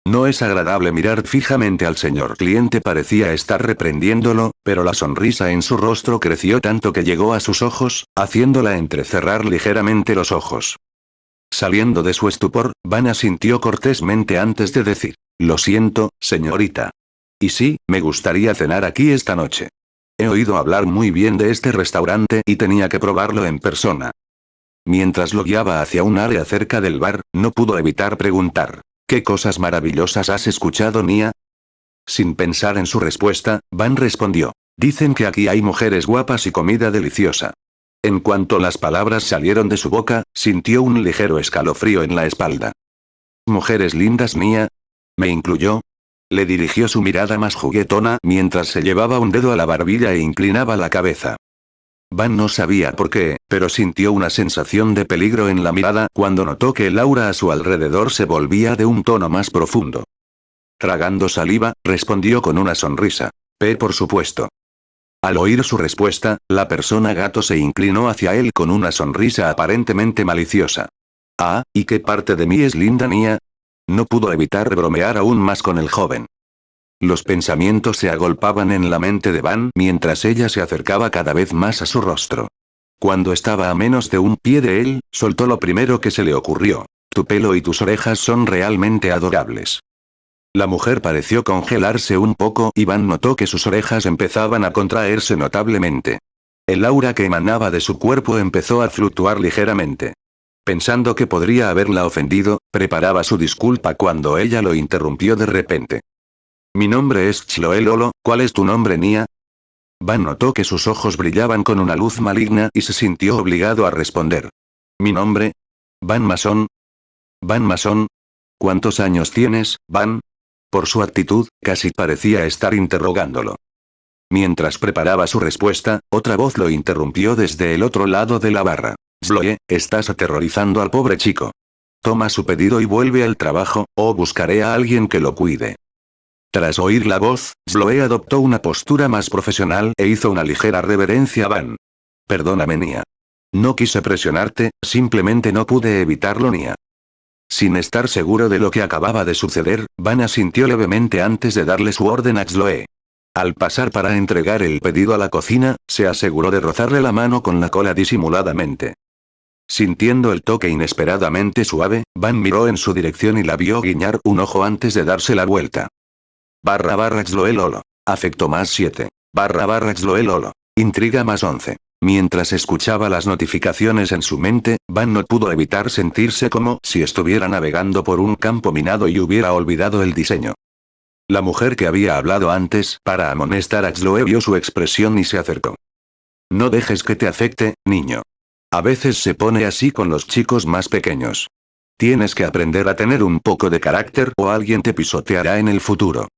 Speaker 3: No es agradable mirar fijamente al señor cliente, parecía estar reprendiéndolo, pero la sonrisa en su rostro creció tanto que llegó a sus ojos, haciéndola entrecerrar ligeramente los ojos. Saliendo de su estupor, Van asintió cortésmente antes de decir, lo siento, señorita. Y sí, me gustaría cenar aquí esta noche. He oído hablar muy bien de este restaurante y tenía que probarlo en persona. Mientras lo guiaba hacia un área cerca del bar, no pudo evitar preguntar, ¿qué cosas maravillosas has escuchado, Nia? Sin pensar en su respuesta, Van respondió, dicen que aquí hay mujeres guapas y comida deliciosa. En cuanto las palabras salieron de su boca, sintió un ligero escalofrío en la espalda. ¿Mujeres lindas, Nia? ¿Me incluyó? Le dirigió su mirada más juguetona mientras se llevaba un dedo a la barbilla e inclinaba la cabeza. Van no sabía por qué, pero sintió una sensación de peligro en la mirada cuando notó que el aura a su alrededor se volvía de un tono más profundo. Tragando saliva, respondió con una sonrisa. Por supuesto. Al oír su respuesta, la persona gato se inclinó hacia él con una sonrisa aparentemente maliciosa. Ah, ¿y qué parte de mí es linda, Nia? No pudo evitar bromear aún más con el joven. Los pensamientos se agolpaban en la mente de Van mientras ella se acercaba cada vez más a su rostro. Cuando estaba a menos de un pie de él, soltó lo primero que se le ocurrió. Tu pelo y tus orejas son realmente adorables. La mujer pareció congelarse un poco y Van notó que sus orejas empezaban a contraerse notablemente. El aura que emanaba de su cuerpo empezó a fluctuar ligeramente. Pensando que podría haberla ofendido, preparaba su disculpa cuando ella lo interrumpió de repente. Mi nombre es Chloe Lolo, ¿cuál es tu nombre, Nia? Van notó que sus ojos brillaban con una luz maligna y se sintió obligado a responder. ¿Mi nombre? Van Mason. Van Mason. ¿Cuántos años tienes, Van? Por su actitud, casi parecía estar interrogándolo. Mientras preparaba su respuesta, otra voz lo interrumpió desde el otro lado de la barra. Chloe, estás aterrorizando al pobre chico. Toma su pedido y vuelve al trabajo, o buscaré a alguien que lo cuide. Tras oír la voz, Chloe adoptó una postura más profesional e hizo una ligera reverencia a Van. Perdóname, Nia. No quise presionarte, simplemente no pude evitarlo, Nia. Sin estar seguro de lo que acababa de suceder, Van asintió levemente antes de darle su orden a Chloe. Al pasar para entregar el pedido a la cocina, se aseguró de rozarle la mano con la cola disimuladamente. Sintiendo el toque inesperadamente suave, Van miró en su dirección y la vio guiñar un ojo antes de darse la vuelta. /Chloe Lolo. Afecto más 7. /Chloe Lolo. Intriga más 11. Mientras escuchaba las notificaciones en su mente, Van no pudo evitar sentirse como si estuviera navegando por un campo minado y hubiera olvidado el diseño. La mujer que había hablado antes para amonestar a Chloe vio su expresión y se acercó. No dejes que te afecte, niño. A veces se pone así con los chicos más pequeños. Tienes que aprender a tener un poco de carácter o alguien te pisoteará en el futuro.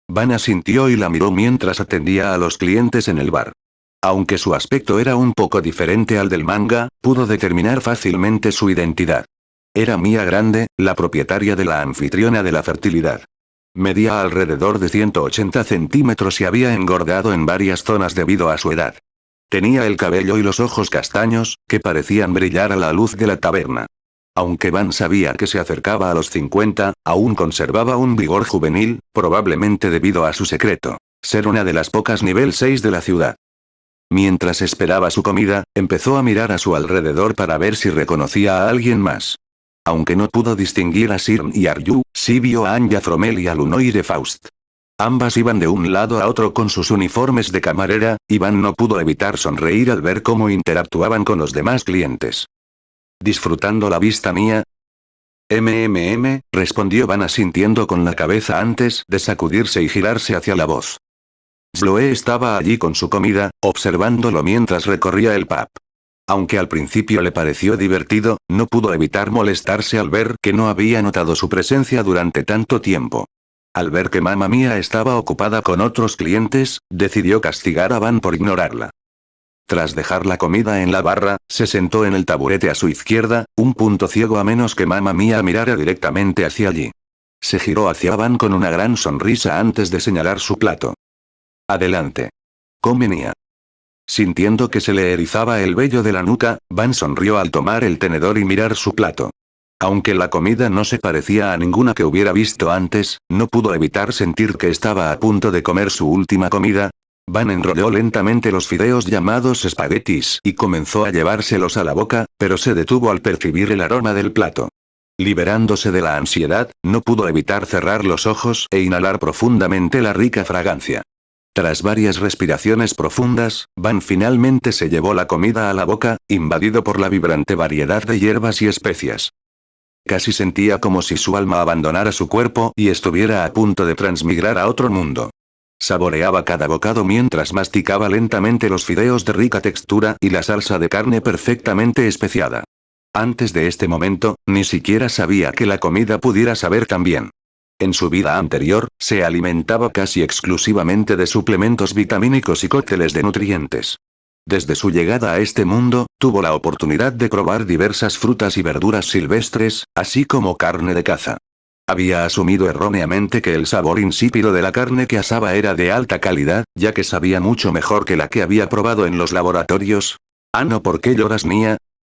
Speaker 3: Van asintió y la miró mientras atendía a los clientes en el bar. Aunque su aspecto era un poco diferente al del manga, pudo determinar fácilmente su identidad. Era Mia Grande, la propietaria de la anfitriona de la fertilidad. Medía alrededor de 180 centímetros y había engordado en varias zonas debido a su edad. Tenía el cabello y los ojos castaños, que parecían brillar a la luz de la taberna. Aunque Van sabía que se acercaba a los 50, aún conservaba un vigor juvenil, probablemente debido a su secreto, ser una de las pocas nivel 6 de la ciudad. Mientras esperaba su comida, empezó a mirar a su alrededor para ver si reconocía a alguien más. Aunque no pudo distinguir a Sirn y Aryu, sí vio a Anya Fromel y a Lunoy Faust. Ambas iban de un lado a otro con sus uniformes de camarera, y Van no pudo evitar sonreír al ver cómo interactuaban con los demás clientes. ¿Disfrutando la vista mía? Respondió Van asintiendo con la cabeza antes de sacudirse y girarse hacia la voz. Sloe estaba allí con su comida, observándolo mientras recorría el pub. Aunque al principio le pareció divertido, no pudo evitar molestarse al ver que no había notado su presencia durante tanto tiempo. Al ver que Mamma Mía estaba ocupada con otros clientes, decidió castigar a Van por ignorarla. Tras dejar la comida en la barra, se sentó en el taburete a su izquierda, un punto ciego a menos que Mamma Mía mirara directamente hacia allí. Se giró hacia Van con una gran sonrisa antes de señalar su plato. Adelante. Come Mía. Sintiendo que se le erizaba el vello de la nuca, Van sonrió al tomar el tenedor y mirar su plato. Aunque la comida no se parecía a ninguna que hubiera visto antes, no pudo evitar sentir que estaba a punto de comer su última comida. Van enrolló lentamente los fideos llamados espaguetis y comenzó a llevárselos a la boca, pero se detuvo al percibir el aroma del plato. Liberándose de la ansiedad, no pudo evitar cerrar los ojos e inhalar profundamente la rica fragancia. Tras varias respiraciones profundas, Van finalmente se llevó la comida a la boca, invadido por la vibrante variedad de hierbas y especias. Casi sentía como si su alma abandonara su cuerpo y estuviera a punto de transmigrar a otro mundo. Saboreaba cada bocado mientras masticaba lentamente los fideos de rica textura y la salsa de carne perfectamente especiada. Antes de este momento, ni siquiera sabía que la comida pudiera saber tan bien. En su vida anterior, se alimentaba casi exclusivamente de suplementos vitamínicos y cócteles de nutrientes. Desde su llegada a este mundo, tuvo la oportunidad de probar diversas frutas y verduras silvestres, así como carne de caza. Había asumido erróneamente que el sabor insípido de la carne que asaba era de alta calidad, ya que sabía mucho mejor que la que había probado en los laboratorios. «Ah, no, ¿por qué lloras, Mía?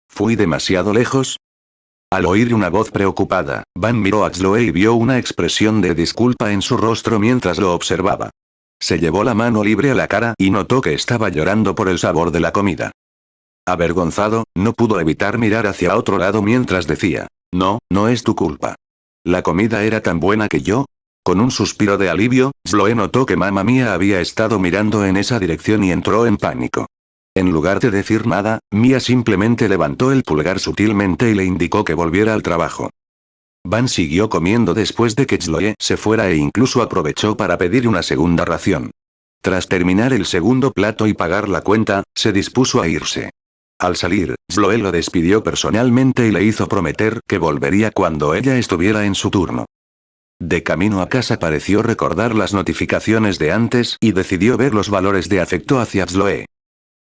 Speaker 3: ¿Fui demasiado lejos?» Al oír una voz preocupada, Van miró a Sloe y vio una expresión de disculpa en su rostro mientras lo observaba. Se llevó la mano libre a la cara y notó que estaba llorando por el sabor de la comida. Avergonzado, no pudo evitar mirar hacia otro lado mientras decía, «No, no es tu culpa. La comida era tan buena que yo». Con un suspiro de alivio, Sloe notó que Mamma Mía había estado mirando en esa dirección y entró en pánico. En lugar de decir nada, Mía simplemente levantó el pulgar sutilmente y le indicó que volviera al trabajo. Van siguió comiendo después de que Sloe se fuera e incluso aprovechó para pedir una segunda ración. Tras terminar el segundo plato y pagar la cuenta, se dispuso a irse. Al salir, Sloe lo despidió personalmente y le hizo prometer que volvería cuando ella estuviera en su turno. De camino a casa pareció recordar las notificaciones de antes y decidió ver los valores de afecto hacia Sloe.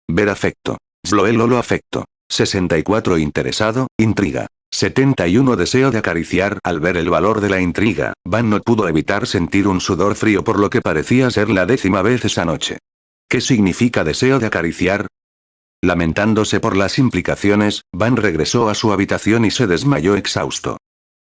Speaker 3: Ver afecto. Sloe Lolo afecto. 64 interesado, intriga. 71 deseo de acariciar. Al ver el valor de la intriga, Van no pudo evitar sentir un sudor frío por lo que parecía ser la 10ª vez esa noche. ¿Qué significa deseo de acariciar? Lamentándose por las implicaciones, Van regresó a su habitación y se desmayó exhausto.